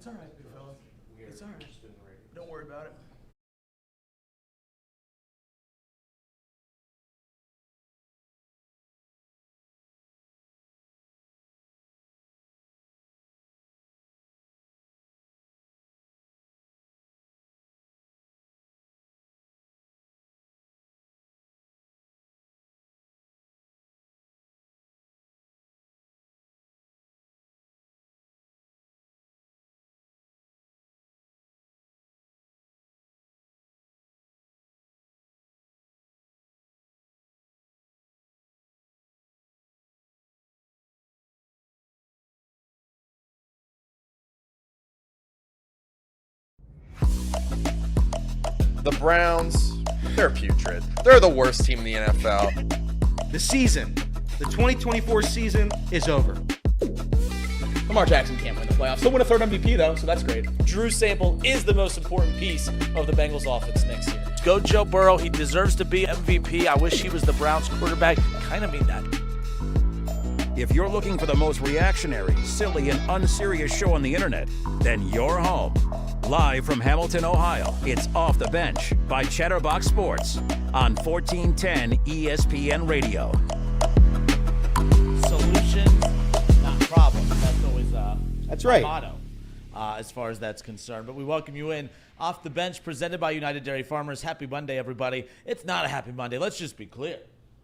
It's all right, big fella. It's all right. Don't worry about it. The Browns, they're putrid. They're the worst team in the NFL. The season, the 2024 season is over. Lamar Jackson can't win the playoffs. He'll win a third MVP, though, so that's great. Drew Sample is the most important piece of the Bengals offense next year. Go Joe Burrow. He deserves to be MVP. I wish he was the Browns quarterback. Kind of mean that. If you're looking for the most reactionary, silly, and unserious show on the internet, then you're home. Live from Hamilton, Ohio, it's Off the Bench by Chatterbox Sports on 1410 ESPN Radio. Solutions, not problems. That's always That's right. motto as far as that's concerned. But we welcome you in. Off the Bench, presented by United Dairy Farmers. Happy Monday, everybody. It's not a happy Monday. Let's just be clear.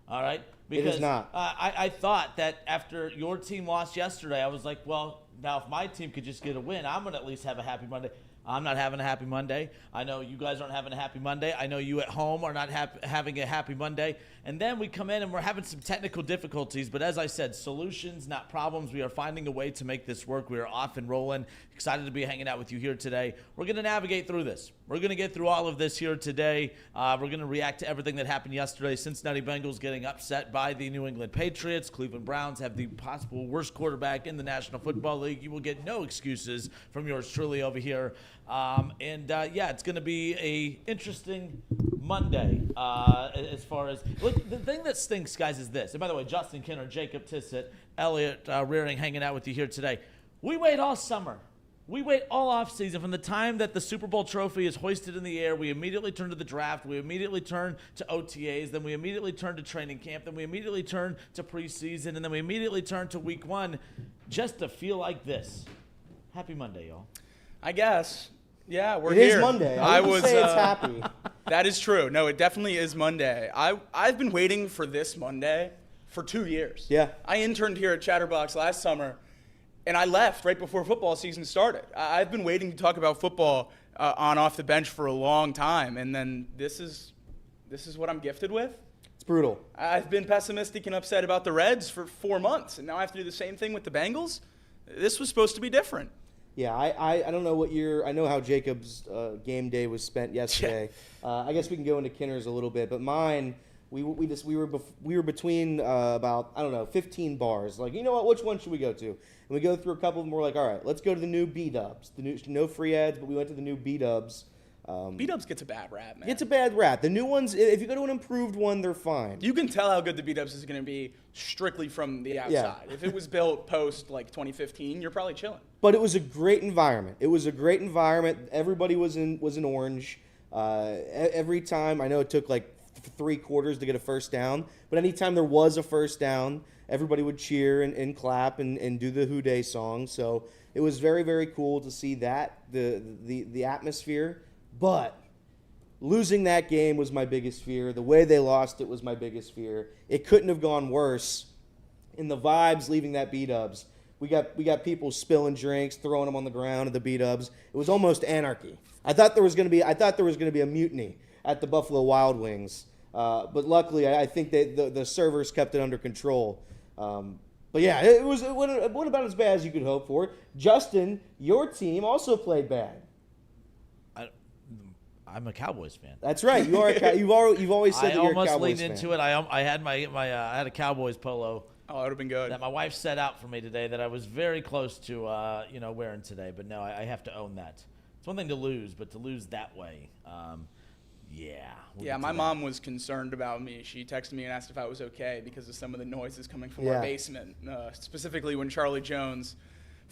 All right? It is not. I thought that after your team lost yesterday, I was like, well, now if my team could just get a win, I'm going to at least have a happy Monday. I'm not having a happy Monday. I know you guys aren't having a happy Monday. I know you at home are not having a happy Monday. And then we come in and we're having some technical difficulties. But as I said, solutions, not problems. We are finding a way to make this work. We are off and rolling. Excited to be hanging out with you here today. We're going to navigate through this. We're going to get through all of this here today. We're going to react to everything that happened yesterday. Cincinnati Bengals getting upset by the New England Patriots. Cleveland Browns have the possible worst quarterback in the National Football League. You will get no excuses from yours truly over here. Yeah, it's going to be a interesting Monday as far as look. The thing that stinks, guys, is this. And by the way, Justin Kinner, Jacob Brissett, Elliot Rearing, hanging out with you here today. We wait all summer. We wait all offseason from the time that the Super Bowl trophy is hoisted in the air. We immediately turn to the draft. We immediately turn to OTAs. Then we immediately turn to training camp. Then we immediately turn to preseason. And then we immediately turn to week one just to feel like this. Happy Monday, y'all. I guess. Yeah, we're It here. is Monday. I would say it's happy. That is true. No, it definitely is Monday. I've been waiting for this Monday for 2 years. Yeah. I interned here at Chatterbox last summer, and I left right before football season started. I've been waiting to talk about football on Off the Bench for a long time, and then this is what I'm gifted with. It's brutal. I've been pessimistic and upset about the Reds for 4 months, and now I have to do the same thing with the Bengals. This was supposed to be different. Yeah, I don't know what I know how Jacob's game day was spent yesterday. I guess we can go into Kinner's a little bit, but mine, we were between about 15 bars. Like, you know what? Which one should we go to? And we go through a couple of them. We're like, all right, let's go to the new B-dubs. The new, no free ads, but we went to the new B-dubs. B-dubs gets a bad rap, man. It's a bad rap. The new ones, if you go to an improved one, they're fine. You can tell how good the B-dubs is going to be strictly from the outside. Yeah. If it was built post 2015, you're probably chilling. But it was a great environment. Everybody was in orange. Every time, I know it took like 3 quarters to get a first down, but anytime there was a first down, everybody would cheer and clap and do the Who Dey song. So it was very, very cool to see that, the atmosphere. But losing that game was my biggest fear. The way they lost it was my biggest fear. It couldn't have gone worse. In the vibes leaving that B-dubs, we got people spilling drinks, throwing them on the ground at the B-dubs. It was almost anarchy. I thought there was going to be a mutiny at the Buffalo Wild Wings, but luckily I think that the servers kept it under control. But yeah, it went about as bad as you could hope for. Justin, your team also played bad. I'm a Cowboys fan. That's right. You are. You've always said that you're a Cowboys fan. I almost leaned into it. I had I had a Cowboys polo. Oh, it would have been good. That my wife set out for me today that I was very close to wearing today. But no, I have to own that. It's one thing to lose, but to lose that way, yeah, my mom was concerned about me. She texted me and asked if I was okay because of some of the noises coming from our basement, specifically when Charlie Jones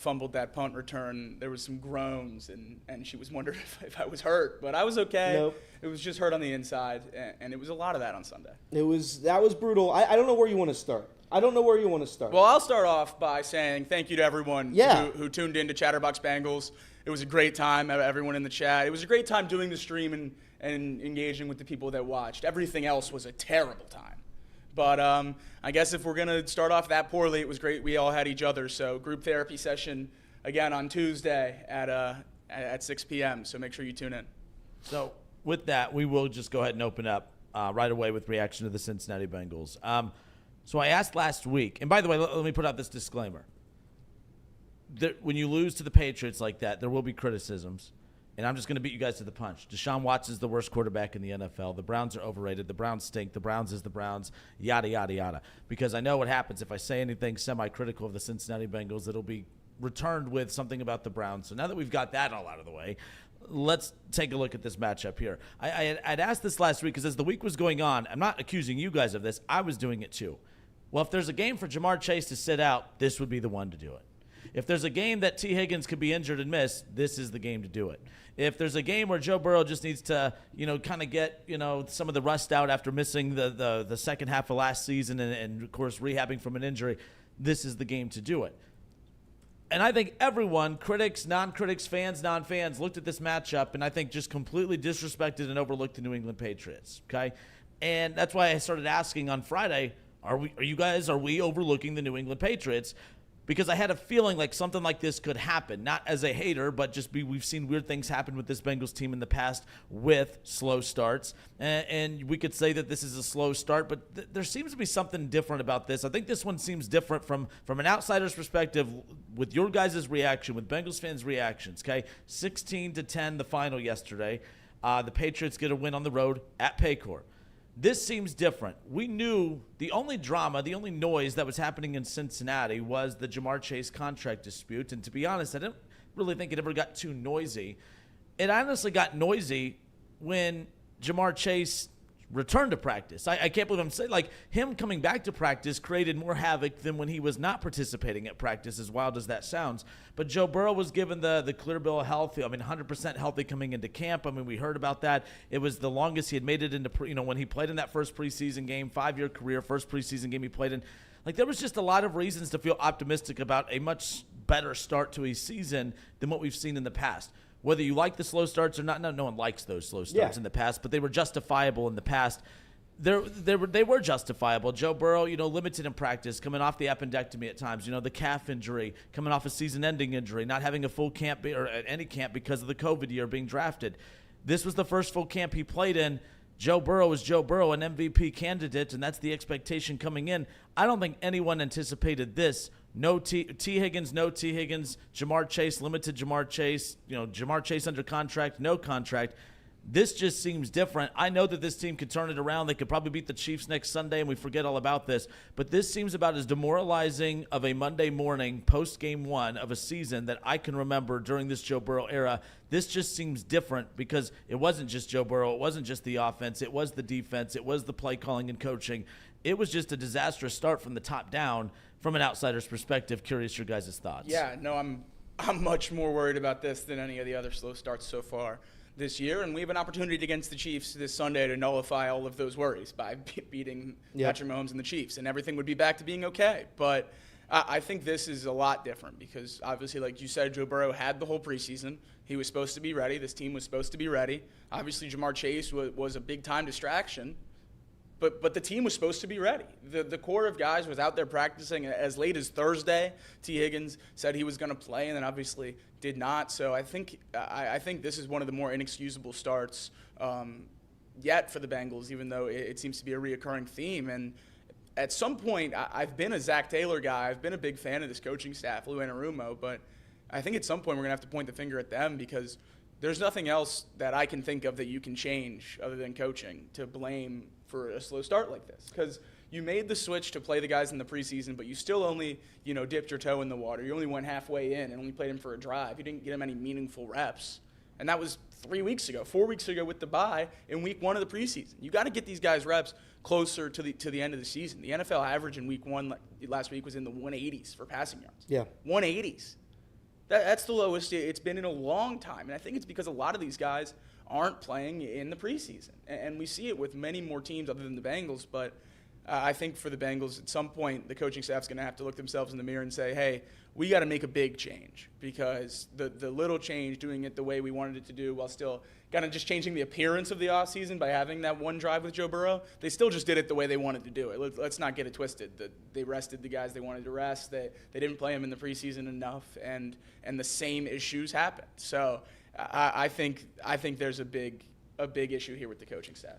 fumbled that punt return, there was some groans, and she was wondering if I was hurt. But I was okay. Nope. It was just hurt on the inside, and it was a lot of that on Sunday. That was brutal. I don't know where you want to start. Well, I'll start off by saying thank you to everyone who tuned in to Chatterbox Bengals. It was a great time, everyone in the chat. It was a great time doing the stream and engaging with the people that watched. Everything else was a terrible time. But I guess if we're going to start off that poorly, it was great we all had each other. So group therapy session, again, on Tuesday at 6 p.m., so make sure you tune in. So with that, we will just go ahead and open up right away with reaction to the Cincinnati Bengals. So I asked last week, and by the way, let me put out this disclaimer. When you lose to the Patriots like that, there will be criticisms, and I'm just going to beat you guys to the punch. Deshaun Watson is the worst quarterback in the NFL. The Browns are overrated. The Browns stink. The Browns is the Browns, yada, yada, yada. Because I know what happens if I say anything semi-critical of the Cincinnati Bengals, it'll be returned with something about the Browns. So now that we've got that all out of the way, let's take a look at this matchup here. I'd asked this last week because as the week was going on, I'm not accusing you guys of this. I was doing it too. Well, if there's a game for Jamar Chase to sit out, this would be the one to do it. If there's a game that T. Higgins could be injured and miss, this is the game to do it. If there's a game where Joe Burrow just needs to, kind of get, some of the rust out after missing the second half of last season and, of course, rehabbing from an injury, this is the game to do it. And I think everyone, critics, non-critics, fans, non-fans, looked at this matchup and I think just completely disrespected and overlooked the New England Patriots, okay? And that's why I started asking on Friday, are we overlooking the New England Patriots? Because I had a feeling like something like this could happen, not as a hater, but we've seen weird things happen with this Bengals team in the past with slow starts. And we could say that this is a slow start, but there seems to be something different about this. I think this one seems different from an outsider's perspective with your guys' reaction, with Bengals fans' reactions, okay? 16-10, the final yesterday. The Patriots get a win on the road at Paycor. This seems different. We knew the only drama, the only noise that was happening in Cincinnati was the Jamar Chase contract dispute. And to be honest, I didn't really think it ever got too noisy. It honestly got noisy when Jamar Chase returned to practice. I can't believe I'm saying, him coming back to practice created more havoc than when he was not participating at practice, as wild as that sounds. But Joe Burrow was given the clear bill of health. 100% healthy coming into camp. We heard about that. It was the longest he had made it into, when he played in that first preseason game, 5-year career, first preseason game he played in. There was just a lot of reasons to feel optimistic about a much better start to a season than what we've seen in the past. Whether you like the slow starts or not, no one likes those slow starts in the past, but they were justifiable in the past. They were justifiable. Joe Burrow, limited in practice, coming off the appendectomy at times, the calf injury, coming off a season-ending injury, not having a full camp or any camp because of the COVID year being drafted. This was the first full camp he played in. Joe Burrow is Joe Burrow, an MVP candidate, and that's the expectation coming in. I don't think anyone anticipated this. No T. Higgins, Jamar Chase, limited Jamar Chase, Jamar Chase under contract, no contract. This just seems different. I know that this team could turn it around. They could probably beat the Chiefs next Sunday, and we forget all about this. But this seems about as demoralizing of a Monday morning post-game one of a season that I can remember during this Joe Burrow era. This just seems different because it wasn't just Joe Burrow. It wasn't just the offense. It was the defense. It was the play calling and coaching. It was just a disastrous start from the top down. From an outsider's perspective, curious your guys' thoughts. Yeah, no, I'm much more worried about this than any of the other slow starts so far this year, and we have an opportunity against the Chiefs this Sunday to nullify all of those worries by beating Patrick Mahomes and the Chiefs, and everything would be back to being okay. But I think this is a lot different because obviously, like you said, Joe Burrow had the whole preseason. He was supposed to be ready. This team was supposed to be ready. Obviously, Jamar Chase was a big-time distraction. But the team was supposed to be ready. The core of guys was out there practicing as late as Thursday. T. Higgins said he was going to play and then obviously did not. So I think this is one of the more inexcusable starts yet for the Bengals, even though it seems to be a reoccurring theme. And at some point, I've been a Zack Taylor guy. I've been a big fan of this coaching staff, Lou Anarumo. But I think at some point we're going to have to point the finger at them because there's nothing else that I can think of that you can change other than coaching to blame for a slow start like this, because you made the switch to play the guys in the preseason, but you still only, dipped your toe in the water. You only went halfway in and only played him for a drive. You didn't get him any meaningful reps. And that was 4 weeks ago with the bye in week one of the preseason. You got to get these guys reps closer to the end of the season. The NFL average in week one last week was in the 180s for passing yards. Yeah. 180s. That's the lowest it's been in a long time. And I think it's because a lot of these guys aren't playing in the preseason. And we see it with many more teams other than the Bengals. But I think for the Bengals, at some point, the coaching staff's going to have to look themselves in the mirror and say, hey, we got to make a big change, because the little change, doing it the way we wanted it to do while still kind of just changing the appearance of the offseason by having that one drive with Joe Burrow, they still just did it the way they wanted to do it. Let's not get it twisted. They rested the guys they wanted to rest. They didn't play them in the preseason enough, and the same issues happened. So I think there's a big issue here with the coaching staff.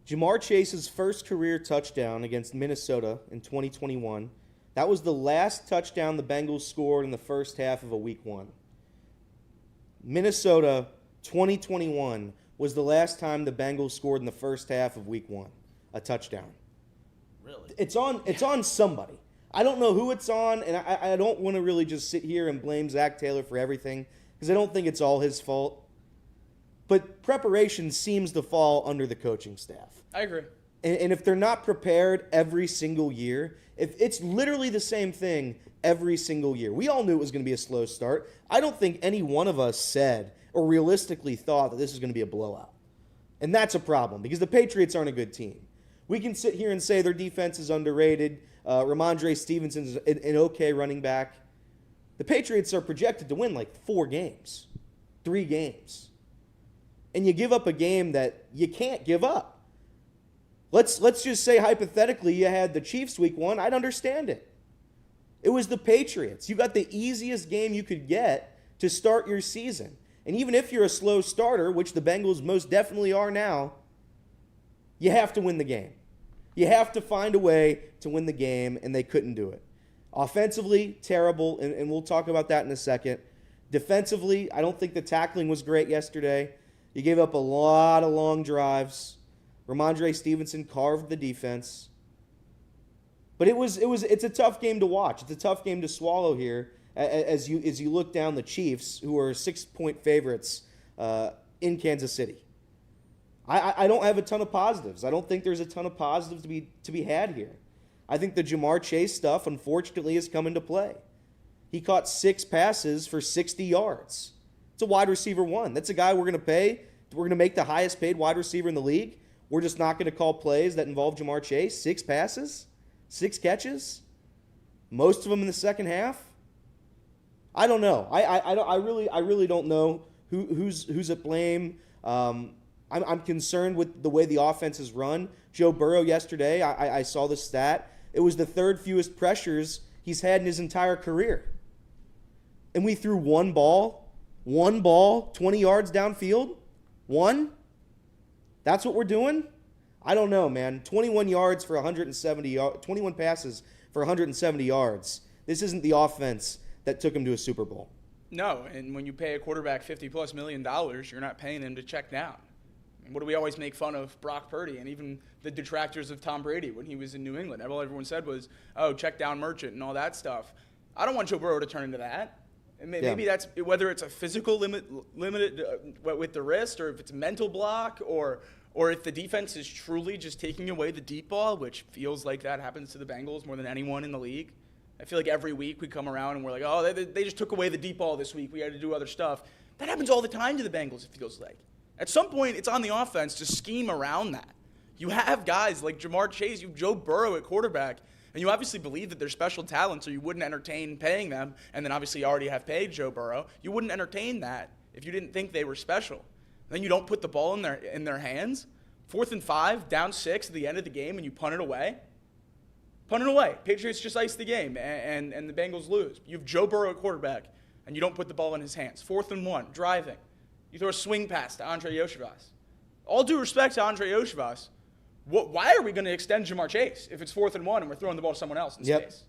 Jamar Chase's first career touchdown against Minnesota in 2021. That was the last touchdown the Bengals scored in the first half of a week 1. Minnesota 2021 was the last time the Bengals scored in the first half of week 1 a touchdown. Really? It's on somebody. I don't know who it's on, and I don't want to really just sit here and blame Zack Taylor for everything, because I don't think it's all his fault. But preparation seems to fall under the coaching staff. I agree. And if they're not prepared every single year, if it's literally the same thing every single year. We all knew it was going to be a slow start. I don't think any one of us said or realistically thought that this was going to be a blowout. And that's a problem, because the Patriots aren't a good team. We can sit here and say their defense is underrated. Rhamondre Stevenson is an okay running back. The Patriots are projected to win like 4 games, 3 games. And you give up a game that you can't give up. Let's just say hypothetically you had the Chiefs week 1. I'd understand it. It was the Patriots. You got the easiest game you could get to start your season. And even if you're a slow starter, which the Bengals most definitely are now, you have to win the game. You have to find a way to win the game, and they couldn't do it. Offensively, terrible, and we'll talk about that in a second. Defensively, I don't think the tackling was great yesterday. You gave up a lot of long drives. Rhamondre Stevenson carved the defense. But it's a tough game to watch. It's a tough game to swallow here as you look down the Chiefs, who are 6-point favorites in Kansas City. I don't have a ton of positives. I don't think there's a ton of positives to be had here. I think the Jamar Chase stuff, unfortunately, has come into play. He caught 6 passes for 60 yards. It's a wide receiver 1. That's a guy we're going to pay. We're going to make the highest paid wide receiver in the league. We're just not going to call plays that involve Jamar Chase. 6 passes, 6 catches, most of them in the second half. I don't know. I really don't know who's at blame. I'm concerned with the way the offense is run. Joe Burrow yesterday, I saw the stat. It was the 3rd fewest pressures he's had in his entire career. And we threw one ball, 20 yards downfield. 1? That's what we're doing? I don't know, man. 21 yards for 170 yards, 21 passes for 170 yards. This isn't the offense that took him to a Super Bowl. No, and when you pay a quarterback $50+ million, you're not paying him to check down. What do we always make fun of Brock Purdy and even the detractors of Tom Brady when he was in New England? All everyone said was, oh, check down merchant and all that stuff. I don't want Joe Burrow to turn into that. And maybe that's whether it's a physical limited with the wrist, or if it's a mental block, or if the defense is truly just taking away the deep ball, which feels like that happens to the Bengals more than anyone in the league. I feel like every week we come around and we're like, oh, they just took away the deep ball this week. We had to do other stuff. That happens all the time to the Bengals, it feels like. At some point, it's on the offense to scheme around that. You have guys like Jamar Chase, you have Joe Burrow at quarterback, and you obviously believe that they're special talents, or you wouldn't entertain paying them, and then obviously you already have paid Joe Burrow. You wouldn't entertain that if you didn't think they were special. Then you don't put the ball in their hands. 4th and 5, down 6 at the end of the game, and you punt it away. Punt it away. Patriots just ice the game, and the Bengals lose. You have Joe Burrow at quarterback, and you don't put the ball in his hands. 4th and 1, driving. You throw a swing pass to Andre Yoshivas. All due respect to Andre Yoshivas, why are we going to extend Jamar Chase if it's 4th and 1 and we're throwing the ball to someone else in space?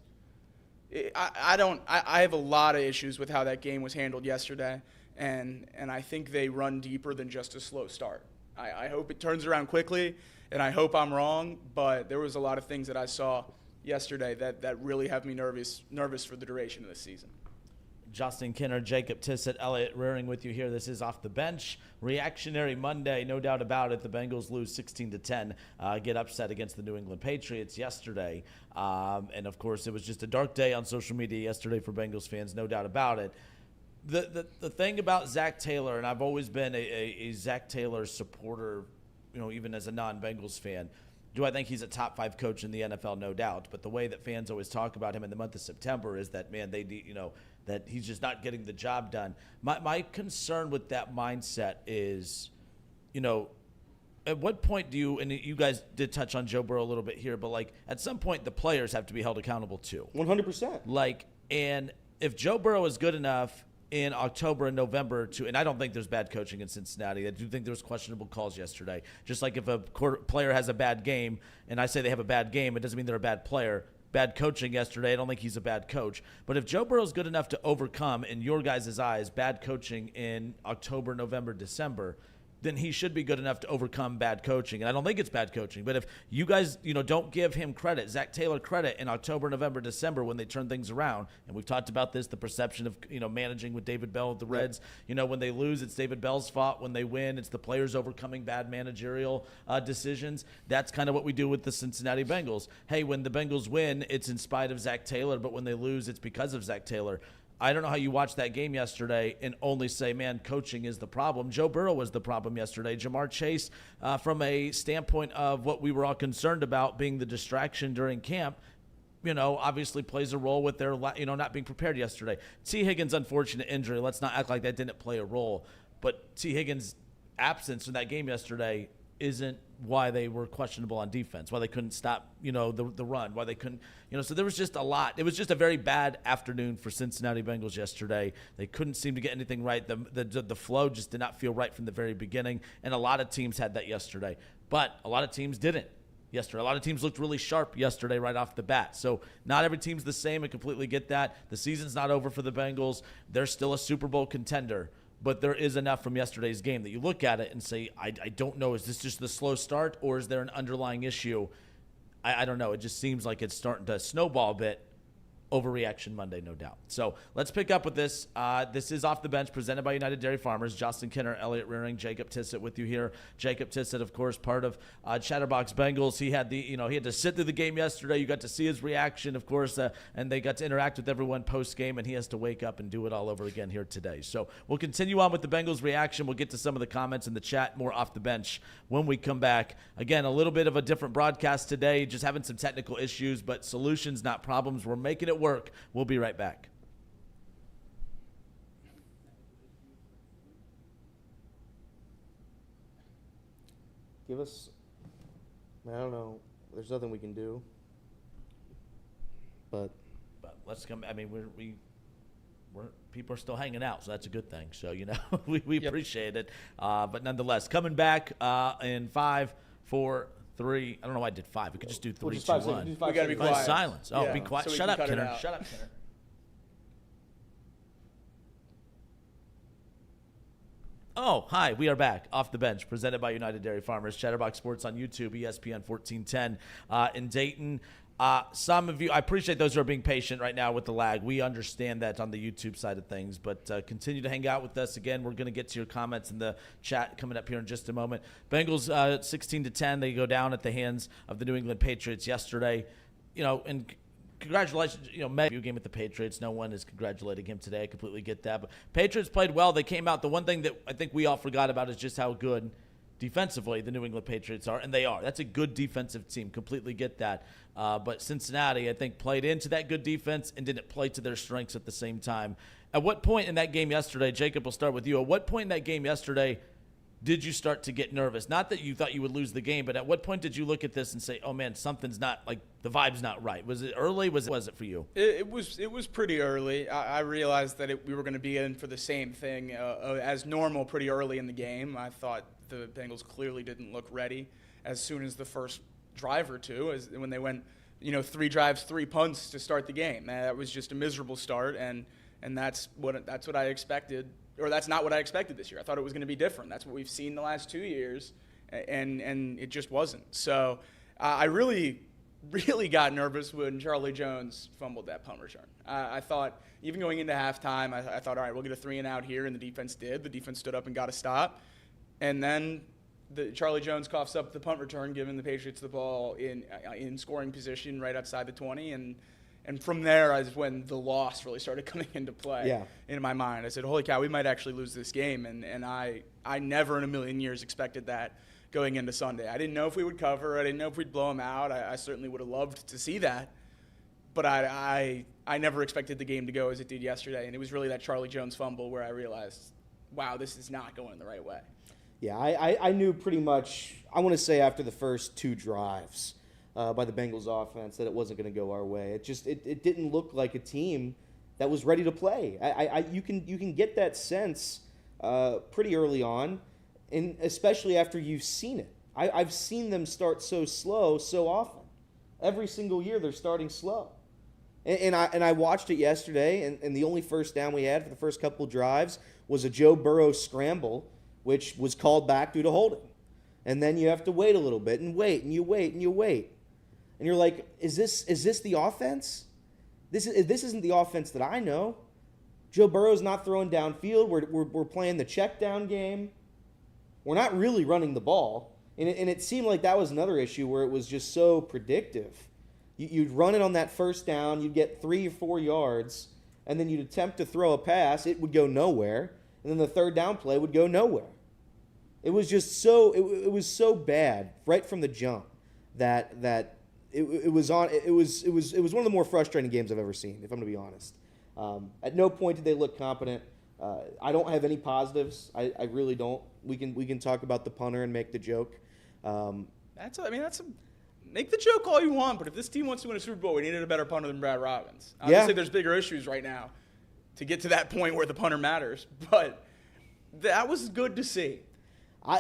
I have a lot of issues with how that game was handled yesterday, and I think they run deeper than just a slow start. I hope it turns around quickly, and I hope I'm wrong, but there was a lot of things that I saw yesterday that really have me nervous for the duration of the season. Justin Kinner, Jacob Tissett, Elliott Rearing with you here. This is Off the Bench. Reactionary Monday, no doubt about it. The Bengals lose 16-10, get upset against the New England Patriots yesterday. And, of course, it was just a dark day on social media yesterday for Bengals fans, no doubt about it. The thing about Zack Taylor, and I've always been a Zack Taylor supporter, even as a non-Bengals fan. Do I think he's a top 5 coach in the NFL? No doubt. But the way that fans always talk about him in the month of September is that, man, that he's just not getting the job done. My concern with that mindset is, at what point do you, and you guys did touch on Joe Burrow a little bit here, but like at some point the players have to be held accountable too. 100%. And if Joe Burrow is good enough in October and November and I don't think there's bad coaching in Cincinnati. I do think there was questionable calls yesterday. Just like if a player has a bad game and I say they have a bad game, it doesn't mean they're a bad player. Bad coaching yesterday, I don't think he's a bad coach. But if Joe Burrow's good enough to overcome, in your guys' eyes, bad coaching in October, November, December, then he should be good enough to overcome bad coaching. And I don't think it's bad coaching. But if you guys, don't give him credit, Zack Taylor credit in October, November, December when they turn things around, and we've talked about this, the perception of, managing with David Bell with the Reds. When they lose, it's David Bell's fault. When they win, it's the players overcoming bad managerial decisions. That's kind of what we do with the Cincinnati Bengals. Hey, when the Bengals win, it's in spite of Zack Taylor, but when they lose, it's because of Zack Taylor. I don't know how you watched that game yesterday and only say, man, coaching is the problem. Joe Burrow was the problem yesterday. Jamar Chase, from a standpoint of what we were all concerned about being the distraction during camp, obviously plays a role with their, not being prepared yesterday. T. Higgins' unfortunate injury, let's not act like that didn't play a role. But T. Higgins' absence in that game yesterday isn't why they were questionable on defense, why they couldn't stop, the run, why they couldn't, so there was just a lot. It was just a very bad afternoon for Cincinnati Bengals yesterday. They couldn't seem to get anything right. The flow just did not feel right from the very beginning, and a lot of teams had that yesterday. But a lot of teams didn't yesterday. A lot of teams looked really sharp yesterday right off the bat. So not every team's the same. I completely get that. The season's not over for the Bengals. They're still a Super Bowl contender. But there is enough from yesterday's game that you look at it and say, I don't know, is this just the slow start or is there an underlying issue? I don't know. It just seems like it's starting to snowball a bit. Overreaction Monday, no doubt. So let's pick up with this. This is Off the Bench, presented by United Dairy Farmers. Justin Kinner, Elliot Rearing, Jacob Tissett with you here. Jacob Tissett, of course, part of Chatterbox Bengals. He had he had to sit through the game yesterday. You got to see his reaction, of course, and they got to interact with everyone post game. And he has to wake up and do it all over again here today. So we'll continue on with the Bengals reaction. We'll get to some of the comments in the chat, more Off the Bench when we come back. Again, a little bit of a different broadcast today, just having some technical issues, but solutions, not problems. We're making it work. We'll be right back. Give us, I don't know, there's nothing we can do. But let's come. I mean, we're people are still hanging out, so that's a good thing. So we appreciate it. But nonetheless, coming back in 5, 4, 3. I don't know why I did 5. We could just do 3, 2, 1. We gotta be quiet. Silence. Oh, Yeah. be quiet. So Shut up, Kinner. Shut up, Kinner. Oh, hi. We are back. Off the Bench, presented by United Dairy Farmers. Chatterbox Sports on YouTube, ESPN 1410 in Dayton. Some of you, I appreciate those who are being patient right now with the lag. We understand that on the YouTube side of things, but continue to hang out with us. Again, we're going to get to your comments in the chat coming up here in just a moment. Bengals 16-10, they go down at the hands of the New England Patriots yesterday. And congratulations, Meg, game with the Patriots. No one is congratulating him today. I completely get that. But Patriots played well. They came out. The one thing that I think we all forgot about is just how good defensively the New England Patriots are, and they are. That's a good defensive team. Completely get that. But Cincinnati, I think, played into that good defense and didn't play to their strengths at the same time. At what point in that game yesterday, Jacob, we'll start with you. At what point in that game yesterday did you start to get nervous? Not that you thought you would lose the game, but at what point did you look at this and say, oh, man, something's not, like, the vibe's not right? Was it early? Was it for you? It was pretty early. I realized that we were going to be in for the same thing as normal pretty early in the game. I thought the Bengals clearly didn't look ready as soon as the first drive or two, when they went, 3 drives, 3 punts to start the game. That was just a miserable start, and that's what I expected, or that's not what I expected this year. I thought it was going to be different. That's what we've seen the last 2 years, and it just wasn't. So I really got nervous when Charlie Jones fumbled that punt return. I thought, even going into halftime, I thought, all right, we'll get a 3-and-out here, and the defense did. The defense stood up and got a stop. And then Charlie Jones coughs up the punt return, giving the Patriots the ball in scoring position right outside the 20, and And from there is when the loss really started coming into play Yeah. in my mind. I said, holy cow, we might actually lose this game. And I never in a million years expected that going into Sunday. I didn't know if we would cover. I didn't know if we'd blow them out. I certainly would have loved to see that. But I never expected the game to go as it did yesterday. And it was really that Charlie Jones fumble where I realized, wow, this is not going the right way. Yeah, I knew pretty much, I want to say after the first 2 drives by the Bengals offense that it wasn't going to go our way. It didn't look like a team that was ready to play. You can get that sense pretty early on, and especially after you've seen it. I've seen them start so slow so often. Every single year they're starting slow. And I watched it yesterday, and the only first down we had for the first couple drives was a Joe Burrow scramble, which was called back due to holding. And then you have to wait a little bit and wait and you wait and you wait. And you're like, is this the offense? This isn't the offense that I know. Joe Burrow's not throwing downfield. We're playing the check down game. We're not really running the ball. And it seemed like that was another issue where it was just so predictive. You'd run it on that first down, you'd get 3 or 4 yards, and then you'd attempt to throw a pass, it would go nowhere, and then the third down play would go nowhere. It was just it was so bad right from the jump that it was one of the more frustrating games I've ever seen, if I'm going to be honest. At no point did they look competent. I don't have any positives. I really don't. We can talk about the punter and make the joke. Make the joke all you want, but if this team wants to win a Super Bowl, we needed a better punter than Brad Robbins. Obviously, there's bigger issues right now to get to that point where the punter matters, but that was good to see.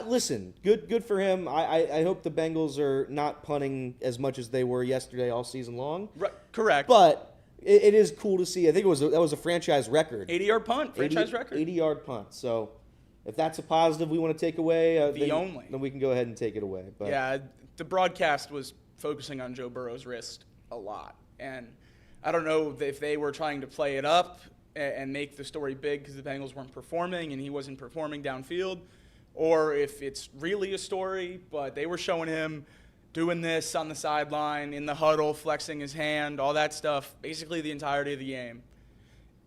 Listen, good for him. I hope the Bengals are not punting as much as they were yesterday all season long. Right, correct. But it is cool to see. I think that was a franchise record. 80-yard punt, franchise record. 80-yard punt. So if that's a positive we want to take away, then we can go ahead and take it away. But yeah, the broadcast was focusing on Joe Burrow's wrist a lot. And I don't know if they were trying to play it up and make the story big because the Bengals weren't performing and he wasn't performing downfield, or if it's really a story, but they were showing him doing this on the sideline, in the huddle, flexing his hand, all that stuff, basically the entirety of the game.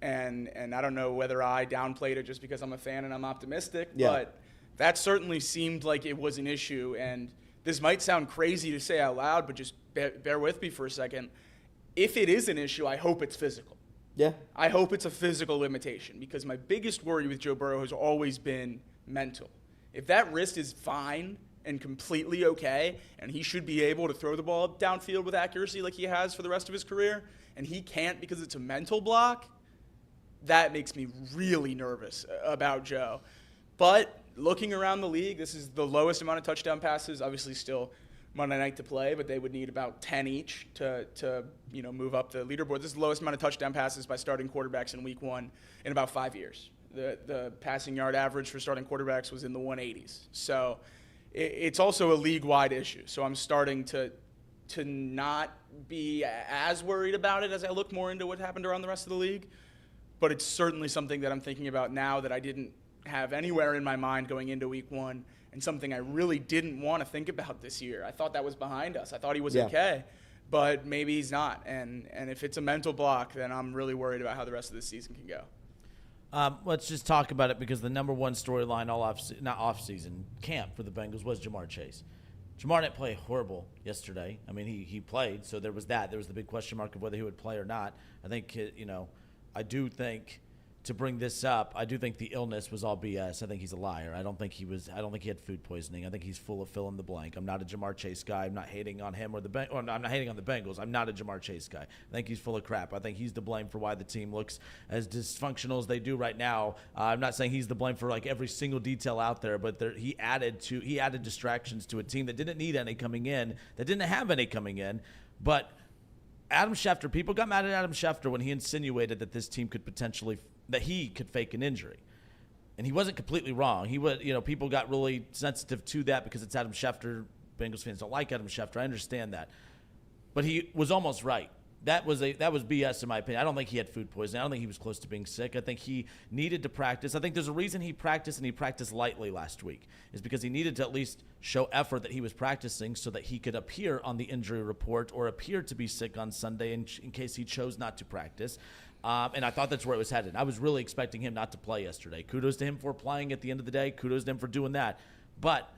And I don't know whether I downplayed it just because I'm a fan and I'm optimistic, but that certainly seemed like it was an issue. And this might sound crazy to say out loud, but just bear with me for a second. If it is an issue, I hope it's physical. Yeah. I hope it's a physical limitation, because my biggest worry with Joe Burrow has always been mental. If that wrist is fine and completely okay, and he should be able to throw the ball downfield with accuracy like he has for the rest of his career, and he can't because it's a mental block, that makes me really nervous about Joe. But looking around the league, this is the lowest amount of touchdown passes. Obviously, still Monday night to play, but they would need about 10 each to move up the leaderboard. This is the lowest amount of touchdown passes by starting quarterbacks in Week 1 in about 5 years. The passing yard average for starting quarterbacks was in the 180s. So it's also a league-wide issue. So I'm starting to not be as worried about it as I look more into what happened around the rest of the league. But it's certainly something that I'm thinking about now that I didn't have anywhere in my mind going into Week 1, and something I really didn't want to think about this year. I thought that was behind us. I thought he was okay, but maybe he's not. And if it's a mental block, then I'm really worried about how the rest of the season can go. Let's just talk about it, because the number one storyline off-season camp for the Bengals was Jamar Chase. Jamar didn't play horrible yesterday. I mean, he played, so there was that. There was the big question mark of whether he would play or not. I think, I do think, to bring this up, I do think the illness was all BS. I think he's a liar. I don't think he had food poisoning. I think he's full of fill in the blank. I'm not a Jamar Chase guy. I'm not hating on him I'm not hating on the Bengals. I'm not a Jamar Chase guy. I think he's full of crap. I think he's to blame for why the team looks as dysfunctional as they do right now. I'm not saying he's to blame for like every single detail out there, but he added distractions to a team that didn't need any coming in, that didn't have any coming in. But Adam Schefter, people got mad at Adam Schefter when he insinuated that this team could potentially that he could fake an injury. And he wasn't completely wrong. He was, people got really sensitive to that because it's Adam Schefter. Bengals fans don't like Adam Schefter. I understand that. But he was almost right. that was BS in my opinion. I don't think he had food poisoning. I don't think he was close to being sick. I think he needed to practice. I think there's a reason he practiced, and he practiced lightly last week, is because he needed to at least show effort that he was practicing so that he could appear on the injury report or appear to be sick on Sunday in case he chose not to practice. And I thought that's where it was headed. I was really expecting him not to play yesterday. Kudos to him for playing at the end of the day. Kudos to him for doing that. But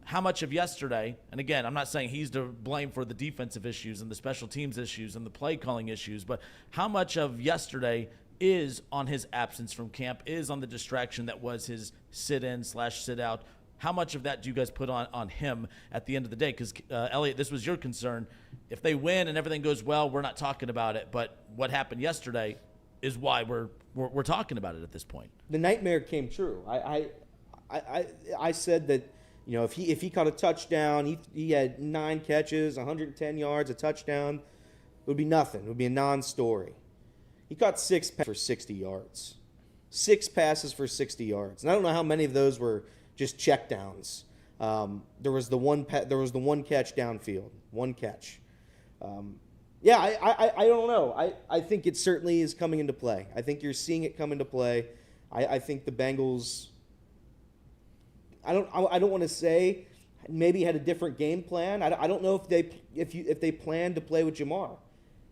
how much of yesterday, and again, I'm not saying he's to blame for the defensive issues and the special teams issues and the play calling issues, but how much of yesterday is on his absence from camp, is on the distraction that was his sit-in/sit-out? How much of that do you guys put on him at the end of the day? Because, Elliot, this was your concern. If they win and everything goes well, we're not talking about it. But what happened yesterday is why we're talking about it at this point. The nightmare came true. I said that, you know, if he caught a touchdown, he had 9 catches, 110 yards, a touchdown, it would be nothing. It would be a non-story. He caught 6 passes for 60 yards. 6 passes for 60 yards. And I don't know how many of those were just checkdowns. There was the one catch downfield, one catch. I don't know. I think it certainly is coming into play. I think you're seeing it come into play. I think the Bengals, I don't want to say maybe had a different game plan. I don't know if they planned to play with Jamar.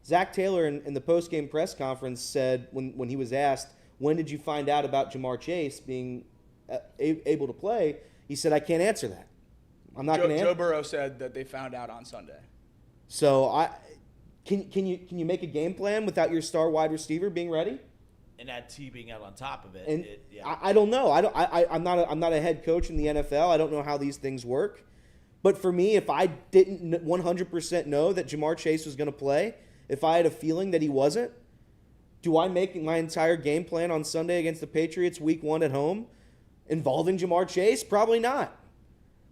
Zack Taylor in the post-game press conference said when he was asked, when did you find out about Jamar Chase being able to play, he said, I can't answer that. I'm not going to answer. Joe Burrow said that they found out on Sunday. So can you make a game plan without your star wide receiver being ready? And that T being out on top of it. And I don't know. I'm not a head coach in the NFL. I don't know how these things work. But for me, if I didn't 100% know that Jamar Chase was going to play, if I had a feeling that he wasn't, do I make my entire game plan on Sunday against the Patriots week 1 at home involving Jamar Chase? Probably not.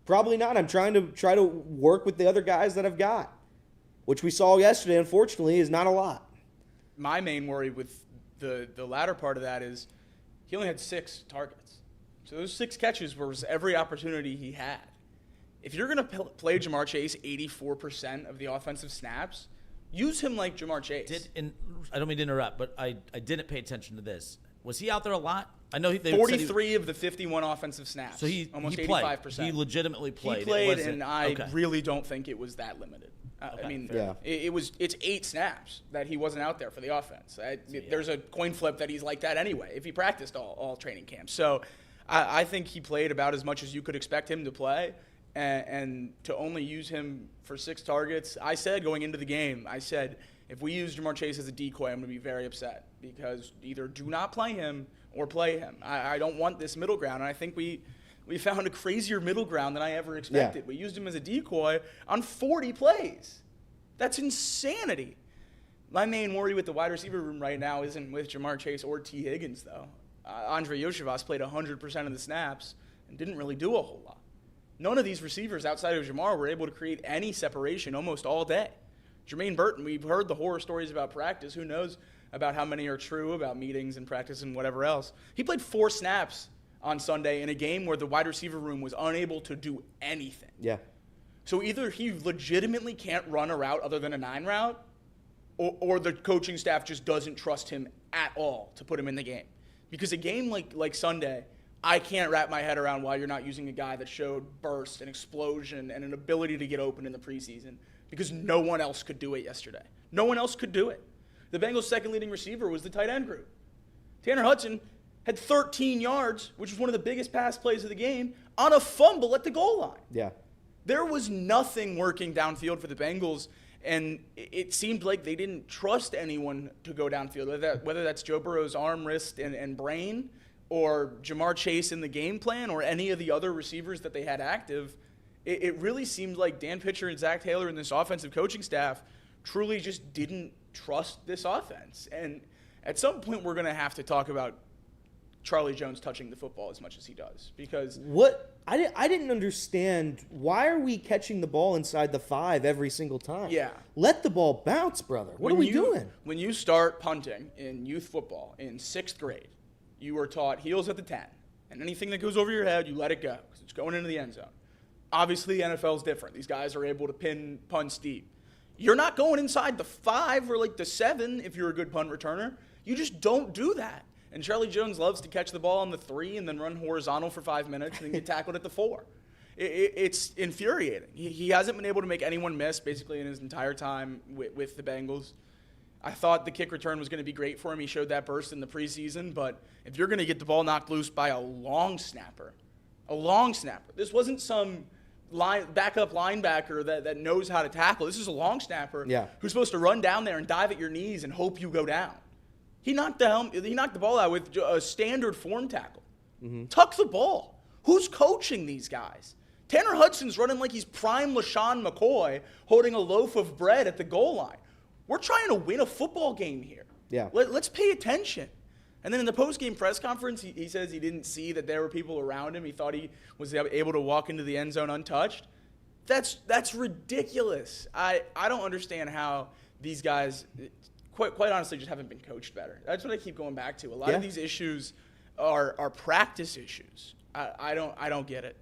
Probably not. I'm trying to work with the other guys that I've got, which we saw yesterday, unfortunately, is not a lot. My main worry with the latter part of that is he only had 6 targets. So those 6 catches was every opportunity he had. If you're going to play Jamar Chase 84% of the offensive snaps, use him like Jamar Chase. I don't mean to interrupt, but I didn't pay attention to this. Was he out there a lot? I know they 43 of the 51 offensive snaps. So almost he 85%. Played. He legitimately played. He played, and I really don't think it was that limited. Okay, I mean, yeah. It's 8 snaps that he wasn't out there for the offense. There's a coin flip that he's like that anyway if he practiced all training camps. So I think he played about as much as you could expect him to play, and to only use him for 6 targets. I said going into the game, if we use Jamar Chase as a decoy, I'm going to be very upset because either do not play him or play him. I don't want this middle ground, and I think we found a crazier middle ground than I ever expected. Yeah. We used him as a decoy on 40 plays. That's insanity. My main worry with the wide receiver room right now isn't with Jamar Chase or T. Higgins, though. Andre Yoshivas played 100% of the snaps and didn't really do a whole lot. None of these receivers outside of Jamar were able to create any separation almost all day. Jermaine Burton, we've heard the horror stories about practice. Who knows about how many are true about meetings and practice and whatever else. He played 4 snaps on Sunday in a game where the wide receiver room was unable to do anything. Yeah. So either he legitimately can't run a route other than a 9 route, or the coaching staff just doesn't trust him at all to put him in the game. Because a game like Sunday, I can't wrap my head around why you're not using a guy that showed burst and explosion and an ability to get open in the preseason, because no one else could do it yesterday. No one else could do it. The Bengals' second leading receiver was the tight end group. Tanner Hudson had 13 yards, which was one of the biggest pass plays of the game, on a fumble at the goal line. Yeah. There was nothing working downfield for the Bengals, and it seemed like they didn't trust anyone to go downfield, whether that's Joe Burrow's arm, wrist, and brain, or Jamar Chase in the game plan, or any of the other receivers that they had active. It really seemed like Dan Pitcher and Zack Taylor and this offensive coaching staff truly just didn't trust this offense. And at some point, we're going to have to talk about Charlie Jones touching the football as much as he does, because I didn't understand, why are we catching the ball inside the 5 every single time? Yeah. Let the ball bounce, brother. What are we doing? When you start punting in youth football in 6th grade, you are taught heels at the 10, and anything that goes over your head, you let it go because it's going into the end zone. Obviously, the NFL is different. These guys are able to pin punts deep. You're not going inside the 5 or like the 7 if you're a good punt returner. You just don't do that. And Charlie Jones loves to catch the ball on the 3 and then run horizontal for 5 minutes and then get tackled at the 4. It's infuriating. He hasn't been able to make anyone miss basically in his entire time with the Bengals. I thought the kick return was going to be great for him. He showed that burst in the preseason. But if you're going to get the ball knocked loose by a long snapper, this wasn't some backup linebacker that knows how to tackle. This is a long snapper who's supposed to run down there and dive at your knees and hope you go down. He knocked the ball out with a standard form tackle. Tuck the ball. Who's coaching these guys? Tanner Hudson's running like he's prime LaShawn McCoy holding a loaf of bread at the goal line. We're trying to win a football game here. Yeah. Let's pay attention. And then in the post-game press conference, he says he didn't see that there were people around him. He thought he was able to walk into the end zone untouched. That's ridiculous. I don't understand how these guys, quite honestly, just haven't been coached better. That's what I keep going back to. A lot of these issues are practice issues. I don't get it.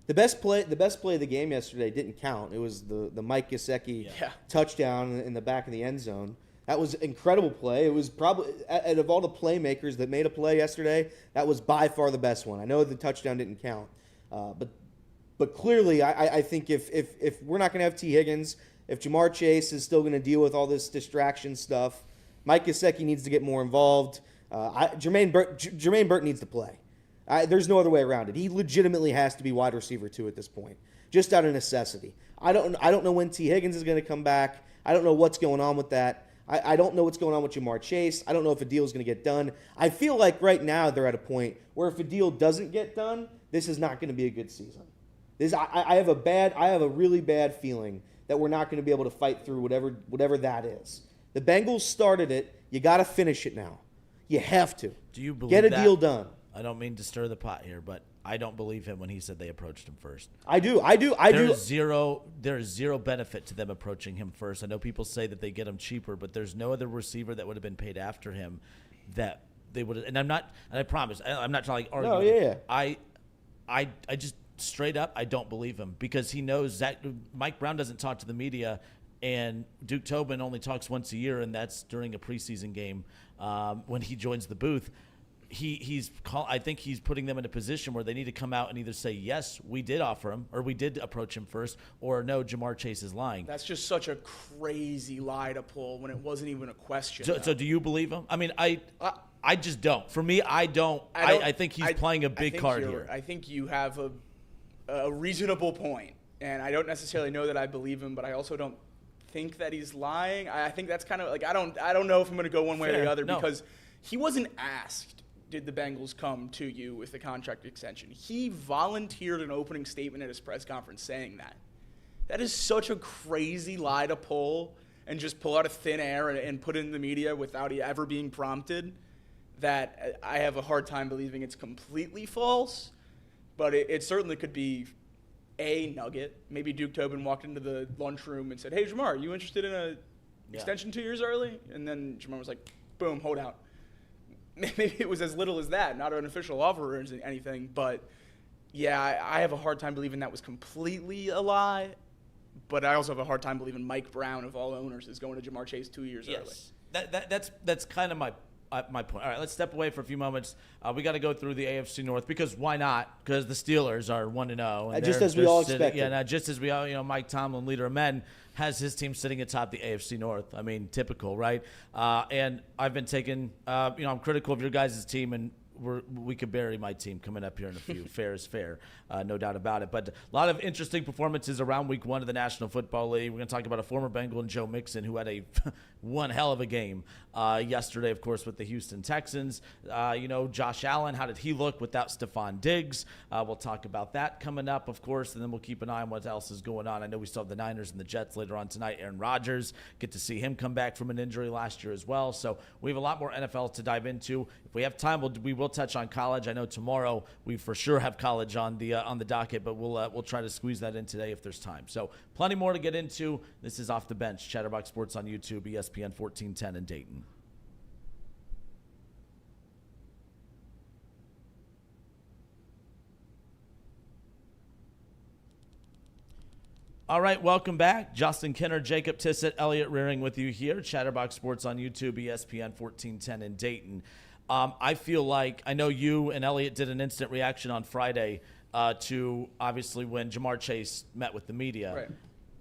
The best play of the game yesterday didn't count. It was the Mike Gesicki touchdown in the back of the end zone. That was an incredible play. It was probably, out of all the playmakers that made a play yesterday, that was by far the best one. I know the touchdown didn't count, but clearly I think if we're not going to have T. Higgins, if Jamar Chase is still going to deal with all this distraction stuff, Mike Gesicki needs to get more involved. Jermaine Burton needs to play. There's no other way around it. He legitimately has to be wide receiver 2 at this point, just out of necessity. I don't know when T. Higgins is going to come back. I don't know what's going on with that. I don't know what's going on with Jamar Chase. I don't know if a deal is going to get done. I feel like right now they're at a point where if a deal doesn't get done, this is not going to be a good season. I have a really bad feeling that we're not going to be able to fight through whatever that is. The Bengals started it. You got to finish it now. You have to. Do you believe get a that? deal done? I don't mean to stir the pot here, but I don't believe him when he said they approached him first. I do. There's zero benefit to them approaching him first. I know people say that they get him cheaper, but there's no other receiver that would have been paid after him that they would have. And I promise, I'm not trying to argue. No, yeah. I just straight up, I don't believe him because he knows that Mike Brown doesn't talk to the media, and Duke Tobin only talks once a year, and that's during a preseason game when he joins the booth. I think he's putting them in a position where they need to come out and either say, yes, we did offer him, or we did approach him first, or no, Jamar Chase is lying. That's just such a crazy lie to pull when it wasn't even a question. So do you believe him? I mean, I just don't. For me, I don't. I think he's playing a big card here. I think you have a reasonable point, and I don't necessarily know that I believe him, but I also don't think that he's lying. I think that's kind of like I don't know if I'm going to go one way or the other because he wasn't asked. Did the Bengals come to you with a contract extension? He volunteered an opening statement at his press conference saying that. That is such a crazy lie to pull and just pull out of thin air and put it in the media without ever being prompted that I have a hard time believing it's completely false. But it certainly could be a nugget. Maybe Duke Tobin walked into the lunchroom and said, hey, Jamar, are you interested in an extension 2 years early? And then Jamar was like, boom, hold out. Maybe it was as little as that, not an official offer or anything. But, yeah, I have a hard time believing that was completely a lie. But I also have a hard time believing Mike Brown, of all owners, is going to Jamar Chase 2 years early. That's kind of my point. All right, let's step away for a few moments. We got to go through the AFC North because why not? Because the Steelers are 1-0. Just as we all expected. Yeah, just as we all, Mike Tomlin, leader of men, has his team sitting atop the AFC North. I mean, typical, right? And I've been taking, I'm critical of your guys' team, and we could bury my team coming up here in a few. Fair is fair, no doubt about it. But a lot of interesting performances around Week 1 of the National Football League. We're going to talk about a former Bengal and Joe Mixon, who had one hell of a game yesterday, of course, with the Houston Texans. Josh Allen, how did he look without Stephon Diggs? We'll talk about that coming up, of course, and then we'll keep an eye on what else is going on. I know we still have the Niners and the Jets later on tonight. Aaron Rodgers, get to see him come back from an injury last year as well. So we have a lot more NFL to dive into. If we have time, we will touch on college. I know tomorrow we for sure have college on the docket, but we'll try to squeeze that in today if there's time. So plenty more to get into. This is Off the Bench, Chatterbox Sports on YouTube, ESPN 1410 in Dayton. All right, welcome back. Justin Kinner, Jacob Tissett, Elliot Rearing with you here. Chatterbox Sports on YouTube, ESPN 1410 in Dayton. I feel like, I know you and Elliot did an instant reaction on Friday to, obviously, when Jamar Chase met with the media.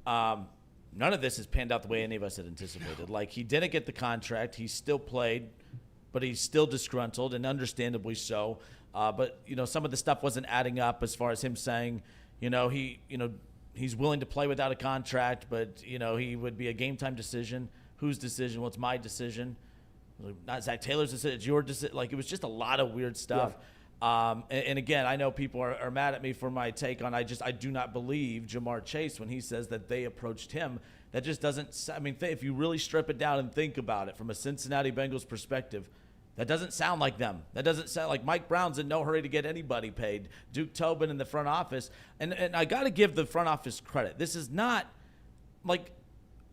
Right. None of this has panned out the way any of us had anticipated. Like, he didn't get the contract. He still played, but he's still disgruntled, and understandably so. But, some of the stuff wasn't adding up as far as him saying, he's willing to play without a contract, but, he would be a game-time decision. Whose decision? Well, it's my decision. Not Zack Taylor's decision. It's your decision. Like, it was just a lot of weird stuff. Yeah. And again, I know people are mad at me for my take on I do not believe Jamar Chase when he says that they approached him. That just doesn't – I mean, if you really strip it down and think about it from a Cincinnati Bengals perspective, that doesn't sound like them. That doesn't sound like Mike Brown's in no hurry to get anybody paid. Duke Tobin in the front office. And I got to give the front office credit. This is not like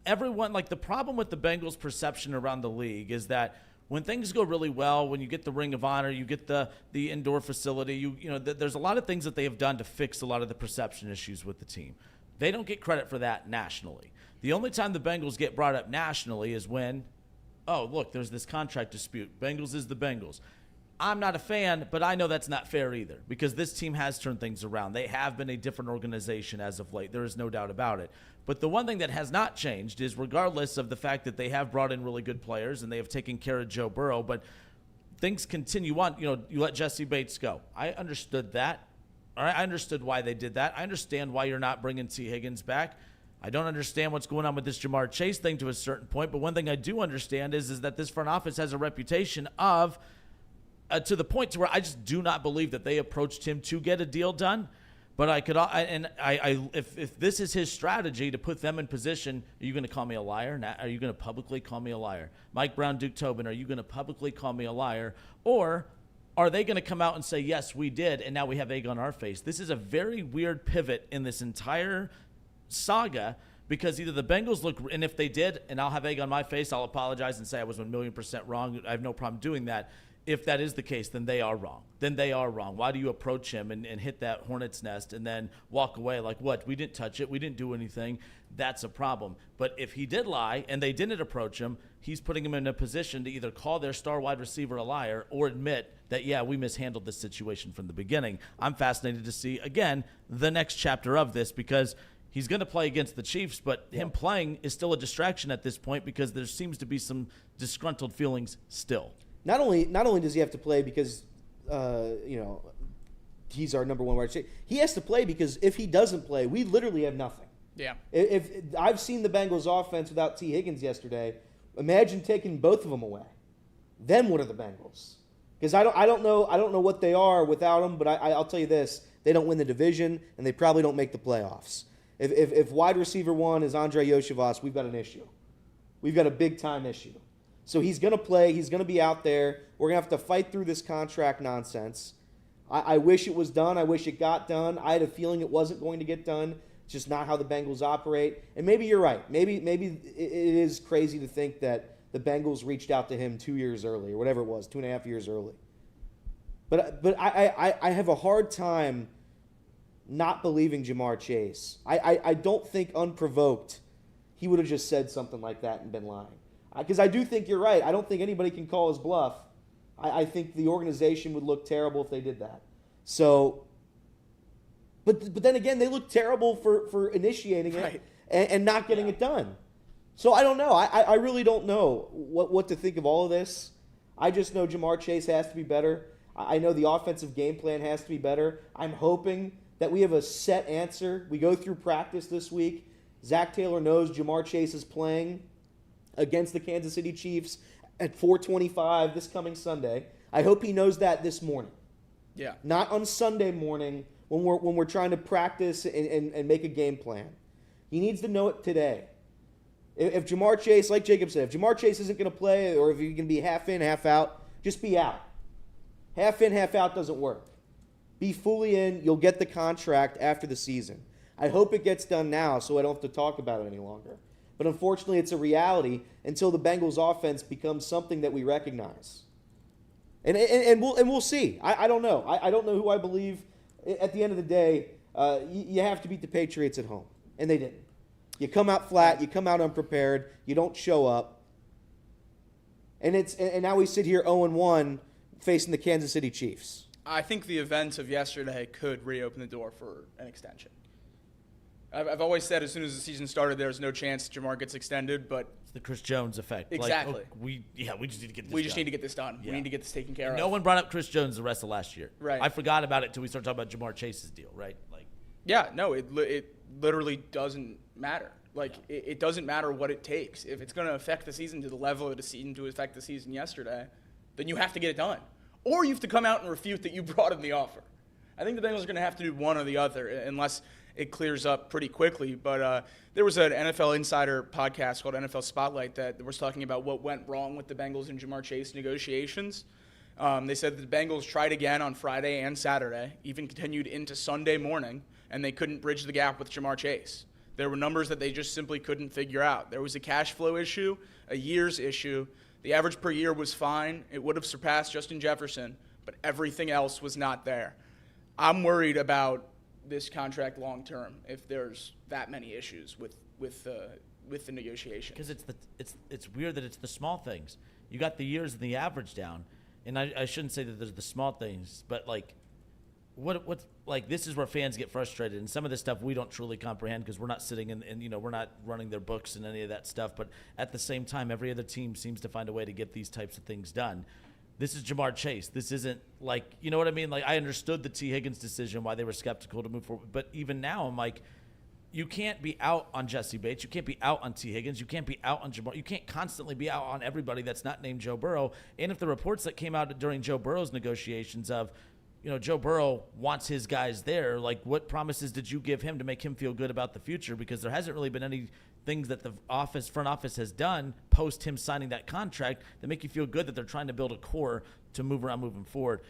everyone – like the problem with the Bengals' perception around the league is that when things go really well, when you get the Ring of Honor, you get the indoor facility, there's a lot of things that they have done to fix a lot of the perception issues with the team. They don't get credit for that nationally. The only time the Bengals get brought up nationally is when – oh, look, there's this contract dispute. Bengals is the Bengals. I'm not a fan, but I know that's not fair either because this team has turned things around. They have been a different organization as of late. There is no doubt about it. But the one thing that has not changed is regardless of the fact that they have brought in really good players and they have taken care of Joe Burrow, but things continue on. You let Jesse Bates go. I understood that. All right, I understood why they did that. I understand why you're not bringing T. Higgins back. I don't understand what's going on with this Jamar Chase thing to a certain point, but one thing I do understand is that this front office has a reputation of, to the point to where I just do not believe that they approached him to get a deal done. But if this is his strategy to put them in position, are you going to call me a liar? Are you going to publicly call me a liar? Mike Brown, Duke Tobin, are you going to publicly call me a liar? Or are they going to come out and say, yes, we did, and now we have egg on our face? This is a very weird pivot in this entire saga because either the Bengals look, and if they did, and I'll have egg on my face, I'll apologize and say I was 1,000,000% wrong. I have no problem doing that. If that is the case, then they are wrong. Why do you approach him and hit that hornet's nest and then walk away like, what? We didn't touch it. We didn't do anything. That's a problem. But if he did lie and they didn't approach him, he's putting him in a position to either call their star wide receiver a liar or admit that, yeah, we mishandled this situation from the beginning. I'm fascinated to see, again, the next chapter of this because he's going to play against the Chiefs, but him playing is still a distraction at this point because there seems to be some disgruntled feelings still. Not only does he have to play because, he's our number one wide receiver, he has to play because if he doesn't play, we literally have nothing. Yeah. If I've seen the Bengals offense without T. Higgins yesterday, imagine taking both of them away. Then what are the Bengals? Because I don't know what they are without him, but I'll tell you this: they don't win the division and they probably don't make the playoffs. If wide receiver one is Andre Yoshivas, we've got an issue. We've got a big-time issue. So he's going to play. He's going to be out there. We're going to have to fight through this contract nonsense. I wish it was done. I wish it got done. I had a feeling it wasn't going to get done. It's just not how the Bengals operate. And maybe you're right. Maybe it is crazy to think that the Bengals reached out to him 2 years early or whatever it was, 2.5 years early. But I have a hard time not believing Jamar Chase. I don't think unprovoked he would have just said something like that and been lying. Because I do think you're right. I don't think anybody can call his bluff. I think the organization would look terrible if they did that. So, but then again, they look terrible for initiating it and not getting it done. So I don't know. I really don't know what to think of all of this. I just know Jamar Chase has to be better. I know the offensive game plan has to be better. I'm hoping that we have a set answer. We go through practice this week. Zack Taylor knows Jamar Chase is playing against the Kansas City Chiefs at 4:25 this coming Sunday. I hope he knows that this morning. Yeah. Not on Sunday morning when we're trying to practice and make a game plan. He needs to know it today. If Jamar Chase, like Jacob said, if Jamar Chase isn't going to play or if he can be half in, half out, just be out. Half in, half out doesn't work. Be fully in. You'll get the contract after the season. I hope it gets done now so I don't have to talk about it any longer. But unfortunately, it's a reality until the Bengals offense becomes something that we recognize. And we'll see. I don't know. I don't know who I believe. At the end of the day, you have to beat the Patriots at home. and they didn't. You come out flat. You come out unprepared. You don't show up. And now we sit here 0-1 facing the Kansas City Chiefs. I think the events of yesterday could reopen the door for an extension. I've always said as soon as the season started, there's no chance Jamar gets extended, but It's the Chris Jones effect. Exactly. Like, we just need to get this we just done. need to get this done. Yeah. We need to get this taken care of. No one brought up Chris Jones the rest of last year. Right. I forgot about it until we started talking about Jamar Chase's deal, right? Like, Yeah, no, it literally doesn't matter. Like, it doesn't matter what it takes. If it's going to affect the season to the level of the season to affect the season yesterday, then you have to get it done. Or you have to come out and refute that you brought him the offer. I think the Bengals are going to have to do one or the other unless it clears up pretty quickly. But there was an NFL Insider podcast called NFL Spotlight that was talking about what went wrong with the Bengals and Jamar Chase negotiations. They said that the Bengals tried again on Friday and Saturday, even continued into Sunday morning, and they couldn't bridge the gap with Jamar Chase. There were numbers that they just simply couldn't figure out. There was a cash flow issue, a years issue. The average per year was fine. It would have surpassed Justin Jefferson, but everything else was not there. I'm worried about this contract long term if there's that many issues with the negotiation. because it's weird that it's the small things. You got the years and the average down, and I shouldn't say that there's the small things, but like what's like this is where fans get frustrated, and some of this stuff we don't truly comprehend because we're not sitting and we're not running their books and any of that stuff. But at the same time, every other team seems to find a way to get these types of things done. This is Jamar Chase. This isn't like, you know what I mean? Like, I understood the T. Higgins decision, why they were skeptical to move forward. But even now, I'm like, you can't be out on Jesse Bates. You can't be out on T. Higgins. You can't be out on Jamar. You can't constantly be out on everybody that's not named Joe Burrow. And if the reports that came out during Joe Burrow's negotiations of, Joe Burrow wants his guys there, like, what promises did you give him to make him feel good about the future? Because there hasn't really been any things that the front office has done post him signing that contract that make you feel good that they're trying to build a core to move around moving forward.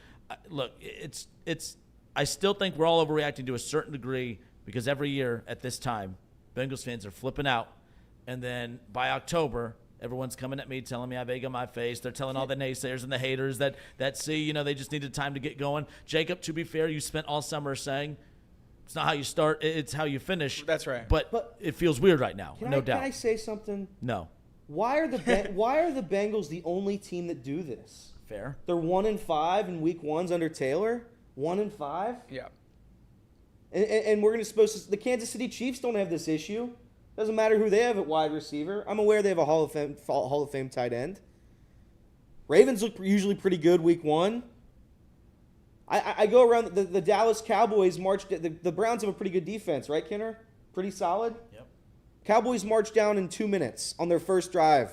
Look, I still think we're all overreacting to a certain degree because every year at this time, Bengals fans are flipping out. And then by October, everyone's coming at me, telling me I have egg on my face. They're telling all the naysayers and the haters that see, they just needed time to get going. Jacob, to be fair, you spent all summer saying it's not how you start, it's how you finish. That's right. But it feels weird right now, no doubt. Can I say something? No. Why are the Bengals the only team that do this? Fair. They're 1-5 in week ones under Taylor. 1-5. Yeah. And we're supposed to. The Kansas City Chiefs don't have this issue. Doesn't matter who they have at wide receiver. I'm aware they have a Hall of Fame tight end. Ravens look usually pretty good week one. I go around the Dallas Cowboys march. The Browns have a pretty good defense, right, Kenner? Pretty solid. Yep. Cowboys marched down in 2 minutes on their first drive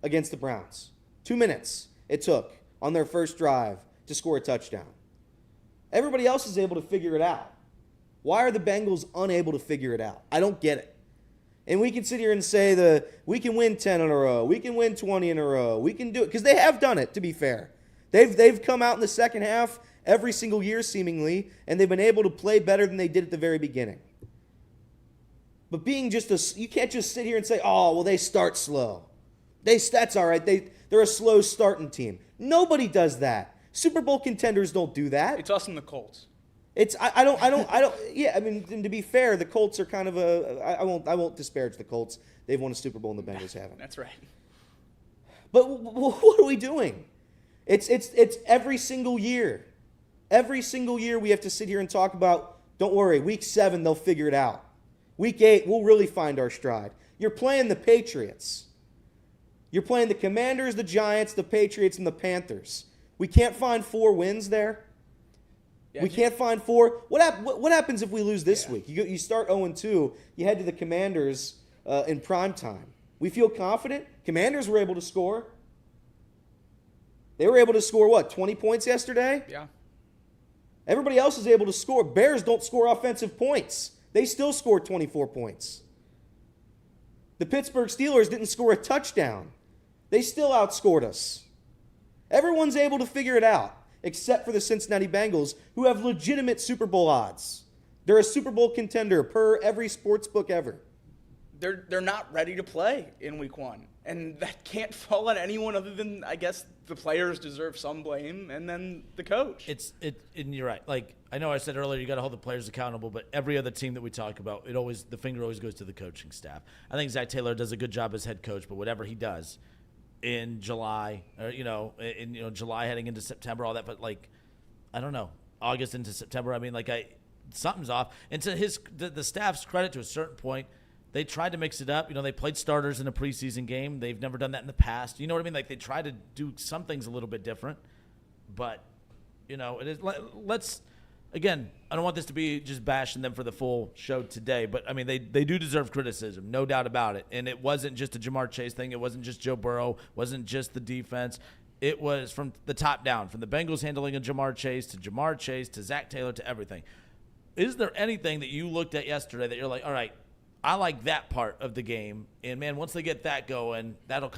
against the Browns. 2 minutes it took on their first drive to score a touchdown. Everybody else is able to figure it out. Why are the Bengals unable to figure it out? I don't get it. And we can sit here and say we can win 10 in a row. We can win 20 in a row. We can do it. Because they have done it, to be fair. They've come out in the second half every single year, seemingly, and they've been able to play better than they did at the very beginning. But being you can't just sit here and say, oh, well, they start slow. That's all right. They're a slow starting team. Nobody does that. Super Bowl contenders don't do that. It's us and the Colts. I don't. Yeah, I mean, and to be fair, the Colts are kind of I won't disparage the Colts. They've won a Super Bowl and the Bengals haven't. That's right. But what are we doing? It's every single year. Every single year we have to sit here and talk about, don't worry, week 7 they'll figure it out. Week 8 we'll really find our stride. You're playing the Patriots. You're playing the Commanders, the Giants, the Patriots, and the Panthers. We can't find 4 wins there. Yeah, we can't find 4. What happens if we lose this week? You start 0-2. You head to the Commanders in prime time. We feel confident. Commanders were able to score. They were able to score, 20 points yesterday? Yeah. Everybody else is able to score. Bears don't score offensive points. They still scored 24 points. The Pittsburgh Steelers didn't score a touchdown. They still outscored us. Everyone's able to figure it out, except for the Cincinnati Bengals, who have legitimate Super Bowl odds. They're a Super Bowl contender per every sports book ever. They're not ready to play in week 1. And that can't fall on anyone other than, I guess, the players deserve some blame, and then the coach. And you're right. Like, I know I said earlier, you got to hold the players accountable, but every other team that we talk about, the finger always goes to the coaching staff. I think Zack Taylor does a good job as head coach, but whatever he does in July, or July heading into September, all that, but like, I don't know, August into September. I mean, like, something's off. And to the staff's credit, to a certain point, they tried to mix it up. You know, they played starters in a preseason game. They've never done that in the past. You know what I mean? Like, they try to do some things a little bit different. But, you know, it is. Let's again. I don't want this to be just bashing them for the full show today. But I mean, they do deserve criticism, no doubt about it. And it wasn't just a Jamar Chase thing. It wasn't just Joe Burrow. Wasn't just the defense. It was from the top down, from the Bengals handling a Jamar Chase to Zack Taylor to everything. Is there anything that you looked at yesterday that you're like, all right, I like that part of the game, and man, once they get that going, that'll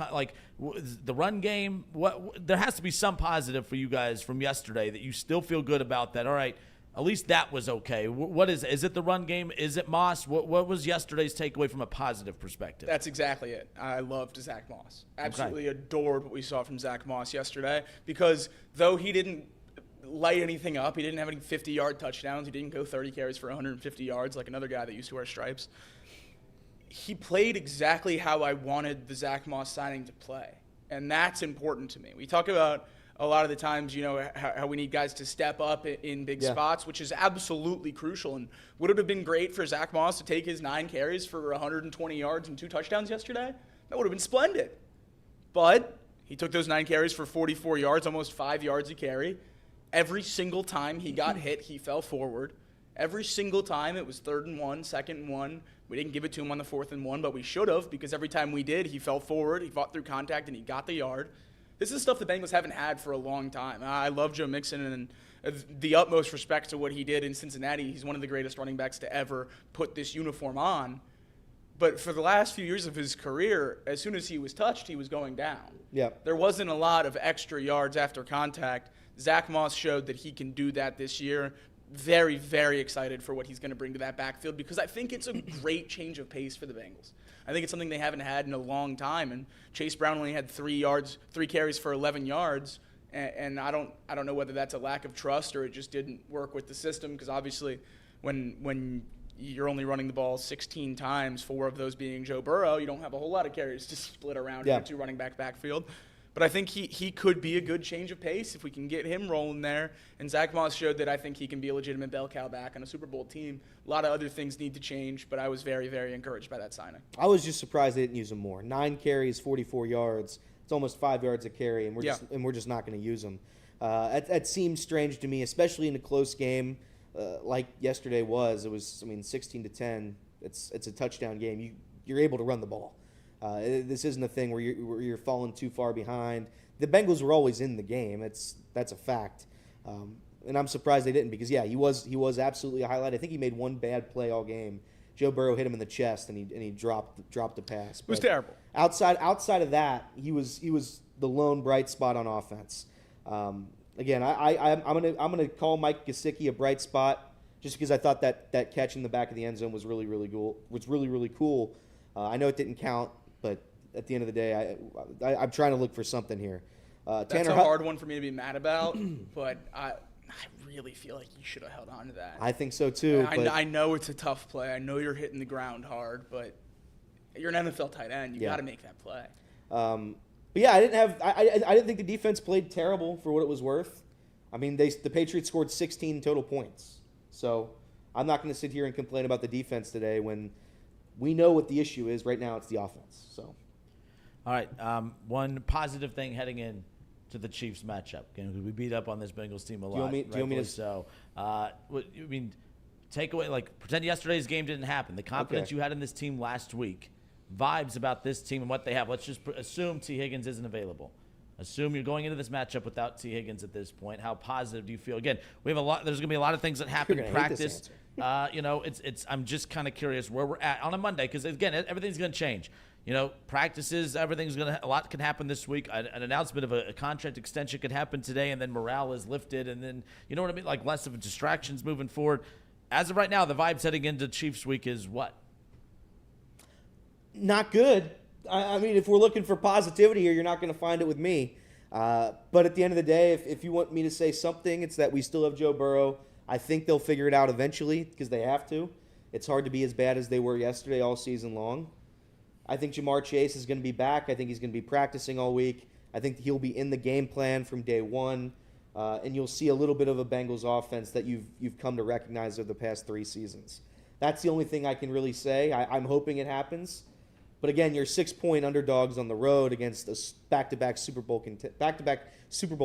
the run game. There has to be some positive for you guys from yesterday that you still feel good about. That all right, at least that was okay. What is it? The run game? Is it Moss? What was yesterday's takeaway from a positive perspective? That's exactly it. I loved Zach Moss. Absolutely adored what we saw from Zach Moss yesterday, because though he didn't light anything up, he didn't have any 50-yard touchdowns. He didn't go 30 carries for 150 yards like another guy that used to wear stripes. He played exactly how I wanted the Zach Moss signing to play, and that's important to me. We talk about a lot of the times, you know, how we need guys to step up in big spots, which is absolutely crucial. And would it have been great for Zach Moss to take his 9 carries for 120 yards and 2 touchdowns yesterday? That would have been splendid. But he took those 9 carries for 44 yards, almost 5 yards a carry. Every single time he got hit, he fell forward. Every single time it was 3rd and 1, 2nd and 1. We didn't give it to him on the 4th and 1, but we should have, because every time we did, he fell forward, he fought through contact, and he got the yard. This is stuff the Bengals haven't had for a long time. I love Joe Mixon, and the utmost respect to what he did in Cincinnati. He's one of the greatest running backs to ever put this uniform on. But for the last few years of his career, as soon as he was touched, he was going down. Yep. There wasn't a lot of extra yards after contact. Zach Moss showed that he can do that this year. Very, very excited for what he's going to bring to that backfield, because I think it's a great change of pace for the Bengals. I think it's something they haven't had in a long time. And Chase Brown only had 3 carries for 11 yards, and I don't know whether that's a lack of trust or it just didn't work with the system, because obviously when you're only running the ball 16 times, 4 of those being Joe Burrow, you don't have a whole lot of carries to split around in a 2 running back backfield. But I think he could be a good change of pace if we can get him rolling there. And Zach Moss showed that I think he can be a legitimate bell cow back on a Super Bowl team. A lot of other things need to change, but I was very, very encouraged by that signing. I was just surprised they didn't use him more. 9 carries, 44 yards. It's almost 5 yards a carry, and we're just not going to use him. That seems strange to me, especially in a close game like yesterday was. It was, 16-10. It's a touchdown game. You're able to run the ball. This isn't a thing where you're falling too far behind. The Bengals were always in the game. That's a fact. And I'm surprised they didn't, because he was absolutely a highlight. I think he made one bad play all game. Joe Burrow hit him in the chest and he dropped the pass. It was terrible. Outside of that, he was the lone bright spot on offense. Again, I'm gonna call Mike Gesicki a bright spot, just because I thought that catch in the back of the end zone was really, really cool. Really cool. I know it didn't count, but at the end of the day, I'm trying to look for something here. That's a hard one for me to be mad about, but I really feel like you should have held on to that. I think so too. I know it's a tough play. I know you're hitting the ground hard, but you're an NFL tight end. You got to make that play. But yeah, I didn't think the defense played terrible for what it was worth. The Patriots scored 16 total points. So I'm not going to sit here and complain about the defense today when we know what the issue is. Right now, it's the offense. So, all right, one positive thing heading in to the Chiefs matchup, because we beat up on this Bengals team a lot. Do you want me to? So, takeaway, like, pretend yesterday's game didn't happen. The confidence you had in this team last week, vibes about this team and what they have. Let's just assume T. Higgins isn't available. Assume you're going into this matchup without T. Higgins at this point. How positive do you feel? Again, we have a lot. There's going to be a lot of things that happen in practice. I'm just kind of curious where we're at on a Monday, because again, everything's going to change. Practices, a lot can happen this week. An announcement of a contract extension could happen today, and then morale is lifted, and then, you know what I mean? Like, less of distractions moving forward. As of right now, the vibes heading into Chiefs week is what? Not good. If we're looking for positivity here, you're not going to find it with me. But at the end of the day, if you want me to say something, it's that we still have Joe Burrow. I think they'll figure it out eventually because they have to. It's hard to be as bad as they were yesterday all season long. I think Jamar Chase is going to be back. I think he's going to be practicing all week. I think he'll be in the game plan from day one. And you'll see a little bit of a Bengals offense that you've come to recognize over the past 3 seasons. That's the only thing I can really say. I'm hoping it happens. But again, you're 6-point underdogs on the road against back-to-back Super Bowl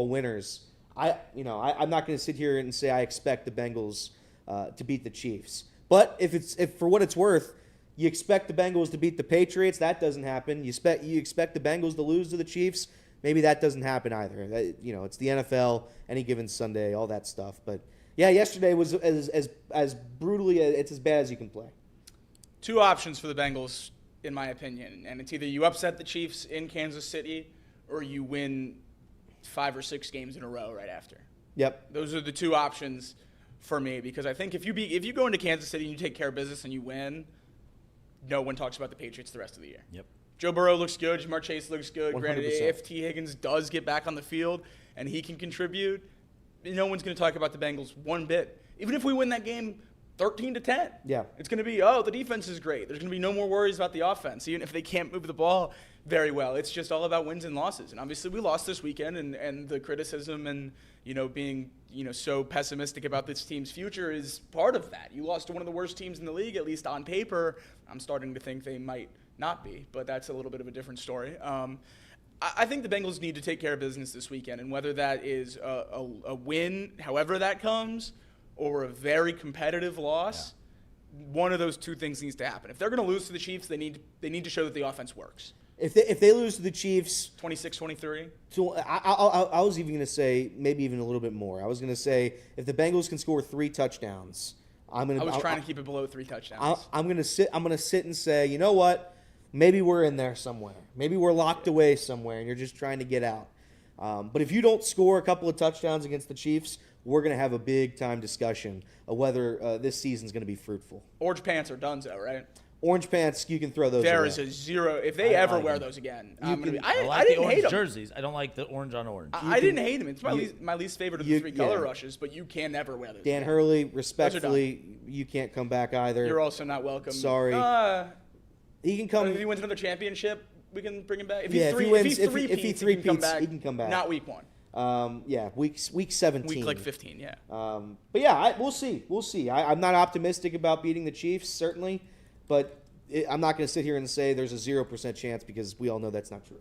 winners. I'm not going to sit here and say I expect the Bengals to beat the Chiefs. But if for what it's worth, you expect the Bengals to beat the Patriots, that doesn't happen. You expect the Bengals to lose to the Chiefs, maybe that doesn't happen either. It's the NFL, any given Sunday, all that stuff. But yeah, yesterday was as brutally, it's as bad as you can play. 2 options for the Bengals, in my opinion, and it's either you upset the Chiefs in Kansas City or you win 5 or 6 games in a row right after. Yep. Those are the 2 options for me, because I think if you go into Kansas City and you take care of business and you win, no one talks about the Patriots the rest of the year. Yep. Joe Burrow looks good. Jamar Chase looks good. 100%. Granted, if T. Higgins does get back on the field and he can contribute, no one's going to talk about the Bengals one bit. Even if we win that game 13-10, yeah, it's going to be, the defense is great. There's going to be no more worries about the offense, even if they can't move the ball very well. It's just all about wins and losses. And obviously we lost this weekend, and the criticism and being so pessimistic about this team's future is part of that. You lost to one of the worst teams in the league, at least on paper. I'm starting to think they might not be, but that's a little bit of a different story. I think the Bengals need to take care of business this weekend, and whether that is a win, however that comes, or a very competitive loss, one of those 2 things needs to happen. If they're going to lose to the Chiefs, they need to show that the offense works. If they lose to the Chiefs, 26-23. So I was even going to say maybe even a little bit more. I was going to say if the Bengals can score 3 touchdowns, I was trying to keep it below 3 touchdowns. I'm going to sit and say, you know what? Maybe we're in there somewhere. Maybe we're locked away somewhere, and you're just trying to get out. But if you don't score a couple of touchdowns against the Chiefs, we're going to have a big-time discussion of whether this season's going to be fruitful. Orange pants are donezo, right? Orange pants, you can throw those There away. is a 0. If they ever wear those again, I I like didn't the hate orange them. jerseys. I don't like the orange on orange. I didn't hate them. It's my least favorite of the 3 color yeah. rushes, but you can never wear those. Dan again. Hurley, respectfully, you can't come back either. You're also not welcome. Sorry. He can come. If he wins another championship, we can bring him back. If Yeah, if he three-peats, he can come back. Not week 1. Week 17. Week like 15, yeah. But yeah, we'll see. We'll see. I'm not optimistic about beating the Chiefs, certainly, but I'm not going to sit here and say there's a 0% chance because we all know that's not true.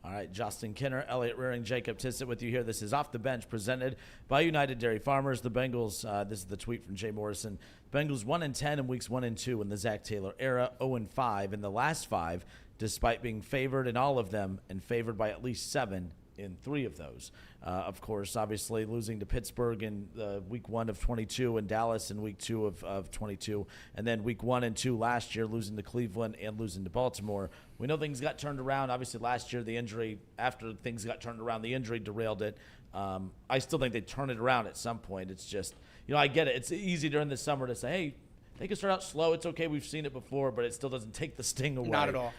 All right, Justin Kinner, Elliot Rearing, Jacob Tissett with you here. This is Off the Bench presented by United Dairy Farmers. The Bengals, this is the tweet from Jay Morrison. Bengals 1-10 in weeks 1 and 2 in the Zack Taylor era, 0-5 in the last 5, despite being favored in all of them and favored by at least 7 in 3 of those. Of course, obviously losing to Pittsburgh in week 1 of 22 and Dallas in week 2 of 22. And then week 1 and 2 last year, losing to Cleveland and losing to Baltimore. We know things got turned around. Obviously last year, the injury, after things got turned around, the injury derailed it. I still think they turn it around at some point. It's just, I get it. It's easy during the summer to say, hey, they can start out slow. It's okay. We've seen it before, but it still doesn't take the sting away. Not at all.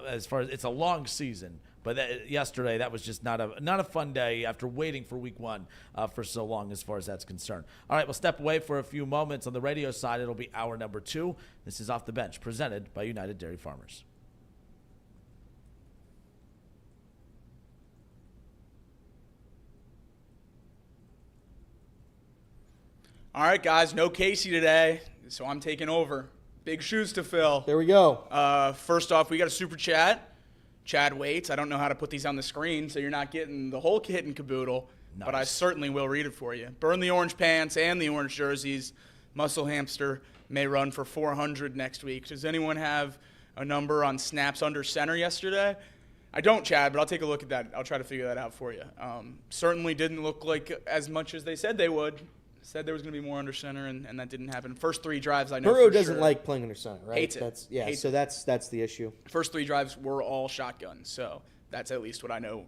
As far as it's a long season. But yesterday, that was just not a fun day after waiting for week 1 for so long as far as that's concerned. All right, we'll step away for a few moments. On the radio side, it'll be hour number 2. This is Off the Bench, presented by United Dairy Farmers. All right, guys, no Casey today, so I'm taking over. Big shoes to fill. There we go. First off, we got a super chat. Chad waits. I don't know how to put these on the screen, so you're not getting the whole kit and caboodle, but I certainly will read it for you. Burn the orange pants and the orange jerseys. Muscle Hamster may run for 400 next week. Does anyone have a number on snaps under center yesterday? I don't, Chad, but I'll take a look at that. I'll try to figure that out for you. Certainly didn't look like as much as they said they would. Said there was going to be more under center, and that didn't happen. First 3 drives, I know Burrow for doesn't sure. like playing under center, right? Hates it. Hates it. That's the issue. First 3 drives were all shotguns, so that's at least what I know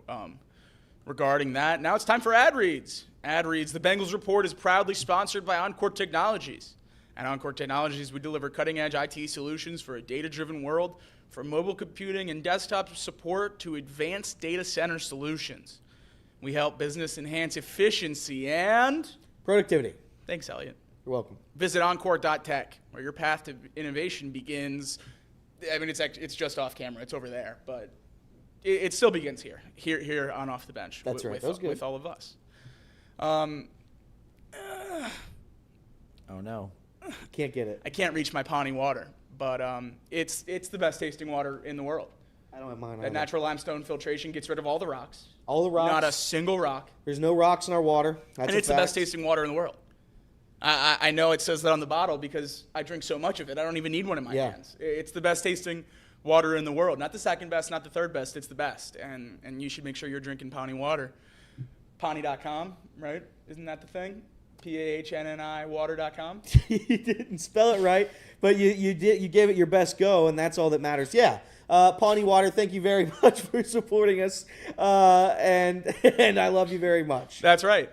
regarding that. Now it's time for ad reads. Ad reads. The Bengals Report is proudly sponsored by Encore Technologies. At Encore Technologies, we deliver cutting-edge IT solutions for a data-driven world, from mobile computing and desktop support to advanced data center solutions. We help business enhance efficiency and Productivity. thanks, Elliot. You're welcome. Visit encore.tech, where your path to innovation begins. I mean, it's just off camera. It's over there, but it still begins here on Off the Bench. That's right. That was good. With all of us. Oh no. Can't get it. I can't reach my Pawnee water, but it's the best tasting water in the world. I don't have mine. That natural limestone filtration gets rid of all the rocks. All the rocks. Not a single rock. There's no rocks in our water. That's And it's the best tasting water in the world. I know it says that on the bottle because I drink so much of it. I don't even need one in my hands. It's the best tasting water in the world. Not the second best, not the third best. It's the best. And you should make sure you're drinking Pawnee water. Pawnee.com, right? Isn't that the thing? PAHNNI water.com. You didn't spell it right, but you did. You gave it your best go, and that's all that matters. Yeah. Pawnee Water, thank you very much for supporting us, and I love you very much. That's right.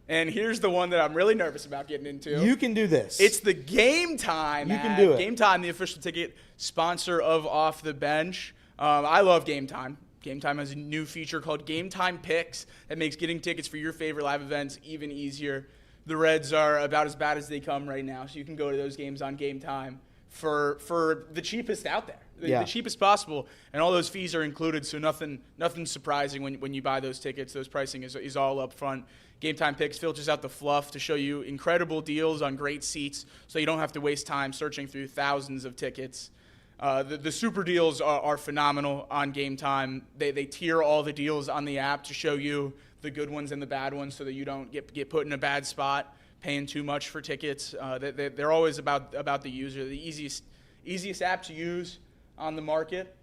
And here's the one that I'm really nervous about getting into. You can do this. It's the GameTime. You can do it. GameTime, the official ticket sponsor of Off the Bench. I love GameTime. GameTime has a new feature called GameTime Picks that makes getting tickets for your favorite live events even easier. The Reds are about as bad as they come right now, so you can go to those games on GameTime for the cheapest out there. The cheapest possible, and all those fees are included, so nothing surprising when you buy those tickets. Those pricing is all up front. GameTime Picks filters out the fluff to show you incredible deals on great seats, so you don't have to waste time searching through thousands of tickets. The super deals are phenomenal on GameTime. They tier all the deals on the app to show you the good ones and the bad ones, so that you don't get put in a bad spot paying too much for tickets. They're always about the user. The easiest app to use on the market,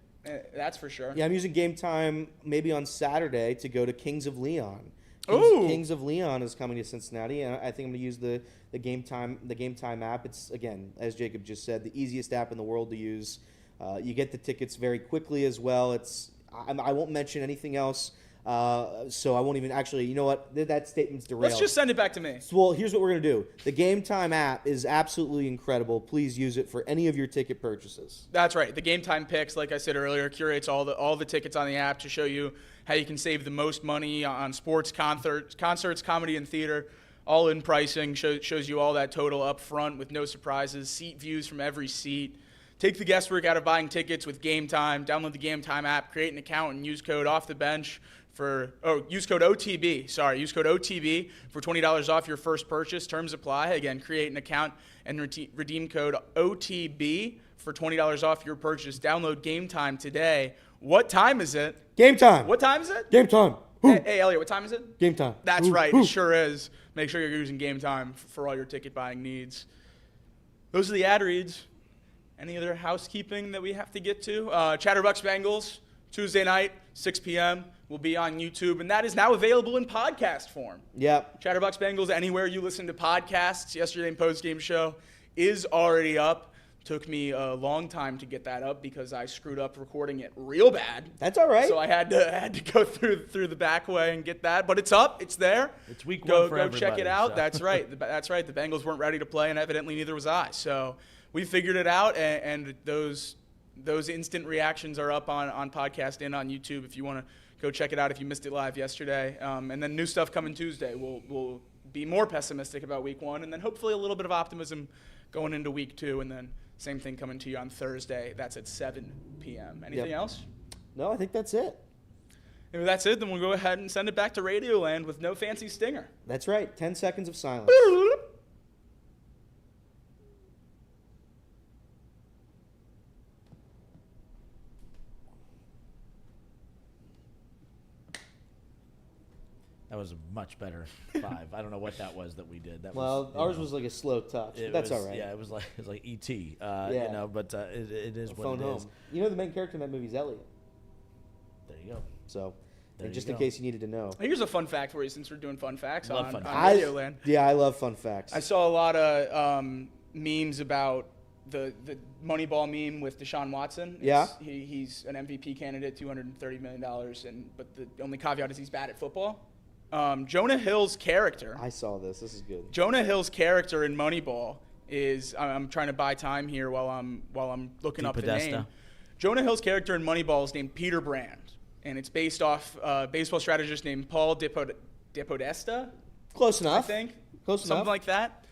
that's for sure. Yeah, I'm using GameTime maybe on Saturday to go to Kings of Leon. Kings of Leon is coming to Cincinnati, and I think I'm going to use the GameTime app. It's, again, as Jacob just said, the easiest app in the world to use. You get the tickets very quickly as well. I won't mention anything else, so I won't even actually. You know what? That statement's derailed. Let's just send it back to me. Well, here's what we're going to do. The GameTime app is absolutely incredible. Please use it for any of your ticket purchases. That's right. The GameTime Picks, like I said earlier, curates all the tickets on the app to show you how you can save the most money on sports, concerts, comedy, and theater. All in pricing, shows you all that total up front with no surprises, seat views from every seat. Take the guesswork out of buying tickets with GameTime. Download the GameTime app, create an account, and use code OFFTHEBENCH use code OTB. Sorry, use code OTB for $20 off your first purchase. Terms apply. Again, create an account and redeem code OTB for $20 off your purchase. Download GameTime today. What time is it? GameTime. What time is it? GameTime. Hey, Elliot, what time is it? GameTime. That's right. It sure is. Make sure you're using GameTime for all your ticket buying needs. Those are the ad reads. Any other housekeeping that we have to get to? Chatterbox Bengals, Tuesday night, 6 p.m. will be on YouTube, and that is now available in podcast form. Yep. Chatterbox Bengals, anywhere you listen to podcasts. Yesterday in post-game show is already up. Took me a long time to get that up because I screwed up recording it real bad. That's all right. So I had to go through the back way and get that, but it's up, it's there. It's week one for Go everybody. check it out. So. That's right. That's right. The Bengals weren't ready to play, and evidently neither was I. So we figured it out, and those instant reactions are up on podcast and on YouTube if you want to go check it out if you missed it live yesterday. And then new stuff coming Tuesday. We'll be more pessimistic about week one, and then hopefully a little bit of optimism going into week two, and then same thing coming to you on Thursday. That's at 7 p.m. Anything else? No, I think that's it. If that's it, then we'll go ahead and send it back to Radioland with no fancy stinger. That's right. 10 seconds of silence. That was a much better 5. I don't know what that was that we did. That Ours was like a slow touch. But that's all right. Yeah, it was like E.T. You know, but it is what Phone it home. is. You know the main character in that movie is Elliot. There you go. So, There just you in go. case you needed to know. Here's a fun fact for you since we're doing fun facts Love on fun Radioland. Yeah, I love fun facts. I saw a lot of memes about the Moneyball meme with Deshaun Watson. Yeah. He's an MVP candidate, $230 million, but the only caveat is he's bad at football. Jonah Hill's character. I saw this. This is good. Jonah Hill's character in Moneyball is I'm trying to buy time here while I'm looking up the Podesta. name. Jonah Hill's character in Moneyball is named Peter Brand, and it's based off a baseball strategist named Paul DePodesta, Close I enough. think. Close Something enough. like that.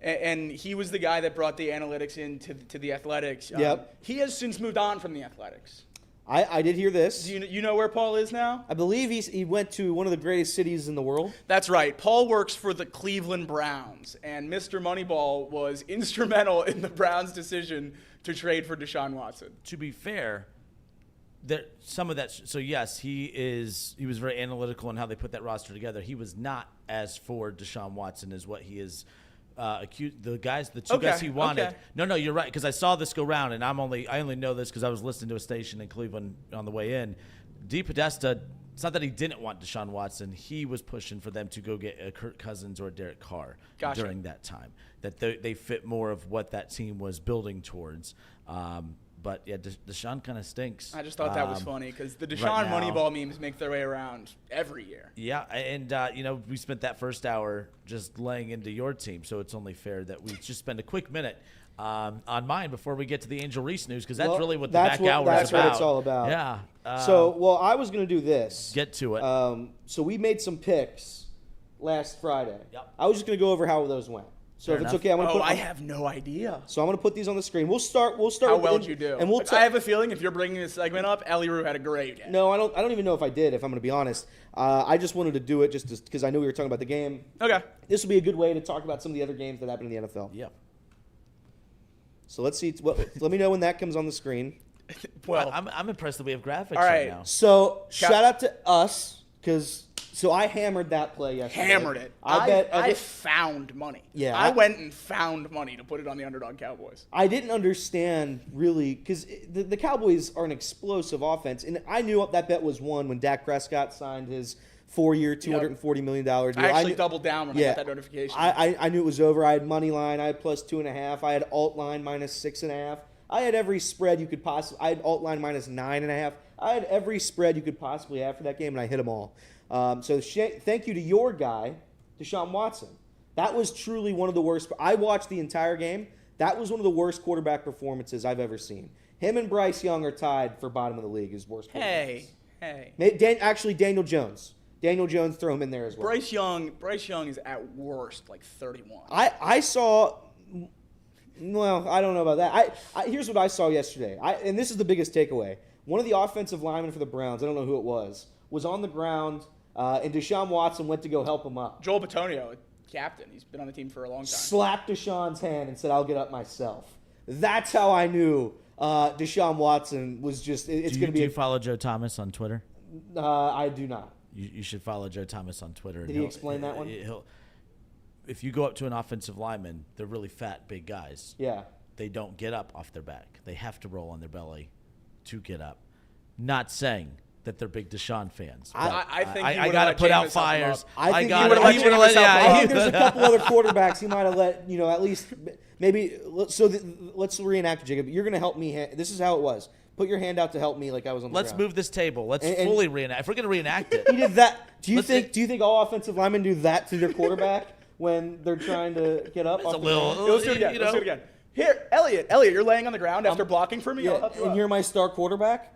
And he was the guy that brought the analytics into the Athletics. Yep. He has since moved on from the Athletics. I did hear this. Do you know where Paul is now? I believe he went to one of the greatest cities in the world. That's right. Paul works for the Cleveland Browns, and Mr. Moneyball was instrumental in the Browns' decision to trade for Deshaun Watson. To be fair, some of that. So yes, he was very analytical in how they put that roster together. He was not as for Deshaun Watson as what he is accused. The two guys he wanted. Okay. No, you're right, because I saw this go round, and I only know this because I was listening to a station in Cleveland on the way in. Podesta. It's not that he didn't want Deshaun Watson. He was pushing for them to go get a Kirk Cousins or a Derek Carr during that time. That they fit more of what that team was building towards. But yeah, Deshaun kind of stinks. I just thought that was funny because the Deshaun right now. Moneyball memes make their way around every year. Yeah, and we spent that first hour just laying into your team, so it's only fair that we just spend a quick minute on mine before we get to the Angel Reese news, because that's really what the back hour that's is about. what it's all about. Yeah. I was going to do this. Get to it. So we made some picks last Friday. Yep. I was just going to go over how those went. So Fair if it's enough. okay, I'm going to put. I have no idea. So I'm going to put these on the screen. We'll start. How with well did you do? And we'll. I have a feeling if you're bringing this segment up, Ellie Rue had a great day. No, I don't even know if I did. If I'm going to be honest, I just wanted to do it just because I knew we were talking about the game. Okay. This will be a good way to talk about some of the other games that happened in the NFL. Yep. So let's see. Let me know when that comes on the screen. Well, I'm impressed that we have graphics All right. right now. So shout out to us because I hammered that play yesterday. hammered it. I found money. Yeah, I went and found money to put it on the Underdog Cowboys. I didn't understand really because the Cowboys are an explosive offense, and I knew that bet was won when Dak Prescott signed his 4-year, $240 million deal. I actually doubled down when I got that notification. I knew it was over. I had money line. I had plus 2.5. I had alt line minus 6.5. I had every spread you could possibly. I had alt line minus 9.5. I had every spread you could possibly have for that game, and I hit them all. So thank you to your guy, Deshaun Watson. That was truly one of the worst. I watched the entire game. That was one of the worst quarterback performances I've ever seen. Him and Bryce Young are tied for bottom of the league as worst quarterbacks. Hey. Actually, Daniel Jones. Daniel Jones, throw him in there as well. Bryce Young is at worst like 31. I saw. Well, I don't know about that. Here's what I saw yesterday. And this is the biggest takeaway. One of the offensive linemen for the Browns, I don't know who it was on the ground, and Deshaun Watson went to go help him up. Joel Bitonio, captain. He's been on the team for a long time. Slapped Deshaun's hand and said, "I'll get up myself." That's how I knew Deshaun Watson was just. It's going to be. Do you follow Joe Thomas on Twitter? I do not. You should follow Joe Thomas on Twitter. Did he explain that one? If you go up to an offensive lineman, they're really fat, big guys. Yeah. They don't get up off their back. They have to roll on their belly to get up. Not saying that they're big Deshaun fans. I think I got to put out fires. I think he would've let Jameis help him I up. think there's a couple other quarterbacks he might have let, at least maybe. So let's reenact, Jacob. You're going to help me. This is how it was. Put your hand out to help me like I was on the Let's ground. move this table. Let's fully reenact. If we're going to reenact it. He did that. Do you think all offensive linemen do that to their quarterback when they're trying to get up? It's a little. Let's do it again. Let's do it again. Here, Elliot, you're laying on the ground after blocking for me. I'll help you and up. you're my star quarterback?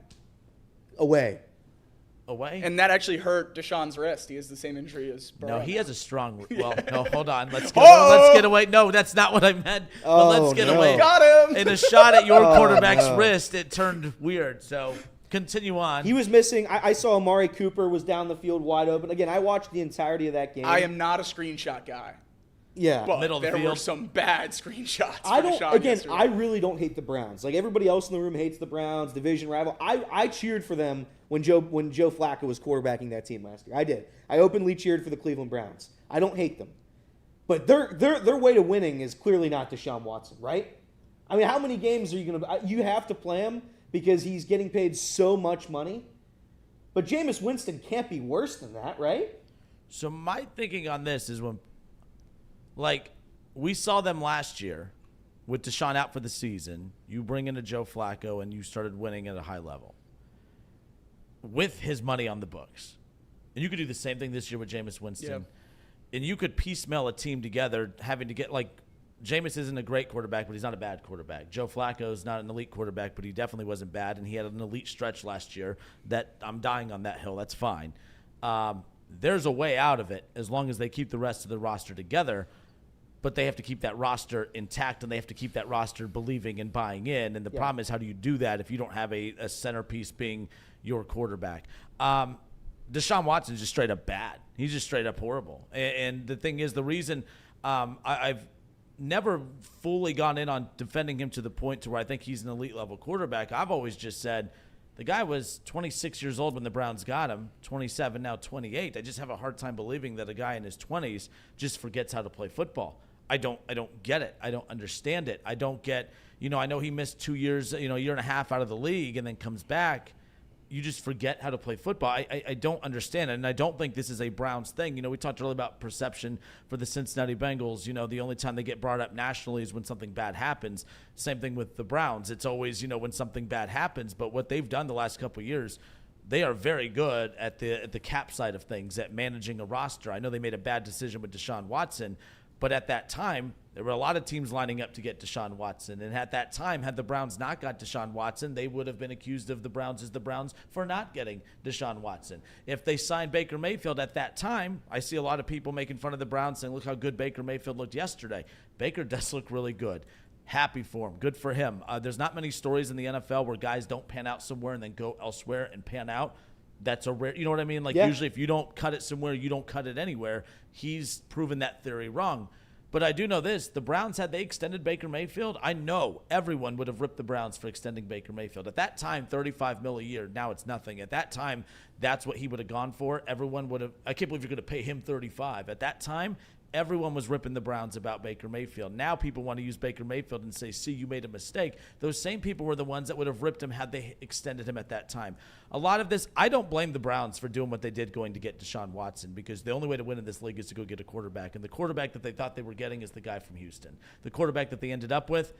Away. Away? And that actually hurt Deshaun's wrist. He has the same injury as Burrow. No, he now. has a strong. Well, no, hold on. Let's get away. No, that's not what I meant. But let's get away. Got him. In a shot at your quarterback's wrist, it turned weird. So continue on. He was missing. I saw Amari Cooper was down the field wide open. Again, I watched the entirety of that game. I am not a screenshot guy. Yeah. But Middle of the there were field. some bad screenshots. I for don't. Deshaun Again, yesterday. I really don't hate the Browns. Like everybody else in the room hates the Browns, division rival. I cheered for them when Joe Flacco was quarterbacking that team last year. I did. I openly cheered for the Cleveland Browns. I don't hate them, but their way to winning is clearly not Deshaun Watson, right? I mean, how many games are you gonna? You have to play him because he's getting paid so much money. But Jameis Winston can't be worse than that, right? So my thinking on this is when, we saw them last year with Deshaun out for the season. You bring in a Joe Flacco, and you started winning at a high level with his money on the books. And you could do the same thing this year with Jameis Winston. Yep. And you could piecemeal a team together, having to get Jameis isn't a great quarterback, but he's not a bad quarterback. Joe Flacco's not an elite quarterback, but he definitely wasn't bad, and he had an elite stretch last year that I'm dying on that hill. That's fine. There's a way out of it as long as they keep the rest of the roster together, but they have to keep that roster intact, and they have to keep that roster believing and buying in. And the problem is, how do you do that if you don't have a centerpiece being your quarterback? Deshaun Watson's just straight up bad. He's just straight up horrible. And the thing is, the reason I've never fully gone in on defending him to the point to where I think he's an elite level quarterback. I've always just said the guy was 26 years old when the Browns got him, 27, now 28. I just have a hard time believing that a guy in his 20s just forgets how to play football. I don't get it. I don't understand it. I don't get, I know he missed 2 years, a year and a half out of the league and then comes back. You just forget how to play football. I don't understand it, and I don't think this is a Browns thing. We talked earlier about perception for the Cincinnati Bengals. The only time they get brought up nationally is when something bad happens. Same thing with the Browns. It's always, when something bad happens. But what they've done the last couple of years, they are very good at the cap side of things, at managing a roster. I know they made a bad decision with Deshaun Watson, but at that time, there were a lot of teams lining up to get Deshaun Watson. And at that time, had the Browns not got Deshaun Watson, they would have been accused of the Browns as the Browns for not getting Deshaun Watson. If they signed Baker Mayfield at that time, I see a lot of people making fun of the Browns saying, look how good Baker Mayfield looked yesterday. Baker does look really good. Happy for him. Good for him. There's not many stories in the NFL where guys don't pan out somewhere and then go elsewhere and pan out. That's a rare, you know what I mean? Usually if you don't cut it somewhere, you don't cut it anywhere. He's proven that theory wrong. But I do know this. The Browns, had they extended Baker Mayfield, I know everyone would have ripped the Browns for extending Baker Mayfield. At that time, $35 million a year. Now it's nothing. At that time, that's what he would have gone for. Everyone would have – I can't believe you're going to pay him $35. At that time, everyone was ripping the Browns about Baker Mayfield. Now people want to use Baker Mayfield and say, see, you made a mistake. Those same people were the ones that would have ripped him had they extended him at that time. A lot of this, I don't blame the Browns for doing what they did going to get Deshaun Watson, because the only way to win in this league is to go get a quarterback. And the quarterback that they thought they were getting is the guy from Houston. The quarterback that they ended up with,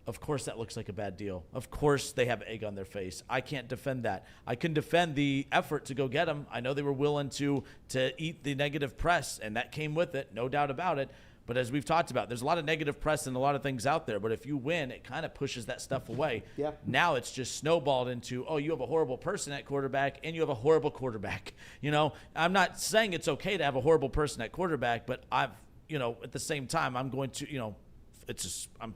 of course that looks like a bad deal. Of course they have egg on their face. I can't defend that. I can defend the effort to go get him. I know they were willing to eat the negative press, and that came with it, no doubt about it. But as we've talked about, there's a lot of negative press and a lot of things out there. But if you win, it kind of pushes that stuff away. Yeah. Now it's just snowballed into, you have a horrible person at quarterback and you have a horrible quarterback. I'm not saying it's okay to have a horrible person at quarterback, but at the same time, I'm going to, I'm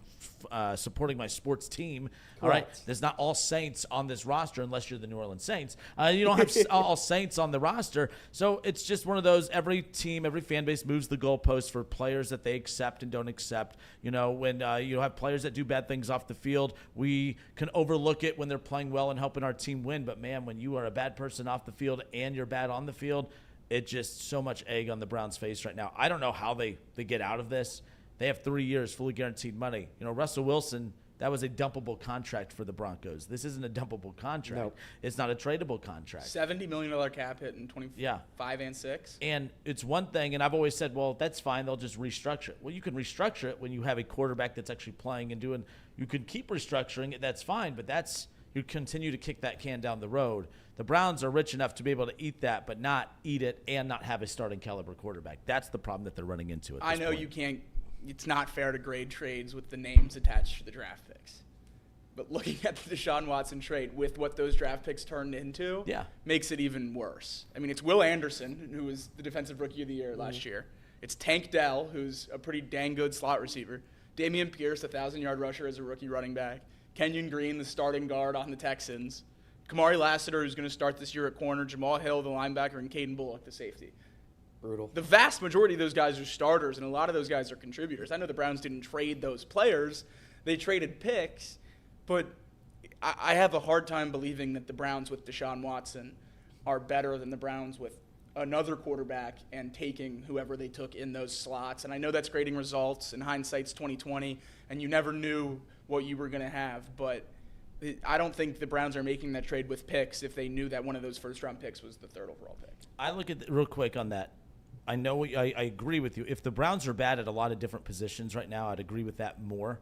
supporting my sports team. All right. There's not all Saints on this roster unless you're the New Orleans Saints. You don't have all Saints on the roster. So it's just one of those, every team, every fan base moves the goalposts for players that they accept and don't accept. When you have players that do bad things off the field, we can overlook it when they're playing well and helping our team win. But man, when you are a bad person off the field and you're bad on the field, it's just so much egg on the Browns' face right now. I don't know how they get out of this. They have 3 years, fully guaranteed money. Russell Wilson, that was a dumpable contract for the Broncos. This isn't a dumpable contract. Nope. It's not a tradable contract. $70 million cap hit in 25 and 6. And it's one thing, and I've always said, well, that's fine. They'll just restructure it. Well, you can restructure it when you have a quarterback that's actually playing and doing. You can keep restructuring it. That's fine, but you continue to kick that can down the road. The Browns are rich enough to be able to eat that, but not eat it and not have a starting caliber quarterback. That's the problem that they're running into at this point. I know you can't. It's not fair to grade trades with the names attached to the draft picks. But looking at the Deshaun Watson trade with what those draft picks turned into makes it even worse. I mean, it's Will Anderson, who was the Defensive Rookie of the Year last year. It's Tank Dell, who's a pretty dang good slot receiver. Dameon Pierce, a 1,000-yard rusher as a rookie running back. Kenyon Green, the starting guard on the Texans. Kamari Lassiter, who's going to start this year at corner. Jamal Hill, the linebacker, and Caden Bullock, the safety. Brutal. The vast majority of those guys are starters, and a lot of those guys are contributors. I know the Browns didn't trade those players. They traded picks, but I have a hard time believing that the Browns with Deshaun Watson are better than the Browns with another quarterback and taking whoever they took in those slots. And I know that's grading results, and hindsight's 20/20, and you never knew what you were going to have. But I don't think the Browns are making that trade with picks if they knew that one of those first-round picks was the third overall pick. I look at real quick on that. I know I agree with you. If the Browns are bad at a lot of different positions right now, I'd agree with that more.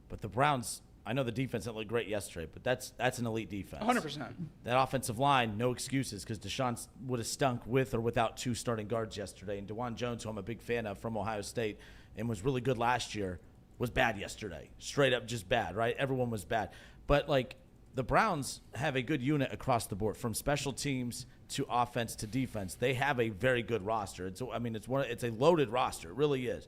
But the Browns, I know the defense didn't look great yesterday, but that's an elite defense. 100%. That offensive line, no excuses, because Deshaun would have stunk with or without two starting guards yesterday. And DeJuan Jones, who I'm a big fan of from Ohio State and was really good last year, was bad yesterday. Straight up just bad, right? Everyone was bad. But, like, the Browns have a good unit across the board, from special teams to offense to defense. They have a very good roster. It's a loaded roster. It really is.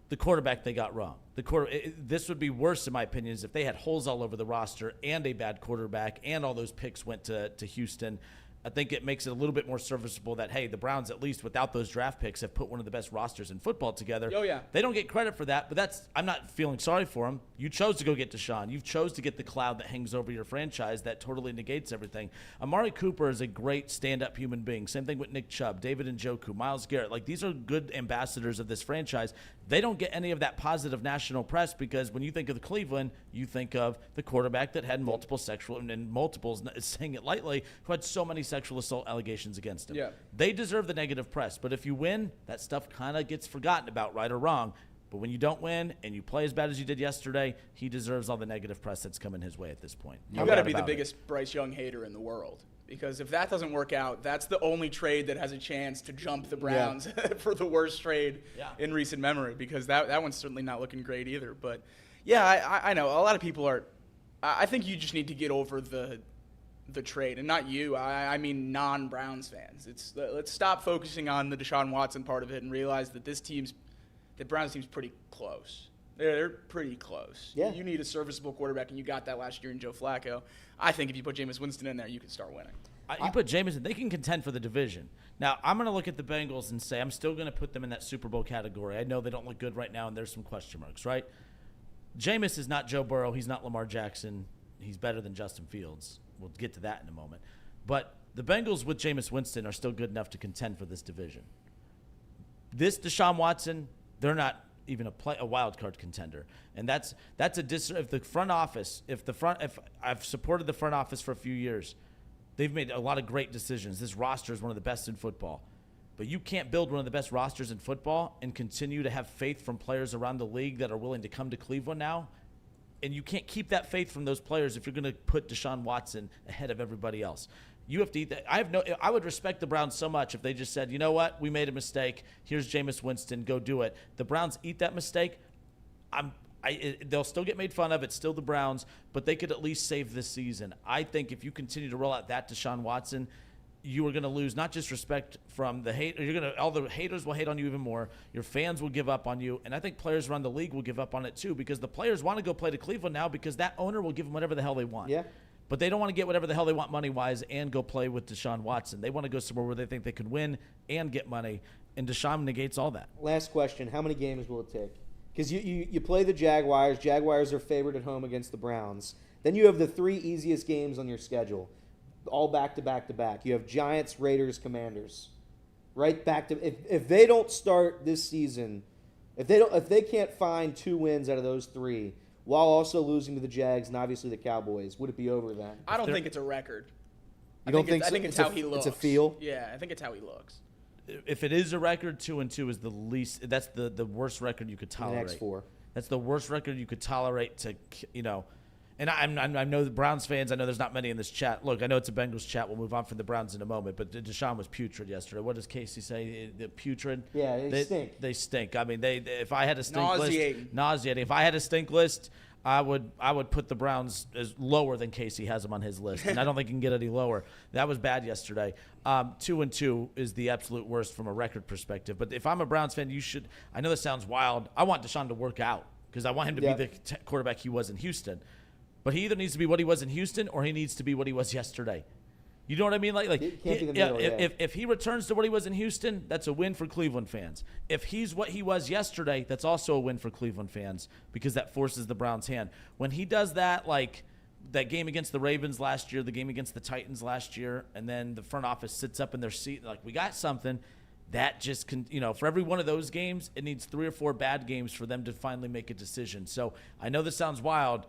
The quarterback they got wrong. This would be worse, in my opinion, is if they had holes all over the roster and a bad quarterback and all those picks went to Houston. I think it makes it a little bit more serviceable that, hey, the Browns, at least without those draft picks, have put one of the best rosters in football together. Oh, yeah. They don't get credit for that, but I'm not feeling sorry for them. You chose to go get Deshaun. You chose to get the cloud that hangs over your franchise that totally negates everything. Amari Cooper is a great stand-up human being. Same thing with Nick Chubb, David Njoku, Myles Garrett. Like, these are good ambassadors of this franchise. They don't get any of that positive national press because when you think of Cleveland, you think of the quarterback that had multiple sexual, and multiples, saying it lightly, who had so many sexual assault allegations against him. Yeah. They deserve the negative press. But if you win, that stuff kind of gets forgotten about, right or wrong. But when you don't win and you play as bad as you did yesterday, he deserves all the negative press that's coming his way at this point. You got to be the biggest Bryce Young hater in the world. Because if that doesn't work out, that's the only trade that has a chance to jump the Browns for the worst trade in recent memory. Because that one's certainly not looking great either. But, yeah, I know. A lot of people are – I think you just need to get over the trade. And not you. I mean non-Browns fans. Let's stop focusing on the Deshaun Watson part of it and realize that the Browns team's pretty close. They're pretty close. Yeah. You need a serviceable quarterback, and you got that last year in Joe Flacco. I think if you put Jameis Winston in there, you can start winning. You put Jameis in, they can contend for the division. Now, I'm going to look at the Bengals and say I'm still going to put them in that Super Bowl category. I know they don't look good right now, and there's some question marks, right? Jameis is not Joe Burrow. He's not Lamar Jackson. He's better than Justin Fields. We'll get to that in a moment. But the Bengals with Jameis Winston are still good enough to contend for this division. This Deshaun Watson, they're not even a wild card contender, and that's if the front office, if I've supported the front office for a few years, they've made a lot of great decisions. This roster is one of the best in football, but you can't build one of the best rosters in football and continue to have faith from players around the league that are willing to come to Cleveland now, and you can't keep that faith from those players if you're going to put Deshaun Watson ahead of everybody else. You have to eat that. I would respect the Browns so much if they just said, you know what, we made a mistake. Here's Jameis Winston. Go do it. The Browns eat that mistake. They'll still get made fun of. It's still the Browns, but they could at least save this season. I think if you continue to roll out that Deshaun Watson, you are going to lose not just respect from the hate. All the haters will hate on you even more. Your fans will give up on you, and I think players around the league will give up on it too because the players want to go play to Cleveland now because that owner will give them whatever the hell they want. Yeah. But they don't want to get whatever the hell they want money-wise and go play with Deshaun Watson. They want to go somewhere where they think they can win and get money, and Deshaun negates all that. Last question. How many games will it take? Because you play the Jaguars. Jaguars are favored at home against the Browns. Then you have the 3 easiest games on your schedule, all back-to-back-to-back. You have Giants, Raiders, Commanders. Right back to if they don't start this season, if they can't find 2 wins out of those 3, while also losing to the Jags and obviously the Cowboys, would it be over then? I don't think it's a record. You don't think so? I think it's how he looks. It's a feel? Yeah, I think it's how he looks. If it is a record, 2-2 is the least. That's the worst record you could tolerate. The next 4. That's the worst record you could tolerate to, And I know the Browns fans, I know there's not many in this chat. Look, I know it's a Bengals chat. We'll move on from the Browns in a moment. But Deshaun was putrid yesterday. What does Casey say? The putrid? Yeah, they stink. They stink. I mean, if I had a stink Nauseating. list. Nauseating. If I had a stink list, I would put the Browns as lower than Casey has them on his list. And I don't think you can get any lower. That was bad yesterday. 2-2 is the absolute worst from a record perspective. But if I'm a Browns fan, I know this sounds wild. I want Deshaun to work out because I want him to be the quarterback he was in Houston. But he either needs to be what he was in Houston or he needs to be what he was yesterday. You know what I mean? Like it can't be the middle, if he returns to what he was in Houston, that's a win for Cleveland fans. If he's what he was yesterday, that's also a win for Cleveland fans because that forces the Browns' hand. When he does that, like that game against the Ravens last year, the game against the Titans last year, and then the front office sits up in their seat like, we got something, that just can, for every one of those games, it needs 3 or 4 bad games for them to finally make a decision. So I know this sounds wild.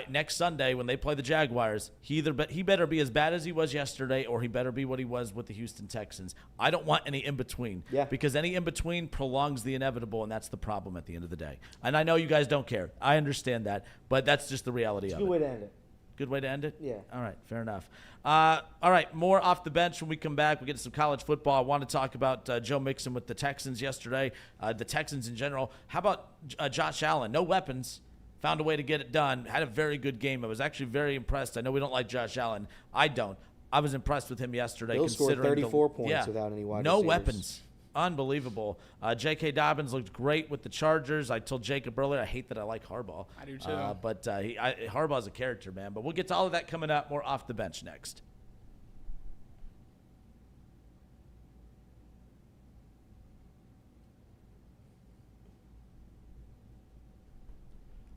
Next Sunday when they play the Jaguars, he better be as bad as he was yesterday or he better be what he was with the Houston Texans. I don't want any in-between because any in-between prolongs the inevitable, and that's the problem at the end of the day. And I know you guys don't care. I understand that, but that's just the reality of it. Good way to end it. Good way to end it? Yeah. All right, fair enough. All right, more off the bench when we come back. We get to some college football. I want to talk about Joe Mixon with the Texans yesterday, the Texans in general. How about Josh Allen? No weapons. Found a way to get it done. Had a very good game. I was actually very impressed. I know we don't like Josh Allen. I don't. I was impressed with him yesterday. He'll score 34 points without any wide No receivers. weapons. Unbelievable. J.K. Dobbins looked great with the Chargers. I told Jacob earlier, I hate that I like Harbaugh. I do too. But Harbaugh's a character, man. But we'll get to all of that coming up. More off the bench next.